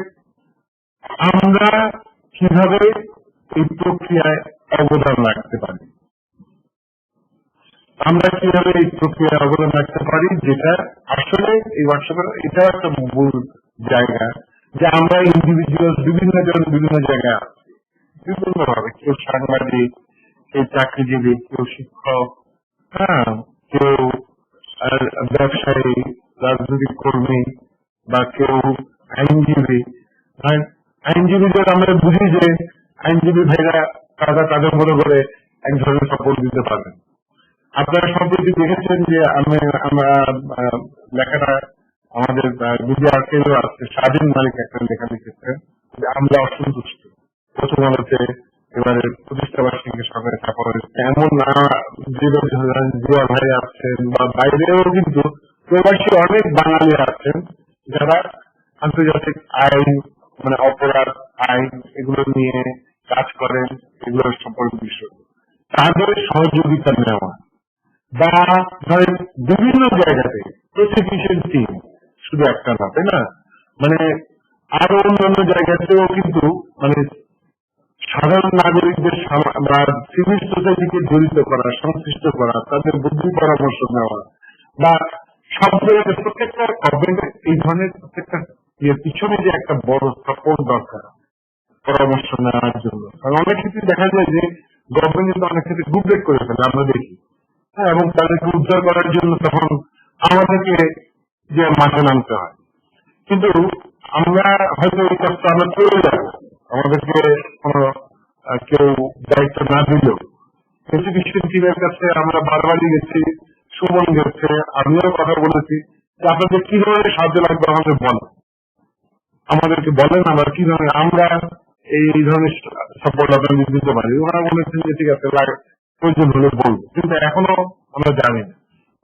আমরা কিভাবে এই প্রক্রিয়ায় অবদান রাখতে পারি, আমরা কিভাবে এই প্রক্রিয়ায় অবদান রাখতে পারি, যেটা আসলে এই ওয়ার্কশপের এটা একটা মূল জায়গা যে আমরা ইন্ডিভিজুয়াল বিভিন্ন জন বিভিন্ন জায়গায় আছি বিভিন্ন ভাবে, কেউ সাংবাদিক, কেউ চাকরিজীবী, কেউ শিক্ষক, কেউ ব্যবসায়ী, রাজনৈতিক কর্মী, বা কেউ আইনজীবী। আইনজীবীদের আমরা বুঝি যে আইনজীবী ভাইরা তারা তাদের মনে করে এক ধরনের সাপোর্ট দিতে পারবেন। আপনারা সম্প্রতি দেখেছেন যে আমরা লেখাটা আমাদের মিডিয়া আর্কাইভে আছে, স্বাধীন মালিক একটা লেখা লিখেছে যে আমরা অসন্তুষ্ট, প্রথম আলোতে এবারে প্রতিষ্ঠা বার্ষিকী সরকারে ছাপা হয়েছে। এমন জিয়া ভাই আছেন বা বাইরেও কিন্তু প্রবাসী অনেক বাঙালি আছেন যারা আন্তর্জাতিক আইন মানে অপরাধ আইন এগুলো নিয়ে কাজ করেন, এগুলোর সম্পর্কে বিষয় তাদের সহযোগিতা নেওয়া, বা ধরেন বিভিন্ন জায়গাতে প্রসিকিউশন টিম শুধু একটা না, তাই না, মানে আরো অন্যান্য জায়গাতেও কিন্তু মানে সাধারণ নাগরিকদের বা সিভিল সোসাইটিকে জড়িত করা, সংশ্লিষ্ট করা, তাদের বুদ্ধি পরামর্শ নেওয়া, বা সব জায়গাতে প্রত্যেকটা গভর্নমেন্টের এই ধরনের প্রত্যেকটা পিছনে যে একটা বড় সাপোর্ট দরকার পরামর্শ নেওয়ার জন্য। কারণ অনেক ক্ষেত্রে দেখা যায় যে গভর্নমেন্ট কিন্তু অনেক ক্ষেত্রে গুপডেট করে ফেলে, আমরা দেখি, এবং তাদেরকে উদ্ধার করার জন্য তখন আমাদেরকে যে মাঠে নামতে হয়। কিন্তু আমরা হয়তো এই কাজটা আমরা করে যাবো, আমাদেরকে কোনো কেউ দায়িত্ব না দিলেও প্রসিকিউশন টিমের কাছে আমরা বারবারই গেছি, সুমন গেছে, আমিও কথা বলেছি যে আপনাদের কি ধরনের সাহায্য লাগবে আমাদেরকে বলেন, আমরা কিভাবে আমরা এই ধরনের সাপোর্ট আপনাদের দিতে পারি। ওরা বলেছেন যে ঠিক আছে প্রয়োজন হলে বলবো, কিন্তু এখনো আমরা জানি না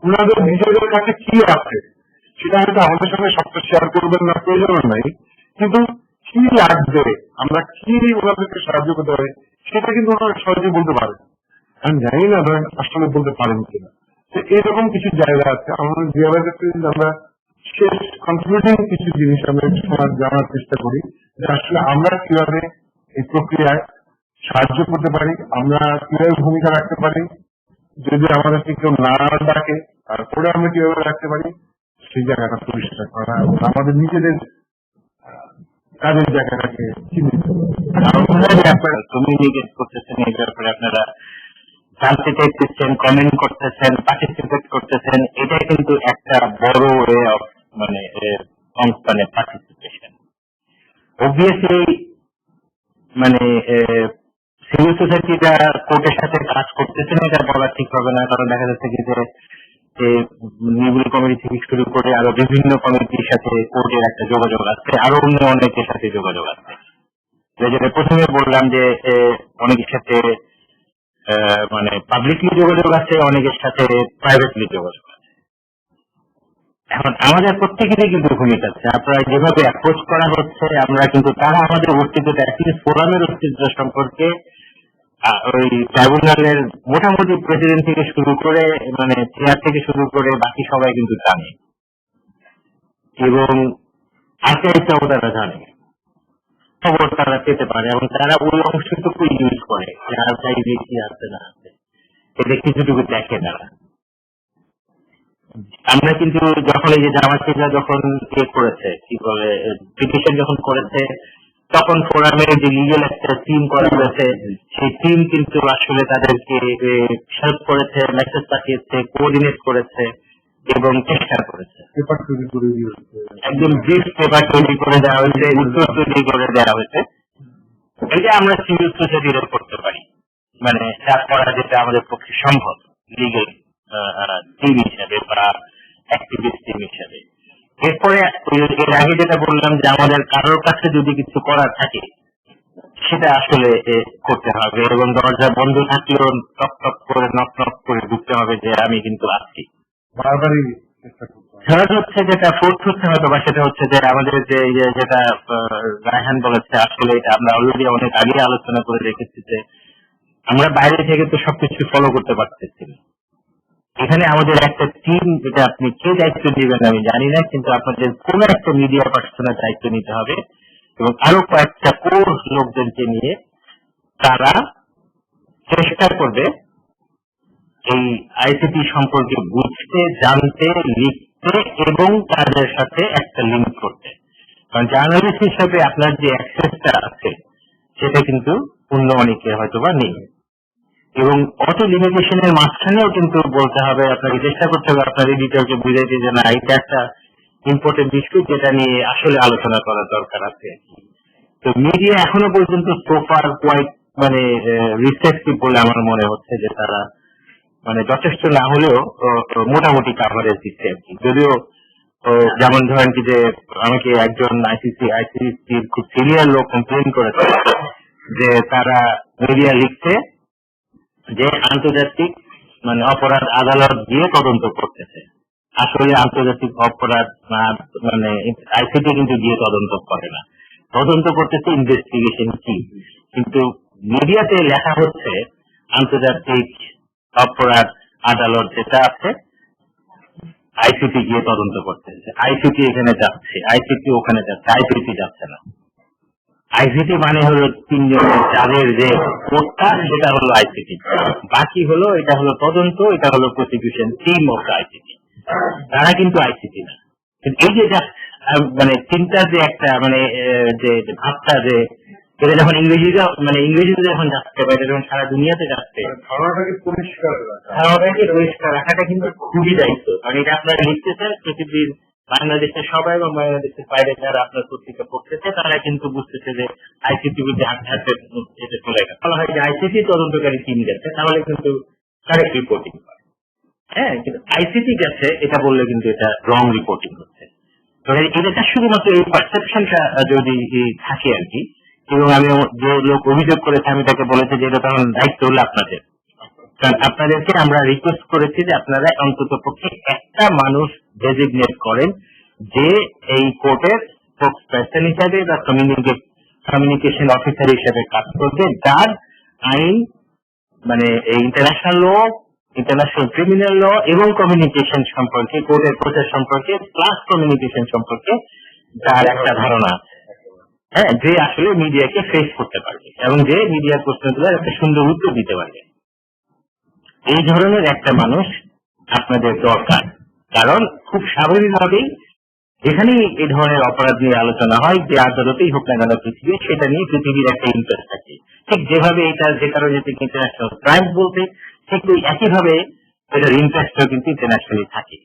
ওনাদের নিজেদের কাছে কি আছে, সেটা হয়তো আমাদের সঙ্গে সবটা শেয়ার করবেন না, প্রয়োজন নাই, কিন্তু কি লাগবে, আমরা কি ওনাদেরকে সাহায্য করতে পারি সেটা কিন্তু ওনারা সহজে বলতে পারেন। আমি জানি না ধরেন আসলে বলতে পারেন কিনা। এরকম কিছু জায়গা আছে আমাদের জিয়াবাদের কাছে আমরা শেষ কনক্লুডিং কিছু জিনিস আমরা জানার চেষ্টা করি যে আসলে আমরা কিভাবে এই প্রক্রিয়ায় সাহায্য করতে পারি, আমরা কিভাবে ভূমিকা রাখতে পারি, যদি আমাদেরকে কেউ না ডাকে তারপরে আমরা কিভাবে রাখতে পারি, সেই জায়গাটা পরিষ্কার করা এবং আমাদের নিজেদের কাজের জায়গাটাকে চিহ্নিত আপনারা কমিউনিকেট করতেছেন, এই ব্যাপারে আপনারা জানতে চাইতেছেন, কমেন্ট করতেছেন, পার্টিসিপেট করতেছেন, এটাই কিন্তু একটা বড় ওয়ে অফ মানে পার্টিসিপেশন। অবভিয়াসলি মানে সিভিল সোসাইটিটা কোর্টের সাথে কাজ করতেছে না এটা বলা ঠিক হবে না, কারণ দেখা যাচ্ছে কি যে নির্বাহী কমিটি থেকে শুরু করে আরো বিভিন্ন কমিটির সাথে কোর্টের একটা যোগাযোগ আছে, আরো অন্য অনেকের সাথে যোগাযোগ আছে। যেটা প্রথমে বললাম যে অনেকের সাথে মানে পাবলিকলি যোগাযোগ আছে, অনেকের সাথে প্রাইভেটলি যোগাযোগ আছে। এখন আমাদের প্রত্যেকেরই কিন্তু ভূমিকা আছে, আপনারা যেভাবে অ্যাপ্রোচ করা হচ্ছে আমরা কিন্তু তারা আমাদের অস্তিত্বটা ফোরামের অস্তিত্ব সম্পর্কে ওই ট্রাইব্যুনালের মোটামুটি প্রেসিডেন্ট থেকে শুরু করে মানে চেয়ার থেকে শুরু করে বাকি সবাই কিন্তু জানে, এবং আর্কাইভটাও তারা জানে, খবর তারা পেতে পারে, এবং তারা ওই অংশটুকু ইউজ করে যে আর্কাইভে কি আছে না আছে এটা কিছুটুকু দেখে তারা। আমরা কিন্তু যখন এই যে জামায়াতিরা যখন করেছে কি বলে পিটিশন যখন করেছে তখন ফোরামের যে লিগ্যাল একটা টিম করা হয়েছে, সেই টিম কিন্তু আসলে তাদেরকে হেল্প করেছে, মেসেজ পাঠিয়েছে, কোঅর্ডিনেট করেছে, এবং চেষ্টা করেছে। পেপার তৈরি করে দিয়েছে, একদম ব্রিফ পেপার তৈরি করে দেওয়া হয়েছে, উত্তর তৈরি করে দেওয়া হয়েছে। এটা আমরা সিভিল সোসাইটিরও করতে পারি, মানে যা করা যেটা আমাদের পক্ষে সম্ভব লিগেল টিম হিসাবে বা অ্যাক্টিভিস্ট টিম হিসাবে। এরপরে এর আগে যেটা বললাম যে আমাদের কারোর কাছে যদি কিছু করার থাকে সেটা আসলে করতে হবে, এবং দরজা বন্ধ থাকলেও টক টক করে নক নক করে ঢুকতে হবে যে আমি কিন্তু আছি। বারবারই চেষ্টা করতে হবে। থার্ড হচ্ছে যেটা, ফোর্থ হচ্ছে হয়তো বা সেটা হচ্ছে যে আমাদের যে যেটা রায়হান বলেছে, আসলে এটা আমরা অলরেডি অনেক আগে আলোচনা করে রেখেছি যে আমরা বাইরে থেকে তো সবকিছু ফলো করতে পারতেছি না। এখানে আমাদের একটা টিম, যেটা আপনি কে দায়িত্ব নেবেন আমি জানি না, কিন্তু আপনাদের কোন একটা মিডিয়া পার্সনের দায়িত্ব নিতে হবে এবং আরো কয়েকটা কোর লোকজনকে নিয়ে তারা চেষ্টা করবে এই আইসিটি সম্পর্কে বুঝতে, জানতে, লিখতে এবং তাদের সাথে একটা লিঙ্ক করতে। কারণ জার্নালিস্ট হিসাবে আপনার যে অ্যাক্সেসটা আছে সেটা কিন্তু অন্য অনেকের হয়তো বা নেই, এবং অত লিমিটেশনের মাঝখানেও কিন্তু বলতে হবে, আপনাকে চেষ্টা করতে হবে আপনার এডিটরকে বুঝাইতে যে না, এটা একটা ইম্পর্টেন্ট ইস্যু যেটা নিয়ে আসলে আলোচনা করার দরকার আছে। তো মিডিয়া এখনো পর্যন্ত সোফার কোয়াইট মানে রিসেপটিভ বলে আমার মনে হচ্ছে, যে তারা মানে যথেষ্ট না হলেও মোটামুটি কাভারেজ দিচ্ছে আর কি। যদিও যেমন ধরেন কি যে আমাকে একজন আইসিসির খুব সিনিয়র লোক কমপ্লেন করেছে যে তারা মিডিয়া লিখছে যে আন্তর্জাতিক মানে অপরাধ আদালত গিয়ে তদন্ত করতেছে। আসলে আন্তর্জাতিক অপরাধ মানে আইসিটি কিন্তু গিয়ে তদন্ত করে না, তদন্ত করতেছে ইনভেস্টিগেশন কি, কিন্তু মিডিয়াতে লেখা হচ্ছে আন্তর্জাতিক অপরাধ আদালত যেটা আছে আইসিটি গিয়ে তদন্ত করতেছে। আইসিটি এখানে যাচ্ছে, আইসিটি ওখানে যাচ্ছে, আইসিটি যাচ্ছে না। আইসিটি মানে হলো তিনজনের যাদের যে কোর্টটা সেটা হলো আইসিটি, বাকি হলো এটা হলো তদন্ত, এটা হলো প্রসিকিউশন টিম অফ আইসিটি, তারা কিন্তু আইসিটি না। এই যে মানে চিন্তার যে একটা মানে যে ভাবটা, যে এটা যখন ইংরেজিতে যখন যাচ্ছে বা এটা যখন সারা দুনিয়াতে যাচ্ছে, ধারণাটাকে পরিষ্কার রাখা, ধারণাটাকে পরিষ্কার রাখাটা কিন্তু খুবই দায়িত্ব। কারণ এটা আপনারা লিখতেছেন পৃথিবীর বাংলাদেশের সবাই এবং বাংলাদেশের বাইরে যারা আপনার পত্রিকা পড়তেছে তারা কিন্তু বুঝতেছে যে আইসিটি বুঝে হাতে হাতে এটা চলে গেছে। বলা হয় যে আইসিটি তদন্তকারী টিম গেছে, তাহলে কিন্তু কারেক্ট রিপোর্টিং হয়। হ্যাঁ, কিন্তু আইসিটি গেছে এটা বললে কিন্তু এটা রং রিপোর্টিং হচ্ছে। এটা শুধুমাত্র এই পারসেপশনটা যদি থাকে আর কি, এবং আমি যে লোক অভিযোগ করেছে আমি তাকে বলেছি যে এটা তখন দায়িত্ব হলো আপনাদের। কারণ আপনাদেরকে আমরা রিকোয়েস্ট করেছি যে আপনারা অন্তত পক্ষে একটা মানুষ ডেজিগনেট করেন যে এই কোর্টের স্পোকসপারসন হিসাবে বা কমিউনিকেশন অফিসার হিসাবে কাজ করবে, যার আইন মানে international law, international criminal law এবং কমিউনিকেশন সম্পর্কে, কোর্টের প্রসেস সম্পর্কে প্লাস কমিউনিকেশন সম্পর্কে যার একটা ধারণা আছে। হ্যাঁ, যে আসলে মিডিয়াকে ফেস করতে পারবে এবং যে মিডিয়ার প্রশ্নগুলোর একটা সুন্দর উত্তর দিতে পারবে, এই ধরনের একটা মানুষ আপনাদের দরকার। কারণ খুব স্বাভাবিকভাবেই যেখানেই এই ধরনের অপরাধ নিয়ে আলোচনা হয়, যে আদালতেই হোক না কেন পৃথিবী, সেটা নিয়ে পৃথিবীর একটা ইন্টারেস্ট থাকে। ঠিক যেভাবে এটা যে কারণে ইন্টারন্যাশনাল ক্রাইম বলতে, ঠিক একইভাবে এটার ইন্টারেস্টও কিন্তু ইন্টারন্যাশনালি থাকে।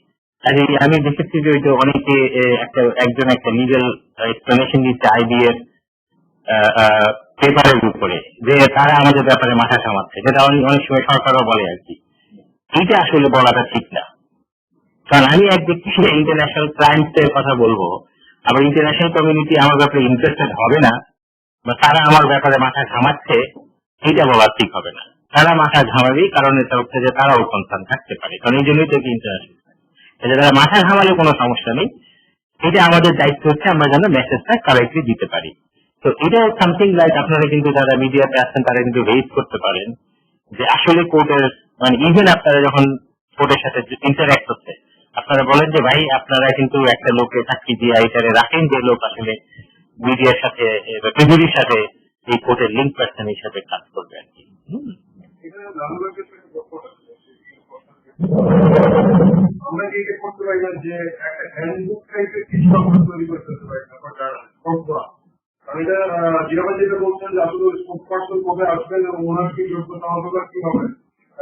কাজে আমি দেখেছি যে ওই যে অনেকে একজন একটা লিগাল এক্সপ্লেনেশন দিচ্ছে আইবিএর পেপারের উপরে, যে তারা আমাদের ব্যাপারে মাথা ঘামাচ্ছে, যেটা অনেক সময় সরকারও বলে আর কি। এইটা আসলে বলাটা ঠিক না। কারণ আমি একদিক থেকে ইন্টারন্যাশনাল ক্রাইমস এর কথা বলবো, আবার ইন্টারন্যাশনাল কমিউনিটি আমার ব্যাপারে ইন্টারেস্টেড হবে না বা তারা আমার ব্যাপারে মাথা ঘামাচ্ছে, এইটা বলা ঠিক হবে না। তারা মাথা ঘামাবে কারণ এটা হচ্ছে যে তারাও কনসার্ন থাকতে পারে, কারণ এই জন্যই তো ইন্টারন্যাশনাল। তারা মাথা ঘামালে কোনো সমস্যা নেই, এটা আমাদের দায়িত্ব হচ্ছে আমরা যেন মেসেজটা কারেক্টলি দিতে পারি। তো এটা সামথিং লাইক আপনারা কিন্তু যারা মিডিয়াতে আসছেন তারা কিন্তু রেজ করতে পারেন যে আসলে কোর্টের মানে ইভেন আপনারা যখন কোর্টের সাথে ইন্টারঅ্যাক্ট হচ্ছে আপনারা বলেন যে ভাই আপনারা কিন্তু একটা লোককে সাক্ষী দিয়ে এটারে রাখেন যে লোক আসলে মিডিয়ার সাথে পৃথিবীর সাথে এই কোর্টের লিঙ্ক পার্সন হিসাবে কাজ করবে আর কি। আমরা কি এটা করতে পারি না যে একটা হ্যান্ডবুক টাইপের কিছু আমরা তৈরি করতে পারি না, আমি যেটা বলছেন যে আসলে স্পোকসপারসন কবে আসবেন এবং ওনার কি যোগ্যতা হবে কি হবে,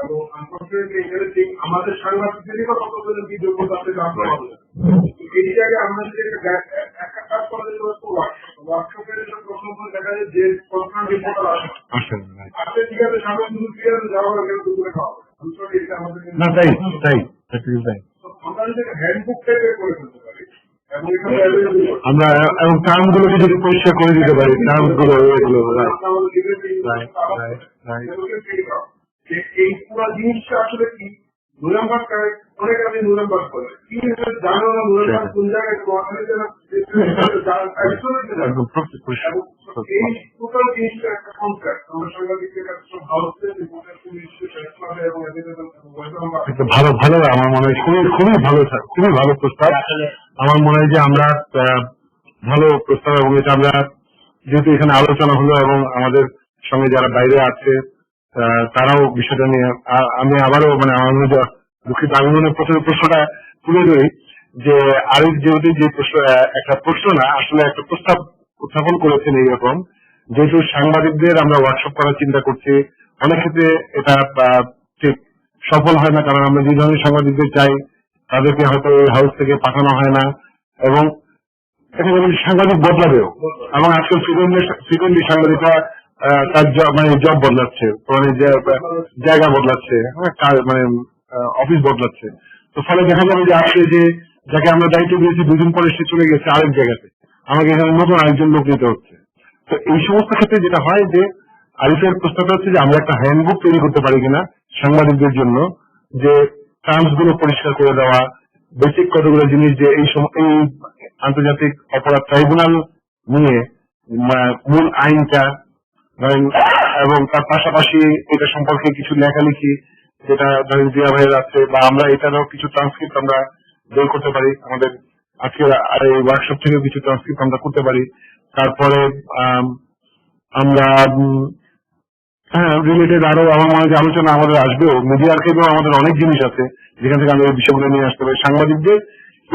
এবং আনফর্চুনেটলি এখানে ঠিক আমাদের সাংবাদিকদেরই বা কতজনের ভিডিও করতে জানতে হবে। এই জায়গায় আমরা যদি একটা কাজ করা যেতে পারতো ওয়ার্কশপের প্রশ্ন করে দেখা যায় যে কনফার্ম রিপোর্টার আছে আপনি ঠিক আছে সাংবাদিক যাওয়া হবে দুপুরে খাওয়া আমাদের না তাই তাই আমরা যদি হ্যান্ডবুক টাইপের করে ফেলতে পারি এবং এখানে আমরা এবং টার্ম গুলোকে যদি পরিষ্কার করে দিতে পারি টার্ম গুলো এগুলো এই পুরো জিনিসটা আসলে কি 2 নম্বর অনেক আগে 2 নম্বর করে কি জানো না 2 নম্বর কোন জায়গায় এই টোটাল জিনিসটা একটা কনসেপ্ট আমরা সাংবাদিকদের কাছে সব ভালো ভালো ভালো আমার মনে হয় খুবই ভালো প্রস্তাব। আমার মনে হয় যে আমরা ভালো প্রস্তাব এবং এটা আমরা যেহেতু এখানে আলোচনা হলো এবং আমাদের সঙ্গে যারা বাইরে আছে তারাও বিষয়টা নিয়ে আমি আবারও মানে আমার মনে হয় দুঃখিত আমি মনে প্রথমে প্রশ্নটা তুলে ধরি যে আরেক যেহেতু যে প্রশ্ন একটা প্রশ্ন না আসলে একটা প্রস্তাব উত্থাপন করেছেন এইরকম যেহেতু সাংবাদিকদের আমরা ওয়ার্কশপ করার চিন্তা করছি অনেক ক্ষেত্রে এটা ঠিক সফল হয় না কারণ আমরা যে ধরনের সাংবাদিকদের চাই তাদেরকে হয়তো ওই হাউস থেকে পাঠানো হয় না এবং এখানে সাংবাদিক বদলাবেও এবং আজকাল ফ্রিকুয়েন্টলি সাংবাদিকরা তার মানে জব বদলাচ্ছে মানে জায়গা বদলাচ্ছে মানে অফিস বদলাচ্ছে তো ফলে দেখা যাবে যে আজকে যে যাকে আমরা দায়িত্ব দিয়েছি 2 দিন পরে সে চলে গেছে আরেক জায়গাতে আমাকে এখানে নতুন আরেকজন লোক নিতে হচ্ছে। তো এই সমস্ত ক্ষেত্রে যেটা হয় যে আরিফের প্রশ্নটা হচ্ছে যে আমরা একটা হ্যান্ডবুক তৈরি করতে পারি কিনা সাংবাদিকদের জন্য যে টার্মস গুলো পরিষ্কার করে দেওয়া বেসিক কতগুলো জিনিস যে এই আন্তর্জাতিক অপরাধ ট্রাইব্যুনাল নিয়ে মূল আইনটা এবং তার পাশাপাশি এটা সম্পর্কে কিছু লেখালেখি যেটা ধরেন জিয়া ভাইয়ের আছে বা আমরা এটারও কিছু ট্রান্সক্রিপ্ট আমরা বের করতে পারি আমাদের আজকে এই ওয়ার্কশপ থেকেও কিছু ট্রান্সক্রিপ্ট আমরা করতে পারি। তারপরে আমরা রিলেটেড আরো আমার মনে হয় আলোচনা আমাদের আসবেও মিডিয়া আর্কাইভেও আমাদের অনেক জিনিস আছে যেখান থেকে আমরা এই বিষয়গুলো নিয়ে আসতে পারি সাংবাদিকদের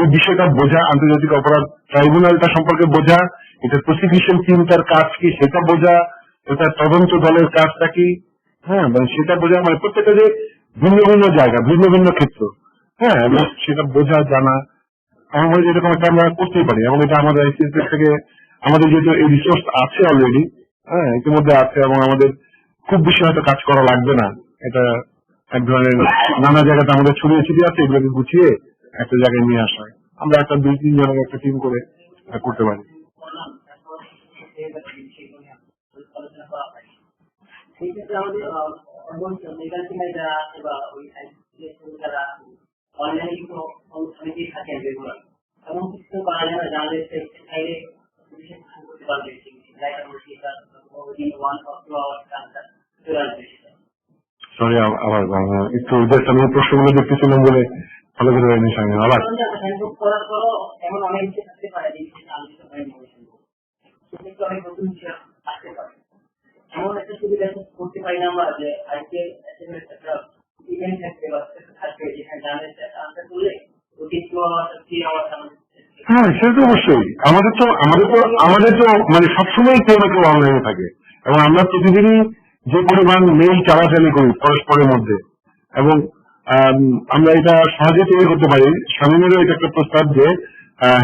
এই বিষয়টা বোঝা আন্তর্জাতিক অপরাধ ট্রাইব্যুনালটা সম্পর্কে বোঝা এটা প্রসিকিউশন টিমটার কাজ কি সেটা বোঝা এটা তদন্ত দলের কাজটা কি মানে সেটা বোঝা মানে প্রত্যেকটা যে ভিন্ন ভিন্ন জায়গা ভিন্ন ভিন্ন ক্ষেত্র এবং সেটা বোঝা জানা আমার মনে হয় এরকম একটা আমরা করতেই পারি এবং এটা আমাদের আইসিএস থেকে আমাদের যেহেতু এই রিসোর্স আছে অলরেডি ইতিমধ্যে আছে এবং আমাদের খুব বেশি হয়তো কাজ করা লাগবে না এটা এক ধরনের নানা জায়গাতে আমাদের ছড়িয়ে ছিটিয়ে আছে এগুলোকে গুছিয়ে একটা জায়গায় নিয়ে আসা হয় আমরা একটা 2-3 জনের একটা টিম করে করতে পারি। সেক্ষেত্রে আমাদের লিগাল টিমে যারা আছে বা ওই যারা অনলাইনে কিন্তু অনেকেই থাকেন রেগুলার এমন কিছু করা যায় না জানলে চাইলে করতে পারবে সরি আবার একটু আমি প্রশ্নগুলো দেখতেছিলাম বলে ভালো করে আবার করার পরও এমন অনেক কিছু থাকতে পারে সেক্ষেত্রে অনেক নতুন বিষয় আসতে পারে এমন একটা সুবিধা করতে পারি না আমরা যে আজকে একটা ইভেন্ট থাকবে বা থাকবে যেখানে জার্নালিস্ট আনসার করলে সেটা তো অবশ্যই আমাদের তো মানে সবসময় কেউ না কেউ অনলাইনে থাকে এবং আমরা প্রতিদিনই যে পরিমাণ মেইল চালাচালি করি পরস্পরের মধ্যে এবং আমরা এটা সহজে তৈরি করতে পারি স্বামীনেরও এটা একটা প্রস্তাব যে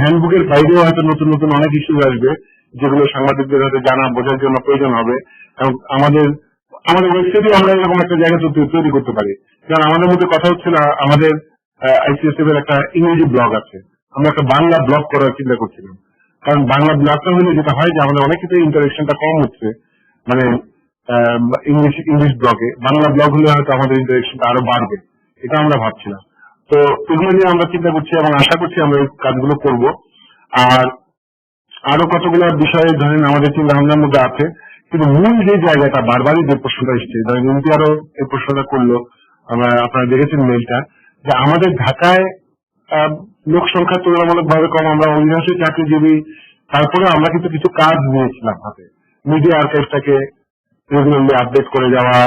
হ্যান্ডবুকের বাইরেও হয়তো নতুন নতুন অনেক ইস্যু আসবে যেগুলো সাংবাদিকদের হয়তো জানা বোঝার জন্য প্রয়োজন হবে এবং আমাদের ওয়েবসাইটে আমরা এরকম একটা জায়গা তৈরি করতে পারি কারণ আমাদের মধ্যে কথা হচ্ছে না আমাদের আইসিএসএফ এর একটা ইংরেজি ব্লগ আছে আমরা একটা বাংলা ব্লগ করার চিন্তা করছিলাম কারণ বাংলা ব্লগটা হলে যেটা হয় যে আমাদের অনেক ক্ষেত্রে ইন্টারেকশনটা কম হচ্ছে মানে ইংলিশ ব্লগে বাংলা ব্লগ হলে হয়তো আমাদের ইন্টারেকশনটা আরো বাড়বে এটা আমরা ভাবছিলাম তো এগুলো নিয়ে আমরা চিন্তা করছি এবং আশা করছি আমরা এই কাজগুলো করব আর আরো কতগুলো বিষয়ে ধরেন আমাদের চিন্তা ভাবনার মধ্যে আছে কিন্তু মূল যে জায়গাটা বারবারই যে প্রশ্নটা এসছে ধরেন ইন্ডিয়ারও এই প্রশ্নটা করলো আপনারা দেখেছেন মেইলটা যে আমাদের ঢাকায় লোক সংখ্যা তুলনামূলকভাবে কম আমরা অধিকাংশ চাকরিজীবী তারপরে আমরা কিন্তু কিছু কাজ নিয়েছিলাম হাতে মিডিয়া আর্কাইভটাকে রেগুলারলি আপডেট করে যাওয়া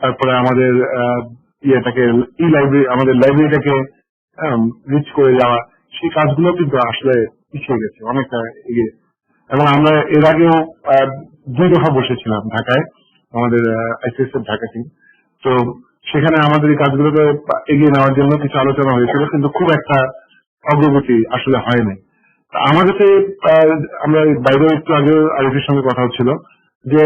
তারপরে আমাদের ইয়েটাকে আমাদের লাইব্রেরিটাকে রিচ করে যাওয়া সেই কাজগুলো কিন্তু আসলে পিছিয়ে গেছে অনেকটা এগিয়ে এবং আমরা এর আগেও 2 দফা বসেছিলাম ঢাকায় আমাদের আইসিএসএফ ঢাকা টিম তো সেখানে আমাদের এই কাজগুলোকে এগিয়ে নেওয়ার জন্য কিছু আলোচনা হয়েছিল, কিন্তু খুব একটা অগ্রগতি আসলে হয়নি। তা আমার কাছে আমরা বাইরেও একটু আগে আরিফের সঙ্গে কথা হচ্ছিল যে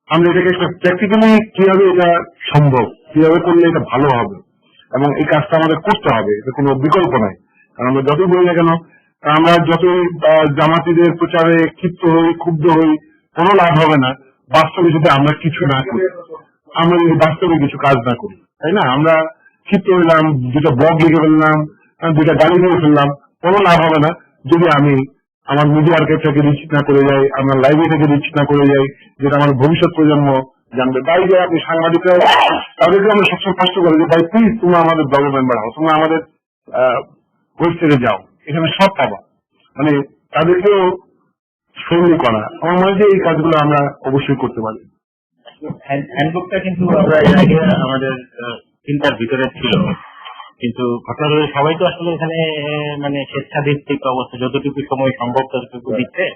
আমরা এটাকে একটা প্র্যাকটিক্যালি কিভাবে এটা সম্ভব, কিভাবে করলে এটা ভালো হবে, এবং এই কাজটা আমাদের করতে হবে, এটা কোনো বিকল্প নাই। কারণ আমরা যতই বলি না কেন, আমরা যতই জামাতিদের প্রচারে ক্ষিপ্ত হই, ক্ষুব্ধ হই, কোনো লাভ হবে না বাস্তবে যদি আমরা কিছু না করি, আমরা যদি বাস্তবে কিছু কাজ না করি, তাই না? আমরা ক্ষিপ্ত হইলাম, দুটা ব্লগ লিখে ফেললাম, দুটা গালি দিয়ে ফেললাম, কোনো লাভ হবে না যদি আমি আমার মিডিয়া আর্কাইভটাকে রিচ না করে যাই, আমার লাইব্রেরিটাকে রিচ না করে যাই, যেটা আমার ভবিষ্যৎ প্রজন্ম জানবে। তাই যে আপনি সাংবাদিকরা, তাদেরকে আমরা সবসময় কষ্ট করি যে ভাই প্লিজ তোমরা আমাদের ব্লগ মেম্বার হও, তোমরা আমাদের ওয়েবসাইটে যাও, এখানে সব পাবা, মানে তাদেরকেও সঙ্গী করা। আমার মনে হয় যে এই কাজগুলো আমরা অবশ্যই করতে পারি। হ্যান্ডবুকটা কিন্তু আমরা এর আগে আমাদের চিন্তার ভিতরে ছিল, কিন্তু ঘটনা হলো সবাই তো আসলে এখানে মানে স্বেচ্ছাভিত্তিক অবস্থা, যতটুকু সময় সম্ভব ততটুকু দিচ্ছে,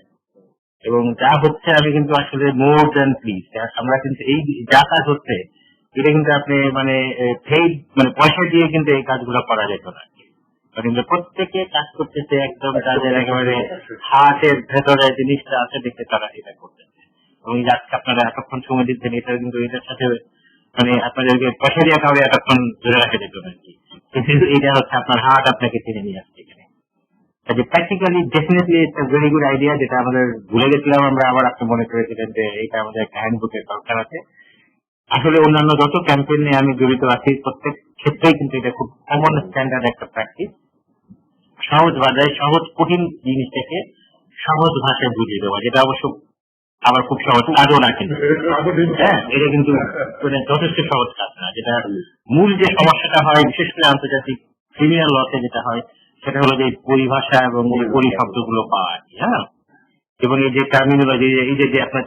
এবং যা হচ্ছে আমি কিন্তু আসলে মোর দ্যান প্লিজ। আমরা কিন্তু এই যা কাজ হচ্ছে এটা কিন্তু আপনি মানে মানে পয়সা দিয়ে কিন্তু এই কাজগুলো করা যেত না, কিন্তু প্রত্যেকে কাজ করতেছে একদম তাদের একেবারে হার্টের ভেতরে জিনিসটা আছে দেখে তারা এটা করতেছে। এবং আজকে আপনারা এতক্ষণ সময় দিচ্ছেন, এটা কিন্তু এটার সাথে মানে আপনাদেরকে পয়সা দিয়ে কাউরে এতক্ষণ ধরে রাখা যেত না, কিন্তু এটা হচ্ছে আপনার হার্ট আপনাকে টেনে নিয়ে আসছে এখানে। প্র্যাকটিক্যালি ডেফিনেটলি একটা ভেরি গুড আইডিয়া, যেটা আমাদের ভুলে গেছিলাম আমরা, আবার আপনি মনে করেছিলেন যে এটা আমাদের একটা হ্যান্ডবুকের দরকার আছে। আসলে অন্যান্য যত ক্যাম্পেইনে আমি জড়িত আছি প্রত্যেক ক্ষেত্রেই কিন্তু এটা খুব কমন স্ট্যান্ডার্ড একটা প্র্যাকটিস, সহজ ভাষায় সহজ কঠিন জিনিসটাকে সহজ ভাষায় বুঝিয়ে দেওয়া, যেটা অবশ্য আবার খুব সহজ কাজও না, কিন্তু হ্যাঁ এটা কিন্তু যথেষ্ট সহজ কাজ না। যেটা মূল যে সমস্যাটা হয় বিশেষ করে আন্তর্জাতিক ক্রিমিনাল লতে যেটা হয় সেটা হলো যে পরিভাষা এবং পরিশব্দগুলো পাওয়া আর কি, হ্যাঁ, এবং এই যে টার্মিনোলজি, এই যে আপনার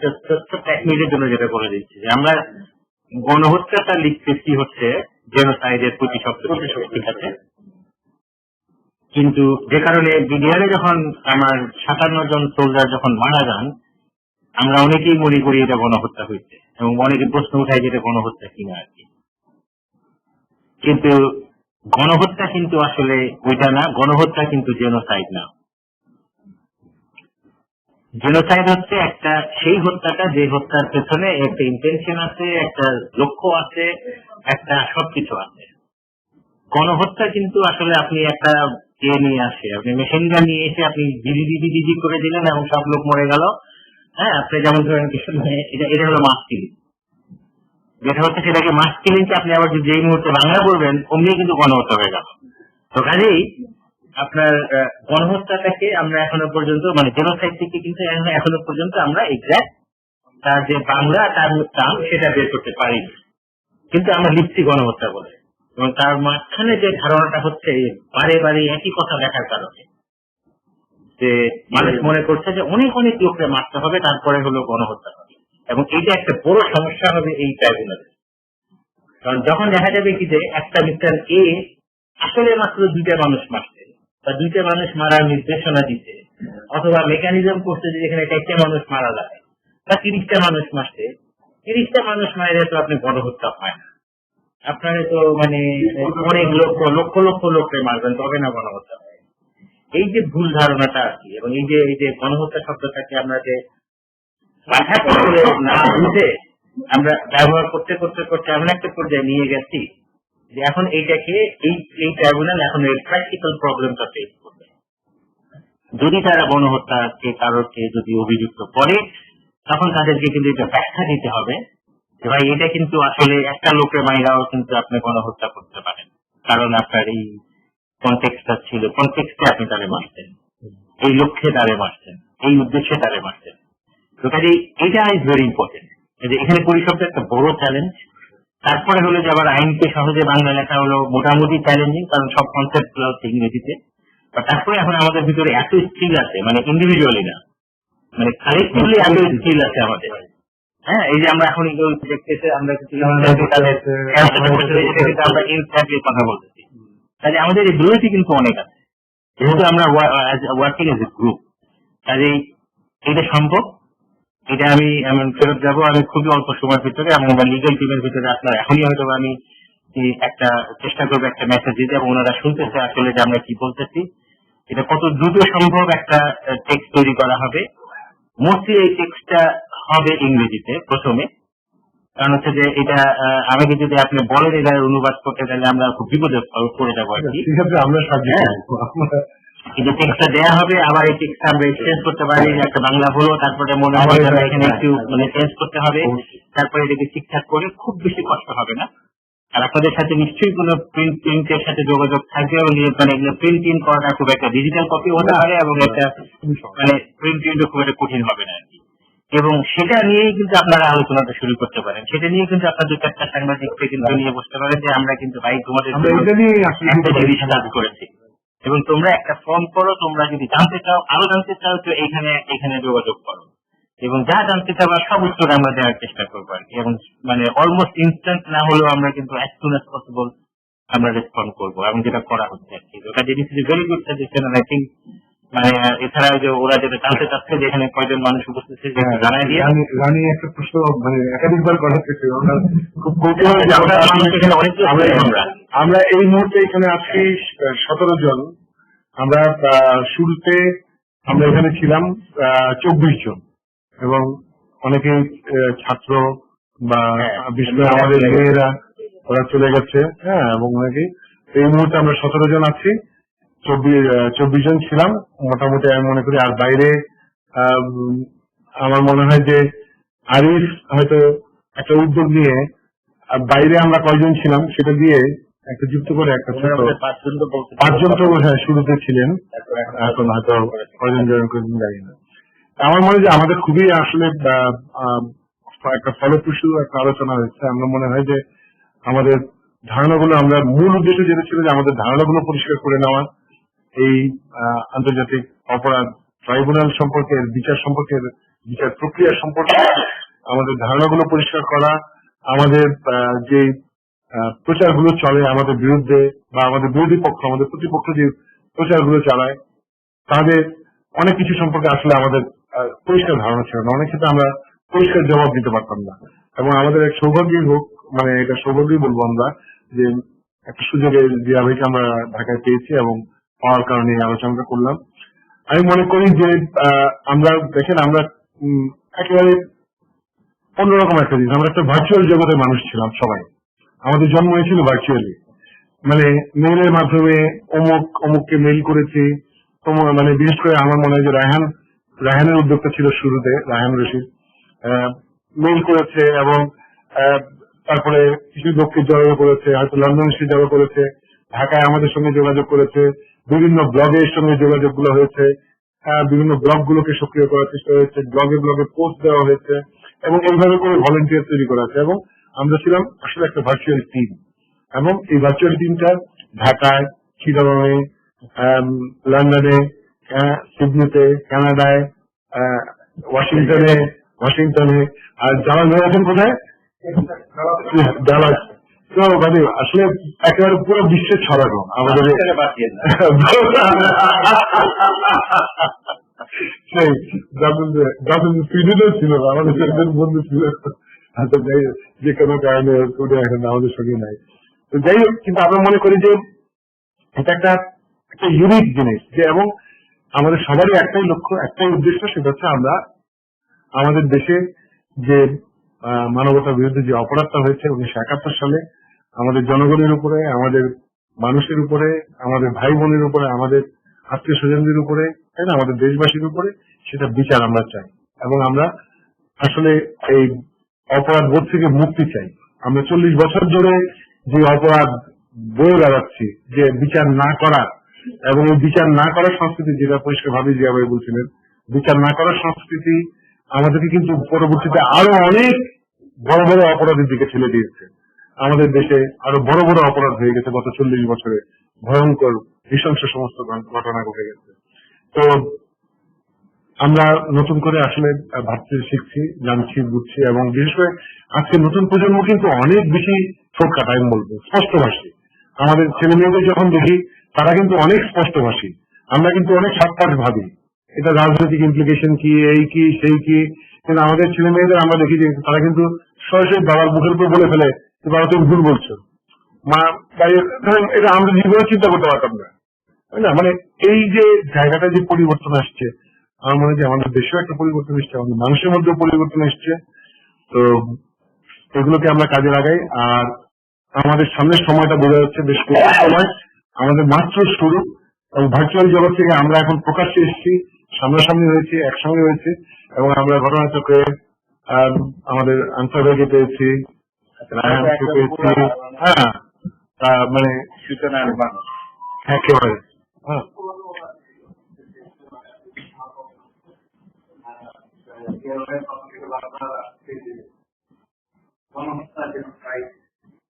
এক মিনিটের জন্য যেটা বলে দিচ্ছি যে আমরা গণহত্যাটা লিখতেছি হচ্ছে জেনোসাইডের প্রতিশব্দ, ঠিক আছে, কিন্তু যে কারণে বিডিআরে যখন আমার 57 জন সোলজার যখন মারা যান, আমরা অনেকেই মনে করি এটা গণহত্যা হয়েছে, এবং অনেকে প্রশ্ন উঠায় যে এটা গণহত্যা কিনা আর কি। কিন্তু গণহত্যা কিন্তু আসলে ওইটা না, গণহত্যা কিন্তু জেনোসাইড না। জেনোসাইড হচ্ছে একটা সেই হত্যাটা যে হত্যার পেছনে একটা ইন্টেনশন আছে, একটা লক্ষ্য আছে, একটা সবকিছু আছে। গণহত্যা কিন্তু আসলে আপনি একটা নিয়ে আসে, আপনি মেশিন গান নিয়ে এসে আপনি দিদি করে দিলেন এবং সব লোক মরে গেল। হ্যাঁ, আপনি যেমন ধরেন এটা হলো মাস কিলিং, যেটা হচ্ছে সেটাকে মাস কিলিংকে আপনি আবার যেই মুহূর্তে বাংলা করবেন অমনি কিন্তু গণহত্যা হয়ে গেল। তো কাজেই আপনার গণহত্যাটাকে আমরা এখনো পর্যন্ত মানে জেনোসাইড থেকে কিন্তু এখনো পর্যন্ত আমরা এক্সাক্ট তার যে বাংলা তার নাম সেটা বের করতে পারিনি, কিন্তু আমরা লিখছি গণহত্যা বলে। এবং তার মাঝখানে যে ধারণাটা হচ্ছে বারে বারে একই কথা লেখার কারণে যে মানুষ মনে করছে যে অনেক অনেক লোককে মারতে হবে তারপরে হলো গণহত্যা হবে, এবং এইটা একটা বড় সমস্যা হবে এই ট্রাইব্যুনালে। কারণ যখন দেখা যাবে কি যে একটা মিস্টার এ আসলে মাত্র 2টা মানুষ মারছে বা 2টা মানুষ মারার নির্দেশনা দিচ্ছে, অথবা মেকানিজম করছে যে যেখানে 4টা মানুষ মারা যায়, বা 30টা মানুষ মারছে, 30টা মানুষ মারে তো আপনি গণহত্যা হয় না, আপনারে তো মানে অনেক লক্ষ লক্ষ লোককে মারবেন তবে না গণহত্যা হয়। এই যে ভুল ধারণাটা আর কি, এবং এই যে গণহত্যা শব্দটাকে আমরা যে না বুঝে আমরা ব্যবহার করতে করতে করতে এমন একটা পর্যায়ে নিয়ে গেছি যে এখন এইটাকে এই ট্রাইব্যুনাল এখন এর প্র্যাকটিক্যাল প্রবলেমটা ফেস করবে। যদি তারা গণহত্যাকে কারোকে যদি অভিযুক্ত করে তখন তাদেরকে কিন্তু এটা ব্যাখ্যা দিতে হবে যে ভাই এটা কিন্তু আসলে একটা লোকের মাইরাও কিন্তু আপনি গণহত্যা করতে পারেন, কারণ আপনার এই কনটেক্সটটা ছিল, কনটেক্সটে আপনি তারে মারছেন, এই লক্ষ্যে তারে মারছেন, এই উদ্দেশ্যে তারে মারছেন। তো কাজে এটা ইজ ভেরি ইম্পর্টেন্ট। এখানে পরিশব্দ একটা বড় চ্যালেঞ্জ। তারপরে হলো যে আবার আইনকে সহজে বাংলা লেখা হলো মোটামুটি চ্যালেঞ্জিং, কারণ সব কনসেপ্ট গুলো হচ্ছে ইংরেজিতে। তারপরে এখন আমাদের ভিতরে এত স্কিল আছে, মানে ইন্ডিভিজুয়ালি না, মানে কালেক্টিভলি এত স্কিল আছে আমাদের। হ্যাঁ, এই যে আমরা এখন দেখতেছি আমরা কথা বলতেছি, কাজে আমাদের এবিলিটি কিন্তু অনেক আছে, যেহেতু আমরা ওয়ার্কিং এজ এ গ্রুপ। কাজেই এটা সম্ভব, এটা আমি ফেরত যাবো আমি খুবই অল্প সময়ের ভিতরে, এবং আমার লিগাল টিমের ভিতরে আপনার এখনই হয়তো আমি একটা চেষ্টা করবো একটা মেসেজ দিতে, এবং ওনারা শুনতেছে আসলে যে আমরা কি বলতেছি। এটা কত দ্রুত সম্ভব একটা টেক্সট তৈরি করা হবে। মোস্টলি এই টেক্সটটা হবে ইংরেজিতে প্রথমে, কারণ হচ্ছে যে এটা আমাকে যদি আপনি বলেন এটা অনুবাদ করতে, তাহলে আমরা খুব বিপদে পড়ে যাবো আর কি। সেক্ষেত্রে আমরা সাহায্য করবো। কিন্তু টেক্সটটা দেওয়া হবে, আবার এই টেক্সটটা আমরা এক্সচেঞ্জ করতে পারি, যে একটা বাংলা হলো, তারপরে মনে হয় যে আমরা এখানে একটু মানে চেঞ্জ করতে হবে, তারপরে এটাকে ঠিকঠাক করে খুব বেশি কষ্ট হবে না। আর আপনাদের সাথে নিশ্চয়ই কোনো প্রিন্টের সাথে যোগাযোগ থাকবে, এবং মানে এগুলো প্রিন্টিং করাটা খুব একটা ডিজিটাল কপি হতে পারে, এবং এটা মানে প্রিন্টিংটা খুব একটা কঠিন হবে না আর কি। এবং সেটা নিয়েই কিন্তু আপনারা আলোচনাটা শুরু করতে পারেন। সেটা নিয়ে কিন্তু আপনার 2-4টা সাংবাদিককে কিন্তু নিয়ে বসতে পারেন যে আমরা কিন্তু ভাই তোমাদের আমরা এটা নিয়ে আসলে একটা জিনিস কাজ করেছি, এবং তোমরা একটা ফর্ম করো, তোমরা যদি জানতে চাও, আরো জানতে চাও, তো এখানে যোগাযোগ করো, এবং যা জানতে চাও সব উত্তর আমরা দেওয়ার চেষ্টা করবো আর কি। এবং মানে অলমোস্ট ইনস্ট্যান্ট না হলেও আমরা কিন্তু অ্যাজ সুন অ্যাজ পসিবল আমরা রেসপন্ড করবো, এবং যেটা করা হচ্ছে আর কি। ওটা this is very good suggestion, I think. মানে এছাড়া যে ওরা যেটা জানতে চাচ্ছে যে এখানে কয়জন মানুষ উপস্থিত আছে জানাই দিয়ে রানী একটা প্রশ্ন মানে একাধিকবার করা হচ্ছে, আমরা খুব কৌতূহল যে এখানে অনেক আমরা এই মুহূর্তে এখানে আছি 17 জন। আমরা শুরুতে আমরা এখানে ছিলাম 24 জন, এবং অনেকে ছাত্র বা বিশেষ করে আমাদের মেয়েরা ওরা চলে গেছে, হ্যাঁ, এবং অনেকে। এই মুহূর্তে আমরা 17 জন আছি, 24 জন ছিলাম মোটামুটি আমি মনে করি। আর বাইরে আমার মনে হয় যে আরিফ হয়তো একটা উদ্যোগ নিয়ে বাইরে আমরা কয়জন ছিলাম সেটা দিয়ে একটা যুক্ত করে একটা ছোট 5 জন তো শুরুতে ছিলেন, এখন হয়তো কয়জন জানি না। আমার মনে হয় যে আমাদের খুবই আসলে একটা ফলপ্রসূ একটা আলোচনা হয়েছে। আমরা মনে হয় যে আমাদের ধারণাগুলো, আমরা মূল উদ্দেশ্য যেটা ছিল যে আমাদের ধারণাগুলো পরিষ্কার করে নেওয়া, এই আন্তর্জাতিক অপরাধ ট্রাইব্যুনাল সম্পর্কে, বিচার প্রক্রিয়া সম্পর্কে আমাদের ধারণাগুলো পরিষ্কার করা, আমাদের যে প্রচারগুলো চলে আমাদের বিরুদ্ধে বা আমাদের বিরোধী পক্ষ, আমাদের প্রতিপক্ষ যে প্রচারগুলো চালায়, তাদের অনেক কিছু সম্পর্কে আসলে আমাদের পরিষ্কার ধারণা ছিল না। অনেক ক্ষেত্রে আমরা পরিষ্কার জবাব দিতে পারতাম না, এবং আমাদের এক সৌভাগ্যই হোক, মানে এটা সৌভাগ্যই বলবো আমরা, যে একটা সুযোগে জিয়া ভাইকে আমরা ঢাকায় পেয়েছি, এবং পাওয়ার কারণে এই আলোচনাটা করলাম। আমি মনে করি যে আমরা দেখেন, আমরা একেবারে অন্যরকম একটা জিনিস, আমরা একটা ভার্চুয়াল জগতের মানুষ ছিলাম সবাই। আমাদের জন্ম হয়েছিল ভার্চুয়ালি, মানে মেইলের মাধ্যমে অমুককে মেইল করেছি, মানে বিশেষ করে আমার মনে হয় যে রায়হানের উদ্যোগটা ছিল শুরুতে, রায়হান রশিদ মেইল করেছে, এবং তারপরে কিছু লোককে জড়ো করেছে, হয়তো লন্ডন এসে জড়ো করেছে, ঢাকায় আমাদের সঙ্গে যোগাযোগ করেছে, বিভিন্ন ব্লগের সঙ্গে যোগাযোগ গুলো হয়েছে, বিভিন্ন ব্লগ গুলোকে সক্রিয় করার চেষ্টা হয়েছে, ব্লগে পোস্ট দেওয়া হয়েছে, এবং এইভাবে করে ভলেন্টিয়ার তৈরি করা হয়েছে। এবং আমরা ছিলাম আসলে একটা ভার্চুয়াল টিম, এবং এই ভার্চুয়াল টিমটা ঢাকায়, চিটাগংয়ে, লন্ডনে, সিডনিতে, কানাডায়, ওয়াশিংটনে, আর জামাল ভাই আছেন কোথায়? ডালাস। তো মানে আসলে একেবারে পুরো বিশ্বে ছড়ানো আমাদের। ছিল আমাদের বন্ধু ছিল, যে কোনো কারণে এখন আমাদের সঙ্গে নাই। তো যাই হোক, কিন্তু আমরা মনে করি যে এটা একটা ইউনিক জিনিস, যে এবং আমাদের সবারই একটাই লক্ষ্য, একটাই উদ্দেশ্য, সেটা হচ্ছে আমরা আমাদের দেশে যে মানবতার বিরুদ্ধে যে অপরাধটা হয়েছে 1971 সালে আমাদের জনগণের উপরে, আমাদের মানুষের উপরে, আমাদের ভাই বোনের উপরে, আমাদের আত্মীয় স্বজনদের উপরে, তাই না, আমাদের দেশবাসীর উপরে, সেটা বিচার আমরা চাই। এবং আমরা আসলে এই অপরাধ বোধ থেকে মুক্তি চাই। আমরা 40 বছর ধরে যে অপরাধ বয়ে বেড়াচ্ছি, যে বিচার না করা, এবং এই বিচার না করার সংস্কৃতি, যেটা পরিষ্কার ভাবে জিয়া ভাই বলছিলেন, বিচার না করার সংস্কৃতি আমাদেরকে কিন্তু পরবর্তীতে আরো অনেক বড় বড় অপরাধের দিকে ঠেলে দিয়েছে। আমাদের দেশে আরো বড় বড় অপরাধ হয়ে গেছে গত 40 বছরে, ভয়ঙ্কর নৃশংস সমস্ত ঘটনা ঘটে গেছে। তো আমরা নতুন করে আসলে ভাবতে শিখছি, জানছি, বুঝছি, এবং বিশেষ করে আজকে নতুন প্রজন্ম কিন্তু অনেক বেশি ছোটখাটো, আমি বলবো স্পষ্টভাষী। আমাদের ছেলে মেয়েদের যখন দেখি, তারা কিন্তু অনেক স্পষ্টভাষী, আমরা কিন্তু অনেক শর্টকাট ভাবি, এটা রাজনৈতিক ইমপ্লিকেশন কি, এই কি সেই কি। কিন্তু আমাদের ছেলে মেয়েদের আমরা দেখি যে তারা কিন্তু সরাসরি বাবার মুখের উপর বলে ফেলে, বাবা তুমি ভুল বলছো, ধরেন এটা আমরা জীবনে চিন্তা করতে পারতাম না, তাই না? মানে এই যে জায়গাটা যে পরিবর্তন আসছে, আমার মনে হয় যে আমাদের দেশেও একটা পরিবর্তন এসছে, আমাদের মানুষের মধ্যেও পরিবর্তন এসছে। তো এগুলোকে আমরা কাজে লাগাই। আর আমাদের সামনের সময়টা বোঝা যাচ্ছে বেশ কঠিন সময়, আমাদের মাত্র শুরু। এবং ভার্চুয়াল জগৎ থেকে আমরা এখন প্রকাশ্যে এসেছি, সামনাসামনি হয়েছে, একসঙ্গে হয়েছে, এবং আমরা ঘটনাচক্রে আমাদের আনসার ভাইকে পেয়েছি, রায়হানকে পেয়েছি। হ্যাঁ, মানে সূচনার মানুষ। একেবারে হ্যাঁ গণহত্যা জেনোসাইড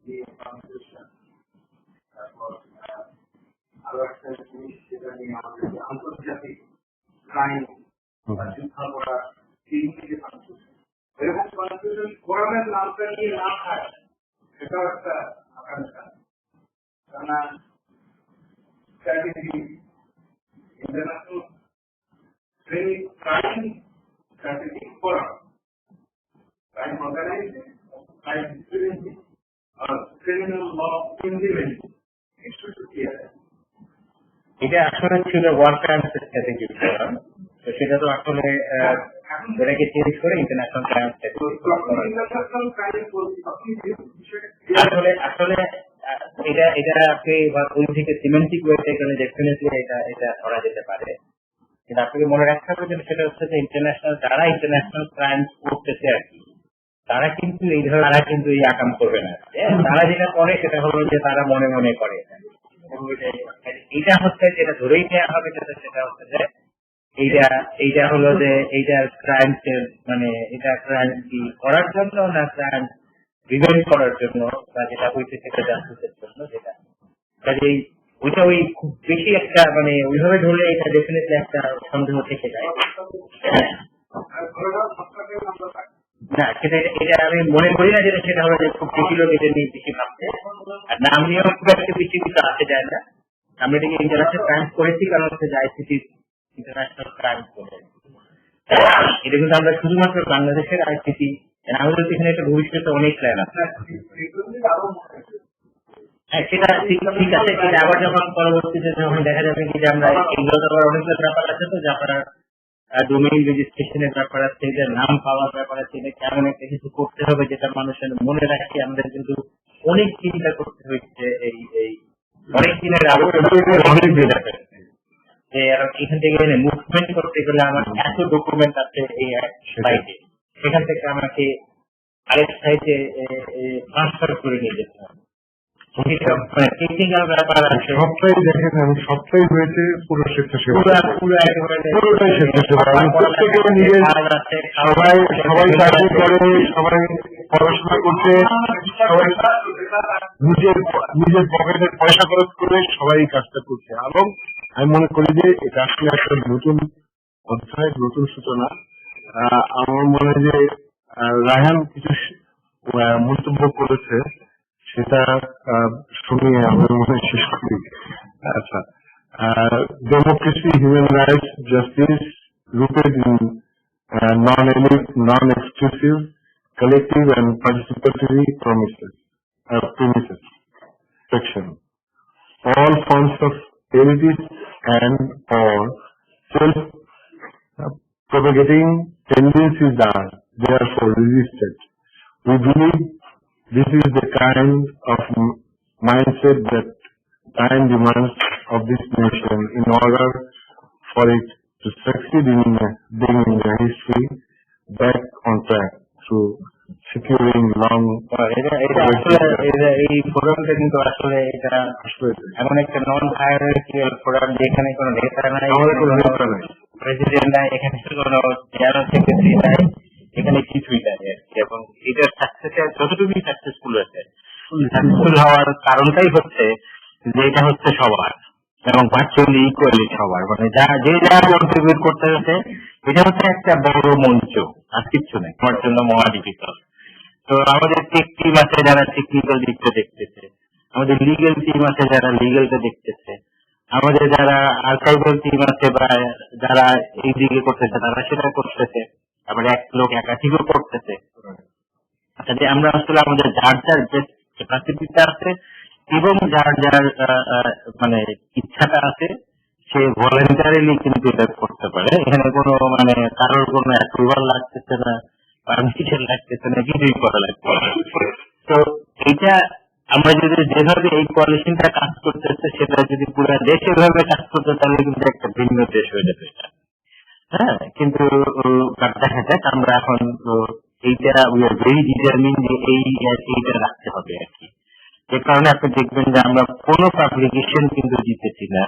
নিয়ে কনফিউশন, তারপর আরো একটা জিনিস যেটা নিয়ে আমাদের যে আন্তর্জাতিক ক্রাইম বা যুদ্ধাপরাধ, এই নিয়ে কনফিউশন, এরকম কনফিউশন ফোরামের নামটা নিয়ে না থাকে সেটাও একটা আকাঙ্ক্ষা। কেননা strategy, international crime strategy forum, crime organizing, crime preventing, or criminal law implementing. It should be clear. এটা আসলে ছিল ওয়ার ক্রাইম স্ট্র্যাটেজি, তো সেটা তো আসলে এটাকে চেঞ্জ করে ইন্টারন্যাশনাল ক্রাইম International crime আসলে আসলে এটা এটা আপনি ওই থেকে সিমেন্টিক ওয়েতে গেলে ডেফিনেটলি এটা করা যেতে পারে। কিন্তু আপনাকে মনে রাখতে হবে যে সেটা হচ্ছে যে ইন্টারন্যাশনাল, যারা ইন্টারন্যাশনাল ক্রাইম করতেছে আর কি, তারা কিন্তু এই ধরনের, তারা কিন্তু এই আকাম করবে না। তারা যেটা করে সেটা হলো যে তারা মনে মনে করে। এটা হচ্ছে যেটা ধরেই নেওয়া হবে, সেটা হচ্ছে যে এইটা হলো যে এইটা ক্রাইম, মানে এটা ক্রাইম কি করার জন্য না ক্রাইম প্রিভেন্ট করার জন্য, বা যেটা হইতে সেটা জাস্টিসের জন্য, যেটা কাজেই ওইটা ওই খুব বেশি একটা, মানে ওইভাবে ধরলে এটা ডেফিনেটলি একটা সন্দেহ থেকে যায়। না, সেটা এটা আমি মনে করি না যেটা সেটা হলো যে খুব বেশি লোক এটা নিয়ে বেশি ভাবছে। আর নাম নিয়েও খুব একটা বেশি কিছু আসে যায় না। আমরা এটাকে ইন্টারন্যাশনাল ক্রাইম করেছি, কারণ হচ্ছে যে আইসিটি ইন্টারন্যাশনাল ক্রাইম করে। এটা কিন্তু আমরা শুধুমাত্র বাংলাদেশের আইসিটি, আমাদের এখানে একটা ভবিষ্যতে অনেক প্ল্যান আছে। হ্যাঁ, সেটা ঠিক আছে। কিন্তু আবার যখন পরবর্তীতে যখন দেখা যাবে কি যে আমরা এগুলো তো আবার অনেকগুলো ব্যাপার আছে, তো যে আপনার ডোমেইন রেজিস্ট্রেশনের ব্যাপার আছে, এটার নাম পাওয়ার ব্যাপার আছে, এটা কেমন একটা কিছু করতে হবে যেটা মানুষের মনে রাখি। আমাদের কিন্তু অনেক চিন্তা করতে হচ্ছে, এই অনেক দিনের অনেক দিন আছে যে এখান থেকে মুভমেন্ট করতে গেলে আমার এত ডকুমেন্ট আছে এই এক সাইটে, সেখান থেকে আমাকে আরেক সাইটে ট্রান্সফার করে নিয়ে যেতে হবে। টেকনিক্যাল ব্যাপার আছে। সবটাই দেখেন, আমি সবটাই হয়েছে পুরো স্বেচ্ছাসেবা, পুরোটাই স্বেচ্ছাসেবা। প্রত্যেকে নিজের সবাই চাকরি করে, সবাই পড়াশোনা করছে, সবাই নিজের পকেটের পয়সা খরচ করে সবাই এই কাজটা করছে। এবং আমি মনে করি যে এটা আসলে একটা নতুন অধ্যায়, নতুন সূচনা। আমার মনে হয় যে রায়হান কিছু মন্তব্য করেছে, সেটা শুনিয়ে আমার মনে শেষ করি। আচ্ছা, democracy, human rights, justice rooted in non-elite, non-exclusive, collective and participatory premises, section. All forms of elitist and or self-propagating tendencies are therefore resisted. We believe this is the kind of mindset that time demands of this nation in order for it to succeed in bringing the history back on track through securing long. এই ফোরামটা কিন্তু আসলে এটা এমন একটা নন hierarchical forum, যেখানে কোনো নেতা নাই, প্রেসিডেন্ট নাই, এখানে কোনো জেনারেল সেক্রেটারি নাই, এখানে কিছুই নাই আর কি। এবং এটার সাকসেসে যতটুকুই সাকসেসফুল হয়েছে, সাকসেসফুল হওয়ার কারণটাই হচ্ছে যে এটা হচ্ছে সবার, এবং ভার্চুয়ালি ইকুয়ালি সবার, মানে যে যা কন্ট্রিবিউট করতে হচ্ছে। এটা হচ্ছে একটা বড় মঞ্চ, আর কিচ্ছু নেই আমার জন্য মহা ডিফিকাল্ট। তো আমাদের টেক টিম আছে যারা টেকনিক্যাল দিকটা দেখতেছে, আমাদের লিগেল টিম আছে যারা লিগেলটা দেখতেছে, আমাদের যারা আর্কাইভাল টিম আছে বা যারা এই দিকে করতেছে তারা সেটা করতেছে, আবার এক লোক একাধিকও করতেছে। আচ্ছা, যে আমরা আসলে আমাদের যার যার যে ক্যাপাসিটিটা আছে এবং যার যার মানে ইচ্ছাটা আছে সে ভলেন্টারিলি কিন্তু এটা করতে পারে। এখানে কোনো মানে কারোর কোনো অ্যাপ্রুভাল লাগতেছে না, পারমিশন লাগতেছে না, কিছুই করা লাগছে না। তো এইটা আমরা যদি যেভাবে এই কোয়ালিশনটা কাজ করতেছে সেটা যদি পুরো দেশ এভাবে কাজ করতে তাহলে কিন্তু একটা ভিন্ন দেশ হয়ে যাবে এটা। হ্যাঁ, কিন্তু দেখা যাক আমরা এখন এইটা উই আর ভেরি ডিটারমিন যে এইটা রাখতে হবে আর কি। যে কারণে আপনি দেখবেন যে আমরা কোনো পাবলিকেশন কিন্তু দিতেছি না,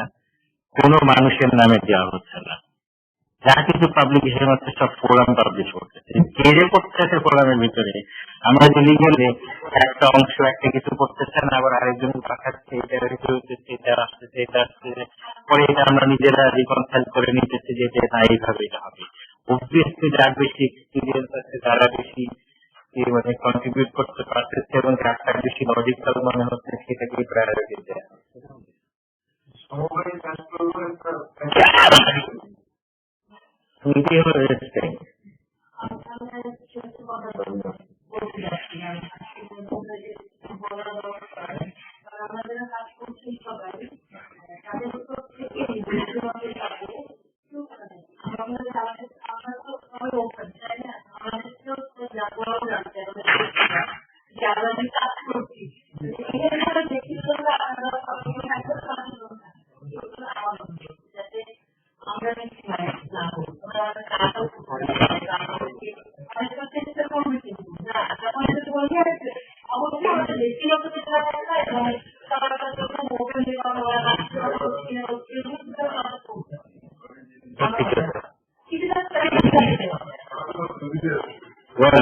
কোনো মানুষের নামে দেওয়া হচ্ছে না। যা কিছু পাবলিকেশন হচ্ছে সব ফোরাম পাবলিশ করতেছে, কে করতেছে ফোরামের ভিতরে। আমরা যে লিগালে একটা অংশ একটা কিছু করতেছেন, আবার আরেকজন পাঠাচ্ছে, এটা কিছু হচ্ছে, এটা আসতেছে, এটা আসতেছে, পরে এটা আমরা নিজেরা রিকনসাইল করে নিতেছি যে এটা এইভাবে এটা হবে। অবভিয়াসলি যার বেশি এক্সপিরিয়েন্স আছে, যারা বেশি মানে কন্ট্রিবিউট করতে পারতেছে এবং যারটা বেশি লজিক্যাল মনে হচ্ছে সেটাকে প্রায়োরিটি দেওয়া। সমবায় কাজ করবো একটা এটাই হলো রেসপেক্ট।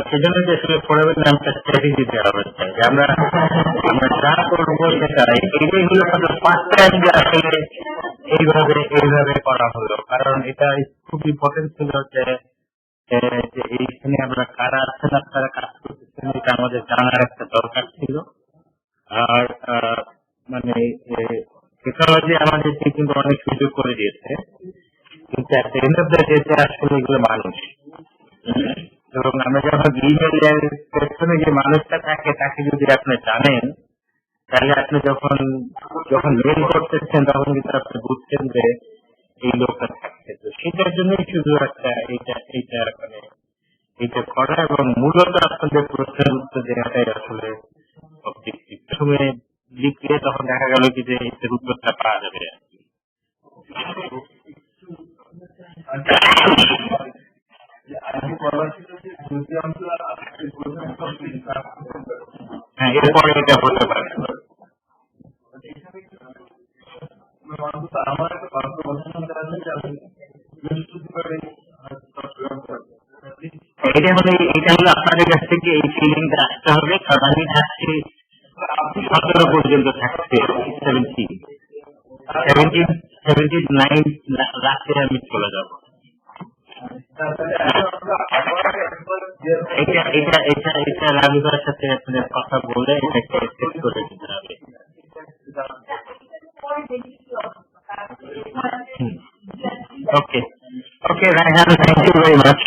সেজন্য যে আসলে ফোরামের নামটা স্ট্র্যাটেজি দেওয়া হচ্ছে যে আমরা যা করবো সেটা এটাই হলো ফার্স্ট টাইম যে আসলে এইভাবে করা হলো। কারণ এটা খুব ইম্পর্টেন্ট ছিল যে এইখানে আমরা কারা আছেন আপনারা কাজ করতেছেন এটা আমাদের জানার একটা দরকার ছিল। আর মানে টেকনোলজি আমাদেরকে কিন্তু অনেক সুযোগ করে দিয়েছে, কিন্তু একটা এন্ড অফ দ্য ডে আসলে এগুলো মানুষ। এবং আমরা যখন ইমেইলের পেছনে যে মানুষটা থাকে তাকে যদি আপনি জানেন তাহলে আপনি যখন মেল করতেছেন তখন কিন্তু আপনি বুঝছেন যে এই লোকটা থাকছে। তো সেটার জন্যই শুধু একটা এইটা মানে এইটা করা এবং মূলত আপনাদের প্রশ্নের উত্তর দেওয়াটাই আসলে অবজেক্টিভ। প্রথমে লিখলে তখন দেখা গেল কি যে এটার উত্তরটা পাওয়া যাবে আর কি। হ্যাঁ, এরপরে এটা হতে পারে। আমার একটা পাত্র পছন্দ আছে যে আমি এটা হলো আপনাদের কাছ থেকে এই ফিলিংটা আসতে হবে। কারণ আমি থাকছি 17 পর্যন্ত থাকছে, 79 রাতে আমি চলে যাব। এটা রাবিবার সাথে আপনার কথা বলে এটাকে সেট করে দিতে হবে। Okay, Raihan, thank you very much.